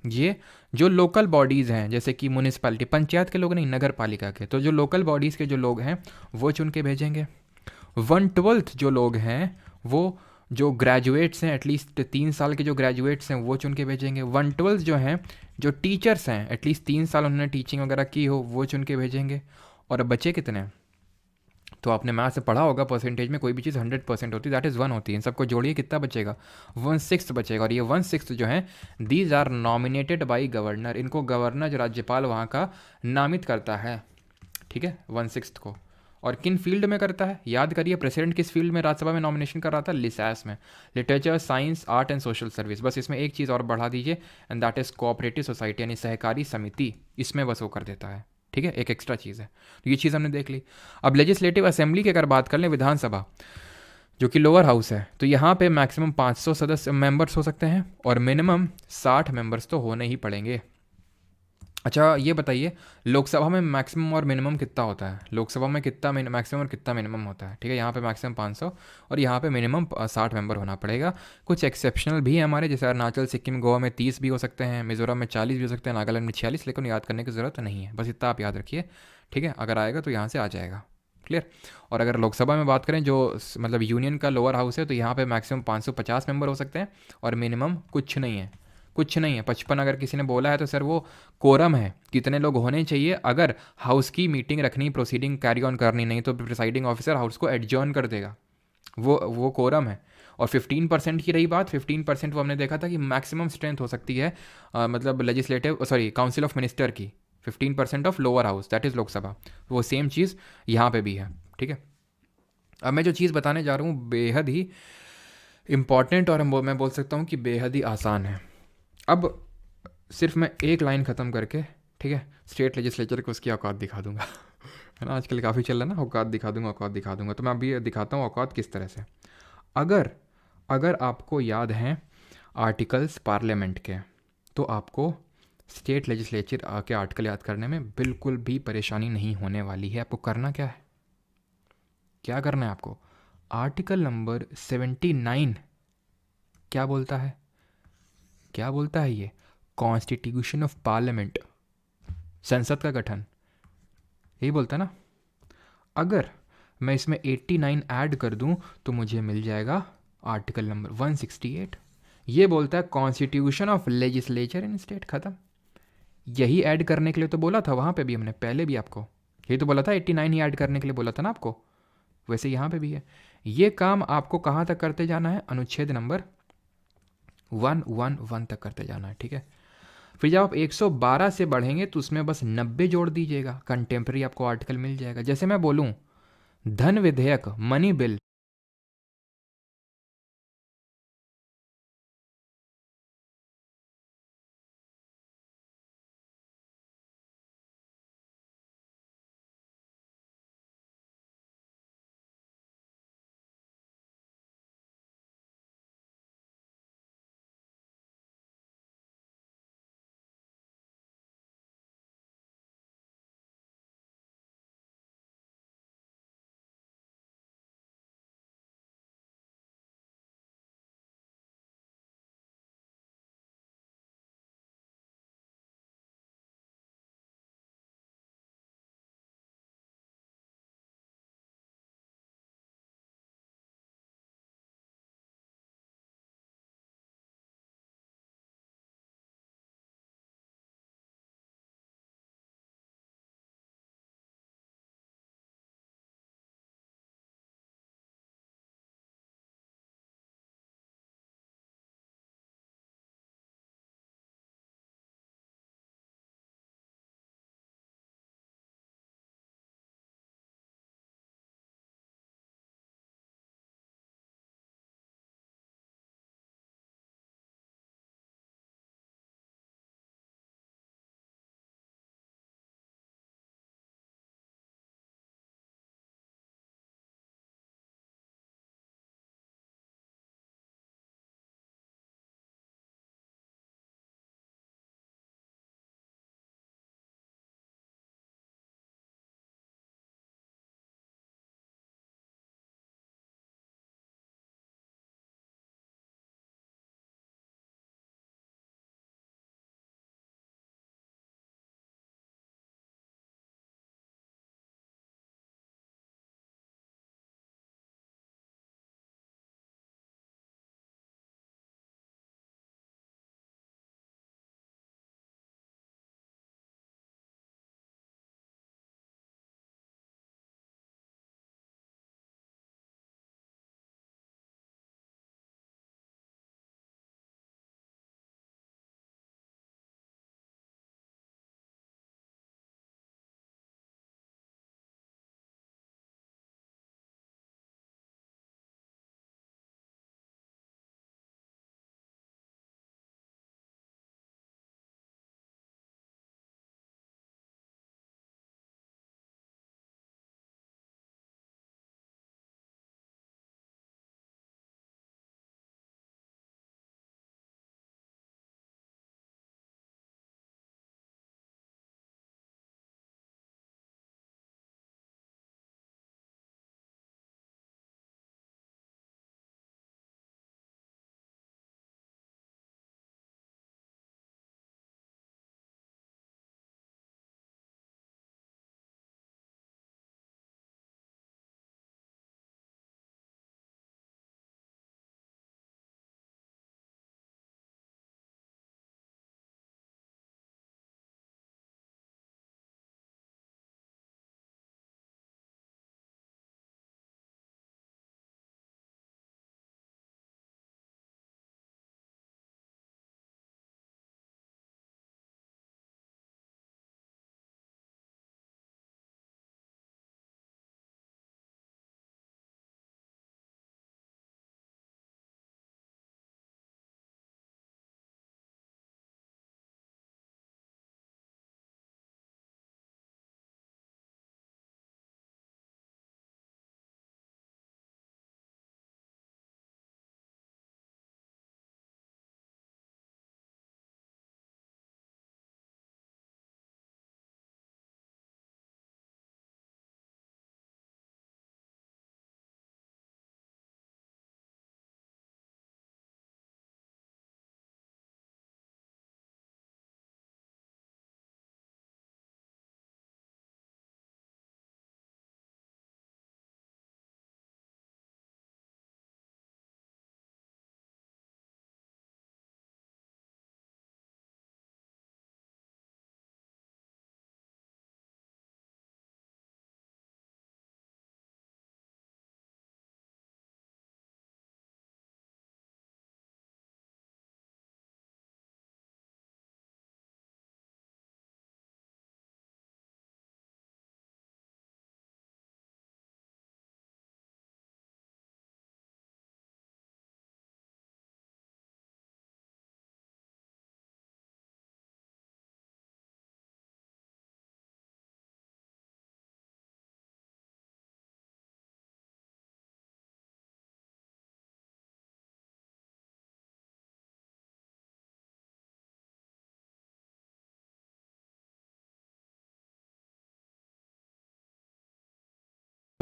ये जो लोकल बॉडीज़ हैं, जैसे कि म्यूनिसिपैलिटी, पंचायत के लोग नहीं, नगर पालिका के, तो जो लोकल बॉडीज़ के जो लोग हैं वो चुन के भेजेंगे। 1/12 जो लोग हैं वो जो ग्रेजुएट्स हैं, एटलीस्ट 3 साल के जो ग्रेजुएट्स हैं वो चुन के भेजेंगे। 1/12 जो हैं जो टीचर्स हैं, एटलीस्ट 3 साल उन्होंने टीचिंग वगैरह की हो, वो चुन के भेजेंगे। और अब बचे कितने, तो आपने मैथ से पढ़ा होगा, परसेंटेज में कोई भी चीज़ 100% होती है, दैट इज़ 1 होती है। इन सबको जोड़िए कितना बचेगा, 1/6 बचेगा। और ये 1/6 जो है, these are nominated by governor, इनको गवर्नर जो राज्यपाल वहाँ का नामित करता है। ठीक है, 1/6 को। और किन फील्ड में करता है, याद करिए, प्रेसिडेंट किस फील्ड में राज्यसभा में नॉमिनेशन कर रहा था, लिसैस में, literature, science, art and social service. बस इसमें एक चीज़ और बढ़ा दीजिए, and that is cooperative society, यानी सहकारी समिति, इसमें बस वो कर देता है। ठीक है, एक एक्स्ट्रा चीज़ है, तो ये चीज़ हमने देख ली। अब लेजिस्लेटिव असेंबली की अगर बात कर लें, विधानसभा जो कि लोअर हाउस है, तो यहाँ पे मैक्सिमम 500 सदस्य मेंबर्स हो सकते हैं और मिनिमम 60 मेंबर्स तो होने ही पड़ेंगे। अच्छा ये बताइए, लोकसभा में मैक्सिमम और मिनिमम कितना होता है, लोकसभा में कितना मैक्सिमम और कितना मिनिमम होता है। ठीक है, यहाँ पे मैक्सिमम 500 और यहाँ पे मिनिमम 60 मेंबर होना पड़ेगा। कुछ एक्सेप्शनल भी है हमारे, जैसे अरुणाचल, सिक्किम, गोवा में 30 भी हो सकते हैं, मिजोरम में 40 भी हो सकते हैं, नागालैंड में 46, लेकिन याद करने की ज़रूरत नहीं है, बस इतना आप याद रखिए। ठीक है, अगर आएगा तो यहाँ से आ जाएगा। क्लियर? और अगर लोकसभा में बात करें, जो मतलब यूनियन का लोअर हाउस है, तो यहाँ पे मैक्सिमम 550 मेंबर हो सकते हैं और मिनिमम कुछ नहीं है, 55। अगर किसी ने बोला है तो सर वो कोरम है, कितने लोग होने चाहिए अगर हाउस की मीटिंग रखनी, प्रोसीडिंग कैरी ऑन करनी, नहीं तो प्रिसाइडिंग ऑफिसर हाउस को एडजर्न कर देगा, वो कोरम है। और 15% की रही बात, 15% वो हमने देखा था कि मैक्सिमम स्ट्रेंथ हो सकती है, मतलब काउंसिल ऑफ मिनिस्टर की 15% of lower house, that is Lok Sabha. वो सेम चीज़ यहाँ पे भी है। ठीक है, अब मैं जो चीज़ बताने जा रहा हूँ बेहद ही इम्पॉर्टेंट और मैं बोल सकता हूँ कि बेहद ही आसान है। अब सिर्फ मैं एक लाइन ख़त्म करके, ठीक है, स्टेट लेजिस्लेचर को उसकी औकात दिखा दूंगा है ना, आजकल काफ़ी चल रहा है ना, औकात दिखा दूंगा। तो मैं अभी दिखाता हूँ औकात किस तरह से। अगर आपको याद हैं आर्टिकल्स पार्लियामेंट के, तो आपको स्टेट लेजिस्लेचर के आर्टिकल याद करने में बिल्कुल भी परेशानी नहीं होने वाली है। आपको करना क्या है, क्या करना है आपको, आर्टिकल नंबर 79 क्या बोलता है, ये कॉन्स्टिट्यूशन ऑफ पार्लियामेंट, संसद का गठन, यही बोलता है ना। अगर मैं इसमें 89 ऐड कर दूं तो मुझे मिल जाएगा आर्टिकल नंबर 168। ये बोलता है constitution of legislature in state, खत्म। यही ऐड करने के लिए तो बोला था वहाँ पे भी हमने, पहले भी आपको यही तो बोला था, 89 ही ऐड करने के लिए बोला था ना आपको, वैसे यहाँ पे भी है। ये काम आपको कहाँ तक करते जाना है, अनुच्छेद नंबर 111 तक करते जाना है। ठीक है, फिर जब आप 112 से बढ़ेंगे तो उसमें बस 90 जोड़ दीजिएगा, कंटेम्प्रेरी आपको आर्टिकल मिल जाएगा। जैसे मैं बोलूँ धन विधेयक मनी बिल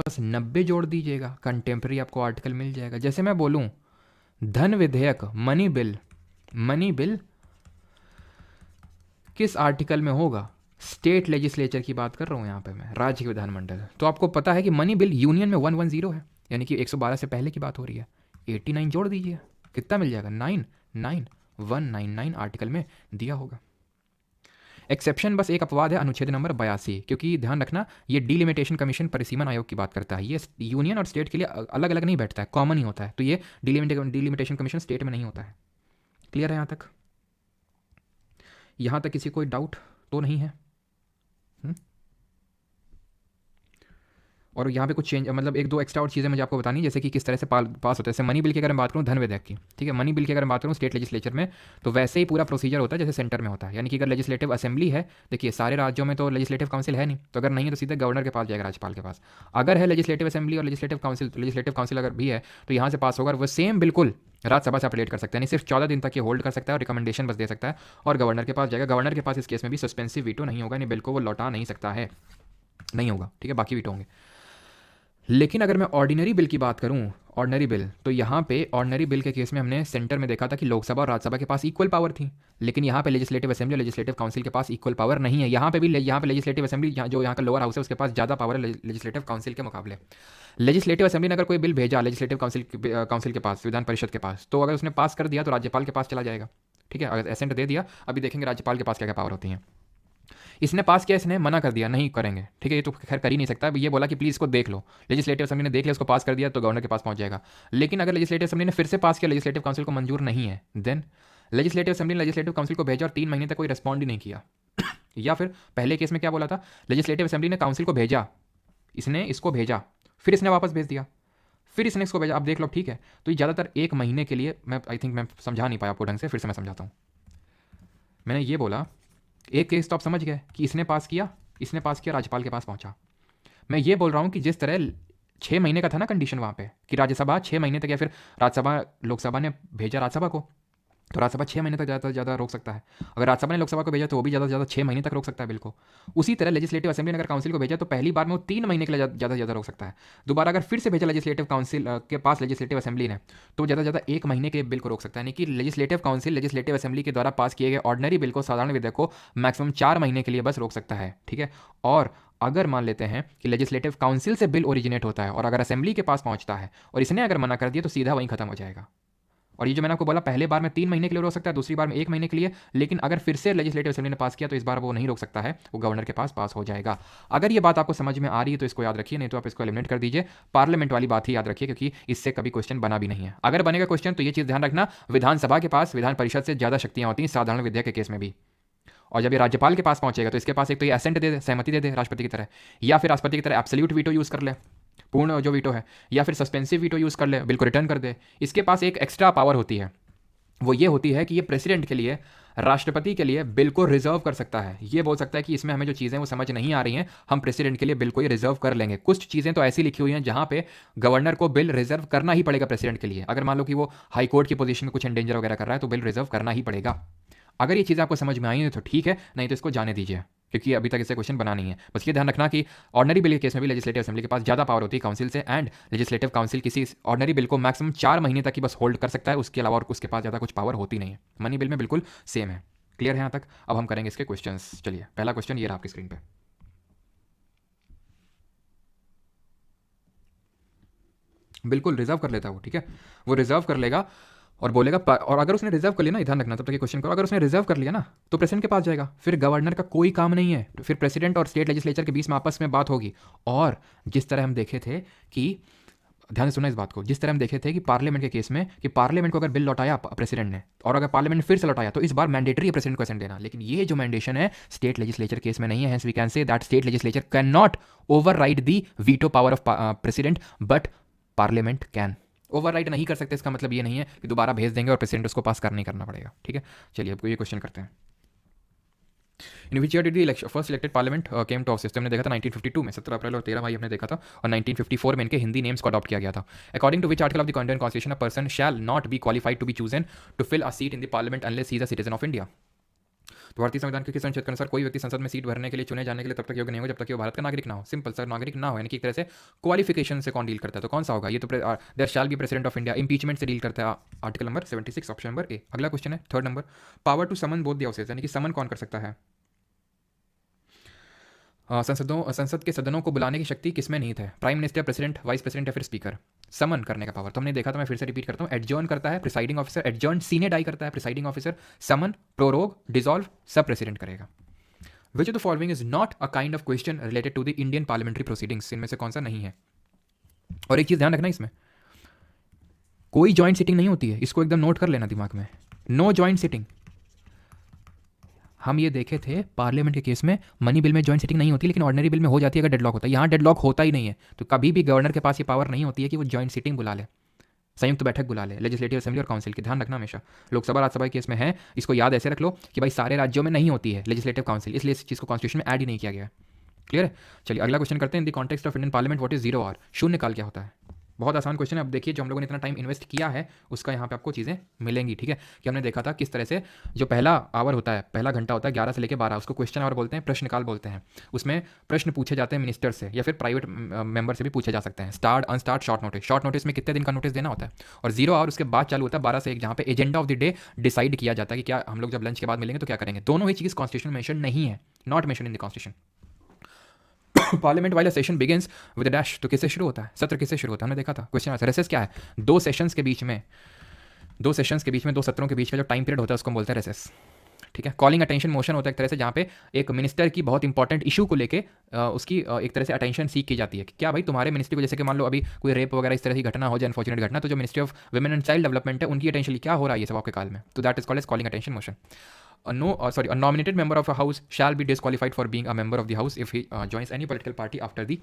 बस 90 जोड़ दीजिएगा, कंटेम्प्रेरी आपको आर्टिकल मिल जाएगा। जैसे मैं बोलूँ धन विधेयक, मनी बिल किस आर्टिकल में होगा? स्टेट लेजिस्लेचर की बात कर रहा हूँ यहाँ पे मैं, राज्य के विधानमंडल। तो आपको पता है कि मनी बिल यूनियन में 110 है, यानी कि 112 से पहले की बात हो रही है। 89 जोड़ दीजिए, कितना मिल जाएगा? 99199 आर्टिकल में दिया होगा। एक्सेप्शन बस एक अपवाद है, अनुच्छेद नंबर 82, क्योंकि ध्यान रखना ये डिलिमिटेशन कमीशन परिसीमन आयोग की बात करता है। ये यूनियन और स्टेट के लिए अलग अलग नहीं बैठता है, कॉमन ही होता है। तो ये डिलिमिटेशन कमीशन स्टेट में नहीं होता है। क्लियर है यहाँ तक? यहाँ तक किसी कोई डाउट तो नहीं है? और यहाँ पे कुछ चेंज, मतलब एक दो एक्स्ट्रा और चीज़ें मुझे आपको बतानी, जैसे कि किस तरह से पास होता है। जैसे मनी बिल की अगर मैं बात करूँ, धन विधेयक की, ठीक है, मनी बिल की अगर मैं बात करूँ स्टेट लेजिस्लेचर में, तो वैसे ही पूरा प्रोसीजर होता है जैसे सेंटर में होता है। यानी कि अगर लेजिस्लेटिव असेंबली है, देखिए सारे राज्यों में तो लेजिस्लेटिव काउंसिल है नहीं, तो अगर नहीं है तो सीधे गवर्नर के पास जाएगा, राज्यपाल के पास। अगर है लेजिस्लेटिव असेंबली और लेजिस्लेटिव काउंसिल अगर भी है, तो यहाँ से पास होगा, वो सेम बिल्कुल राज्यसभा से अपडेट कर सकते हैं। नहीं, सिर्फ 14 दिन तक ये होल्ड कर सकता है और रिकमेंडेशन बस दे सकता है और गवर्नर के पास जाएगा। गवर्नर के पास इस केस में भी सस्पेंसिव वीटो नहीं होगा, नहीं बिल को वो लौटा नहीं सकता है, नहीं होगा, ठीक है, बाकी वीटो होंगे। लेकिन अगर मैं ऑर्डिनरी बिल की बात करूं, ऑर्डिनरी बिल, तो यहाँ पे ऑर्डिनरी बिल के केस में हमने सेंटर में देखा था कि लोकसभा और राज्यसभा के पास इक्वल पावर थी, लेकिन यहाँ पे लेजिस्लेटिव असेंबली और लेजिस्लेटिव काउंसिल के पास इक्वल पावर नहीं है। यहाँ पे लेजिस्लेटिव असेंबली, जो यहाँ का लोअर हाउस है, उसके पास ज़्यादा पावर है लेजिस्लेटिव काउंसिल के मुकाबले। लेजिस्लेटिव असेंबली ने अगर कोई बिल भेजा लेजिस्लेटिव काउंसिल के पास, विधान परिषद के पास, तो अगर उसने पास कर दिया तो राज्यपाल के पास चला जाएगा, ठीक है, अगर एसेंट दे दिया। अभी देखेंगे राज्यपाल के पास क्या क्या पावर होती हैं। इसने पास किया, इसने मना कर दिया, नहीं करेंगे, ठीक है, ये तो खैर कर ही नहीं सकता। ये बोला कि प्लीज़ इसको देख लो, लेजिस्लेटिव असेंबली ने देख लिया, उसको पास कर दिया तो गवर्नर के पास पहुंच जाएगा। लेकिन अगर लेजिस्लेटिव असेंबली ने फिर से पास किया, लेजिस्लेटिव काउंसिल को मंजूर नहीं है, देन लेजिस्लेटिव असेंबली ने लेजिस्लेटिव काउंसिल को भेजा और 3 महीने तक कोई रिस्पॉन्ड ही नहीं किया। या फिर पहले केस में क्या बोला था, लेजिस्लेटिव असेंबली ने काउंसिल को भेजा, इसने इसको भेजा, फिर इसने वापस भेज दिया, फिर इसने इसको भेजा, अब देख लो, ठीक है। तो ये ज़्यादातर 1 महीने के लिए, मैं आई थिंक मैं समझा नहीं पाया आपको ढंग से, फिर से मैं समझाता हूँ। मैंने ये बोला, एक केस तो आप समझ गए कि इसने पास किया, राज्यपाल के पास पहुंचा। मैं ये बोल रहा हूं कि जिस तरह 6 महीने का था ना कंडीशन वहां पे, कि राज्यसभा 6 महीने तक, या फिर राज्यसभा, लोकसभा ने भेजा राज्यसभा को, तो राज्यसभा 6 महीने तक ज़्यादा से ज़्यादा रोक सकता है। अगर राज्यसभा ने लोकसभा को भेजा तो वो भी ज़्यादा से ज़्यादा 6 महीने तक रोक सकता है बिल को। उसी तरह लेजिस्लेटिव असेंबली ने अगर काउंसिल को भेजा तो पहली बार में वो 3 महीने के लिए ज़्यादा से ज़्यादा रोक सकता है। दोबारा अगर फिर से भेजा लेजिस्लेटिव काउंसिल के पास, लेजिस्लेटिव असेंबली ने, तो ज़्यादा से ज़्यादा 1 महीने के बिल को रोक सकता है। यानी कि लेजिस्लेटिव काउंसिल लेजिस्लेटिव असेंबली के द्वारा पास किए गए ऑर्डिनरी बिल को, साधारण विधेयक को, मैक्सिमम 4 महीने के लिए बस रोक सकता है, ठीक है। और अगर मान लेते हैं कि लेजिस्लेटिव काउंसिल से बिल ओरिजिनेट होता है और अगर असेंबली के पास पहुंचता है और इसने अगर मना कर दिया तो सीधा वहीं खत्म हो जाएगा। और ये जो मैंने आपको बोला, पहले बार में 3 महीने के लिए रोक सकता है, दूसरी बार में 1 महीने के लिए, लेकिन अगर फिर से लेजिस्लेटिव असेंबली ने पास किया तो इस बार वो नहीं रोक सकता है, वो गवर्नर के पास हो जाएगा। अगर ये बात आपको समझ में आ रही है तो इसको याद रखिए, नहीं तो आप इसको एलिमिनेट कर दीजिए। पार्लियामेंट वाली बात ही याद रखिए, क्योंकि इससे कभी क्वेश्चन बना भी नहीं है। अगर बनेगा क्वेश्चन तो ये चीज़ ध्यान रखना, विधानसभा के पास विधान परिषद से ज़्यादा शक्तियाँ होती हैं साधारण विधेयक के केस में भी। और जब ये राज्यपाल के पास पहुंचेगा तो इसके पास एक तो ये एसेंट दे दे, सहमति दे दे राष्ट्रपति की तरह, या फिर राष्ट्रपति की तरह एब्सोल्यूट वीटो यूज़ कर ले, पूर्ण जो वीटो है, या फिर सस्पेंसिव वीटो यूज़ कर ले, बिल को रिटर्न कर दे। इसके पास एक एक्स्ट्रा पावर होती है, वो ये होती है कि ये प्रेसिडेंट के लिए, राष्ट्रपति के लिए बिल को रिजर्व कर सकता है। ये बोल सकता है कि इसमें हमें जो चीज़ें वो समझ नहीं आ रही हैं, हम प्रेसिडेंट के लिए बिल को ये रिजर्व कर लेंगे। कुछ चीज़ें तो ऐसी लिखी हुई हैं जहाँ पे गवर्नर को बिल रिजर्व करना ही पड़ेगा प्रेसिडेंट के लिए। अगर मान लो कि वो हाई कोर्ट की पोजीशन में कुछ एंडेंजर वगैरह कर रहा है तो बिल रिजर्व करना ही पड़ेगा। अगर ये चीज़ आपको समझ में आई है तो ठीक है, नहीं तो इसको जाने दीजिए, क्योंकि अभी तक इससे क्वेश्चन बना नहीं है। बस ये ध्यान रखना कि ऑर्डिनरी बिल के केस में भी लेजिस्लेटिव असेंबली के पास ज़्यादा पावर होती है काउंसिल से, एंड लेजिस्लेटिव काउंसिल किसी ऑर्डिनरी बिल को मैक्सिमम 4 महीने तक ही बस होल्ड कर सकता है, उसके अलावा और उसके पास ज़्यादा कुछ पावर होती नहीं है। मनी बिल में बिल्कुल सेम है। क्लियर है यहाँ तक? अब हम करेंगे इसके क्वेश्चन। चलिए, पहला क्वेश्चन ये रहा आपकी स्क्रीन पर। बिल्कुल रिजर्व कर लेता है वो, ठीक है, वो रिजर्व कर लेगा और बोलेगा, और अगर उसने रिजर्व कर लिया ना, ध्यान रखना तब तक ये क्वेश्चन करो, अगर उसने रिजर्व कर लिया ना तो प्रेसिडेंट के पास जाएगा, फिर गवर्नर का कोई काम नहीं है, तो फिर प्रेसिडेंट और स्टेट लेजिस्लेचर के बीच में आपस में बात होगी। और जिस तरह हम देखे थे कि, ध्यान से सुना इस बात को, जिस तरह हम देखे थे कि पार्लियामेंट के केस में कि पार्लियामेंट को अगर बिल लौटाया प्रेसिडेंट ने और अगर पार्लियामेंट फिर से लौटाया तो इस बार मैंडेटरी है प्रेसिडेंट को असेंट देना। लेकिन ये जो मैंडेशन है स्टेट लेजिस्लेचर केस में नहीं है, hence we can say that state legislature can not override the veto power of president, but parliament can. Override नहीं कर सकते, इसका मतलब ये नहीं है कि दोबारा भेज देंगे और प्रेसिडेंट उसको पास नहीं करना पड़ेगा, ठीक है। चलिए अब ये क्वेश्चन करते हैं। In which year did the election first elected parliament came to office? हमने देखा था 1952 में, 17 अप्रैल और 13 मई हमने देखा था, और 1954 में इनके हिंदी नेम्स को अडॉप्ट किया गया था। According to which article of the Indian constitution a person shall not be qualified to be chosen to fill a seat in the parliament unless he is a citizen of India? तो भारतीय संविधान के किस अनुच्छेद के अनुसार कोई व्यक्ति संसद में सीट भरने के लिए चुने जाने के लिए तब तक योग्य नहीं होगा जब तक कि वो भारत का नागरिक ना हो। सिंपल सर, नागरिक ना हो यानी कि एक तरह से क्वालिफिकेशन से कौन डील करता है, तो कौन सा होगा ये, तो there shall be president of India. Impeachment से डील करता है article number 76 option number A. अगला क्वेश्चन है 3rd number, power to summon both the houses, यानी कि समन कौन कर सकता है। संसद के सदनों को बुलाने की शक्ति किसमें निहित है, prime minister, president, vice president या फिर स्पीकर। समन करने का पावर तो हमने देखा था, मैं फिर से रिपीट करता हूँ। एडजर्न करता है presiding officer, adjourn sine die करता है presiding officer, summon, prorogue, dissolve सब प्रेसिडेंट करेगा। Which of the following is not a kind of question related to the Indian parliamentary proceedings, इनमें से कौन सा नहीं है। और एक चीज ध्यान रखना, इसमें कोई ज्वाइंट सिटिंग नहीं होती है, इसको एकदम नोट कर लेना दिमाग में, नो ज्वाइंट सिटिंग। हम ये देखे थे पार्लियामेंट के केस में, मनी बिल में ज्वाइंट सिटिंग नहीं होती, लेकिन ऑर्डिनरी बिल में हो जाती है अगर डेडलॉक होता है। यहाँ डेडलॉक होता ही नहीं है, तो कभी भी गवर्नर के पास ये पावर नहीं होती है कि वो ज्वाइंट सिटिंग बुला ले, संयुक्त बैठक बुला ले लेजिस्लेटिव असेंबली और काउंसिल की। ध्यान रखना हमेशा, लोकसभा राज्यसभा के केस में है, इसको याद ऐसे रख लो कि भाई सारे राज्यों में नहीं होती है लेजिस्लेटिव काउंसिल, इसलिए इस चीज़ को कॉन्स्टिट्यूशन में ऐड ही नहीं किया गया। क्लियर है। चलिए अगला क्वेश्चन करते हैं। In the context of Indian parliament what is 0 hour, शून्य काल क्या होता है। बहुत आसान क्वेश्चन है। अब देखिए जो हम लोगों ने इतना टाइम इन्वेस्ट किया है उसका यहाँ पे आपको चीज़ें मिलेंगी, ठीक है। कि हमने देखा था किस तरह से जो पहला आवर होता है, पहला घंटा होता है 11 से लेकर 12, उसको क्वेश्चन आवर बोलते हैं, प्रश्नकाल बोलते हैं। उसमें प्रश्न पूछे जाते हैं मिनिस्टर से या फिर प्राइवेट मेंबर से भी पूछे जा सकते हैं। Start, unstarred, short notice. Short notice में कितने दिन का नोटिस देना होता है। और 0 आवर उसके बाद चालू होता है 12 से 1, जहाँ पे agenda of the day decide किया जाता है कि क्या हम लोग जब लंच के बाद मिलेंगे तो क्या करेंगे। दोनों ही चीज़ कॉन्स्टिट्यूशन में मेंशन नहीं है, not mention in the constitution. Parliament वाला सेशन बिगिंस विद डैश, तो किससे शुरू होता है, सत्र किससे शुरू होता है, हमने देखा था। क्वेश्चन आंसर रेसेस क्या है, दो सेशंस के बीच में, दो सत्रों के बीच में जो टाइम पीरियड होता है उसको बोलते हैं रेसेस, ठीक है। कॉलिंग अटेंशन मोशन होता है एक तरह से, जहाँ पे एक मिनिस्टर की बहुत इंपॉर्टेंट इशू को लेके उसकी एक तरह से अटेंशन सीख की जाती है कि क्या भाई तुम्हारे मिनिस्ट्री को, जैसे कि मान लो अभी कोई रेप वगैरह इस तरह की घटना हो जाए, अनफॉर्चुनेट घटना, तो जो ministry of women and child development है उनकी अटेंशन क्या हो रहा है ये सब आपके काल में, तो that is called as calling attention motion. A nominated member of a house shall be disqualified for being a member of the house if he joins any political party after the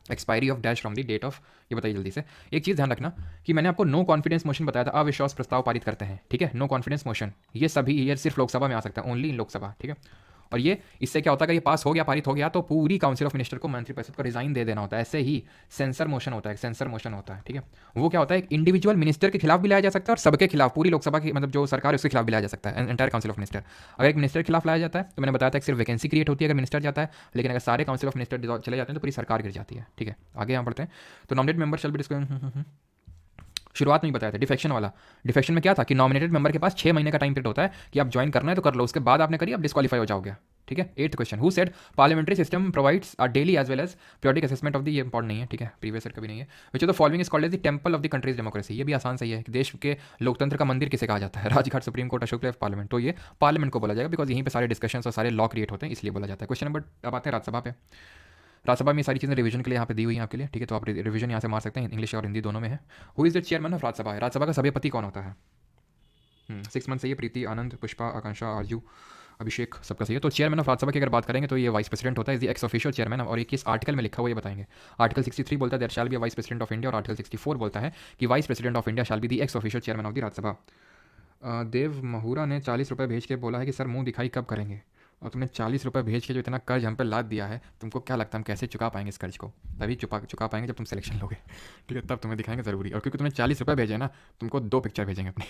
expiry of dash from the date of, ये बताइए जल्दी से। एक चीज़ ध्यान रखना कि मैंने आपको नो कॉन्फिडेंस मोशन बताया था, अविश्वास प्रस्ताव पारित करते हैं, ठीक है। नो कॉन्फिडेंस मोशन ये सभी, ये सिर्फ लोकसभा में आ सकता है, ओनली इन लोकसभा, ठीक है। और ये इससे क्या होता है कि ये पास हो गया, पारित हो गया, तो पूरी काउंसिल ऑफ मिनिस्टर को, मंत्रिपरिषद को रिजाइन दे देना होता है। ऐसे ही सेंसर मोशन होता है, सेंसर मोशन होता है, ठीक है। वो क्या होता है, एक इंडिविजुअल मिनिस्टर के खिलाफ भी लाया जा सकता है और सबके खिलाफ, पूरी लोकसभा की मतलब जो सरकार है उसके खिलाफ भी लाया जा सकता है, एंटायर काउंसिल ऑफ मिनिस्टर। अगर एक मिनिस्टर के खिलाफ लाया जाता है तो मैंने बताया था सिर्फ वैकेंसी क्रिएट होती है अगर मिनिस्टर जाता है, लेकिन अगर सारे काउंसिल ऑफ मिनिस्टर चले जाते हैं तो पूरी सरकार गिर जाती है, ठीक है। आगे यहाँ पढ़ते हैं। तो नॉमिनेट मेंबर शैल बी शुरुआत में ही बताया था डिफेक्शन वाला। डिफेक्शन में क्या था कि नॉमिनेटेड मेंबर के पास 6 महीने का टाइम पीरियड होता है कि आप ज्वाइन करना है तो कर लो, उसके बाद आपने करी आप डिस्क्वालीफाई हो जाओगे, ठीक है। 8th question, who said parliamentary system provides a daily as well as periodic assessment of the, ये इंपॉर्टेंट नहीं है, ठीक है, प्रीवियस ईयर कभी नहीं है। Which of the following is called as the temple of the country's democracy, ये भी आसान सही है कि देश के लोकतंत्र का मंदिर किसे कहा जाता है, Rajghat, supreme court, Ashok left, parliament. तो ये पार्लियामेंट को बोला जाएगा बिकॉज यहीं पे सारे डिस्कशन और सारे लॉ क्रिएट होते हैं, इसलिए बोला जाता है। क्वेश्चन नंबर, अब आते हैं राज्यसभा पे। राज्यसभा में सारी चीज़ें रिवीजन के लिए यहाँ पे दी हुई हैं आपके लिए, ठीक है। तो आप रिवीजन यहाँ से मार सकते हैं, इंग्लिश और हिंदी दोनों में है। Who is the chairman of Rajya Sabha, Rajya Sabha का सभापति कौन होता है। 6 मंथ सही है, प्रीति, आनंद, पुष्पा, आकांक्षा, आरजू, अभिषेक, सबका सही है। तो चेयरमैन ऑफ राज्यसभा की अगर बात करेंगे तो ये वाइस प्रेसिडेंट होता है, is the ex officio chairman. और ये किस आर्टिकल में लिखा हुआ ये बताएंगे। आर्टिकल 63 बोलता है there shall be vice president of India, और आर्टिकल 64 बोलता है कि vice president of India shall be the ex officio chairman of the Rajya Sabha. Dev Mahura ने 40 रुपये भेज के बोला है कि सर मुंह दिखाई कब करेंगे, और तुमने 40 रुपये भेज के जो इतना कर्ज हम पे लाद दिया है, तुमको क्या लगता है हम कैसे चुका पाएंगे इस कर्ज को। तभी चुका पाएंगे जब तुम सिलेक्शन लोगे, ठीक है, तब तुम्हें दिखाएंगे ज़रूरी। और क्योंकि तुमने 40 रुपये भेजे ना, तुमको 2 पिक्चर भेजेंगे अपनी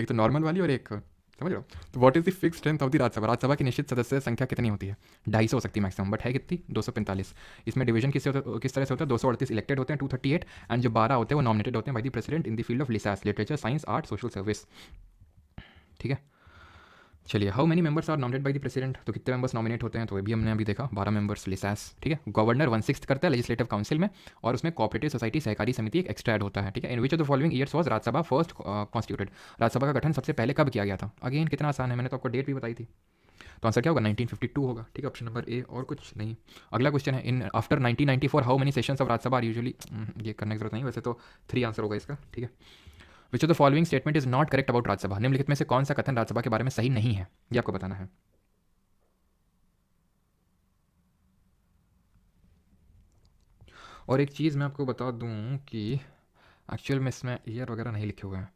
एक तो नॉर्मल वाली और एक, समझ रहे हो। तो what is the fix strength of the Rajya Sabha, Rajya Sabha की निश्चित सदस्य संख्या कितनी होती है, 250 हो सकती है मैक्सिमम, बट है कितनी 245। इसमें डिवीजन किस तरह से होता है, 238 इलेक्टेड होते हैं 238, एंड जो 12 होते हैं वो नॉमिनेटेड होते हैं by the president in the field of लिसास, literature, science, art, social service, ठीक है। चलिए, how many members are nominated by the president, तो कितने मेंबर्स नॉमिनेट होते हैं, तो ये भी हमने अभी देखा 12 मेंबर्स लिसास, ठीक है। गवर्नर 1/6 करता है लेजिस्लेटिव काउंसिल में, और उसमें कोऑपरेटिव सोसाइटी, सहकारी समिति एक एक्स्ट्रा ऐड होता है, ठीक है। In which of the following years was Rajya Sabha first constituted, Rajya Sabha का गठन सबसे पहले कब किया गया था। अगेन कितना आसान है, मैंने तो आपको डेट भी बताई थी। तो आंसर क्या होगा, 1952 होगा, ठीक है, ऑप्शन नंबर ए, और कुछ नहीं। अगला क्वेश्चन है, in after 1994 how many sessions of Rajya Sabha are usually, ये करने की जरूरत नहीं, वैसे तो 3 आंसर होगा इसका, ठीक है। Which of the following statement is not correct about Rajya Sabha, निम्नलिखित में से कौन सा कथन राज्यसभा के बारे में सही नहीं है, ये आपको बताना है। और एक चीज़ मैं आपको बता दूं कि एक्चुअल में इसमें ईयर वगैरह नहीं लिखे हुए हैं,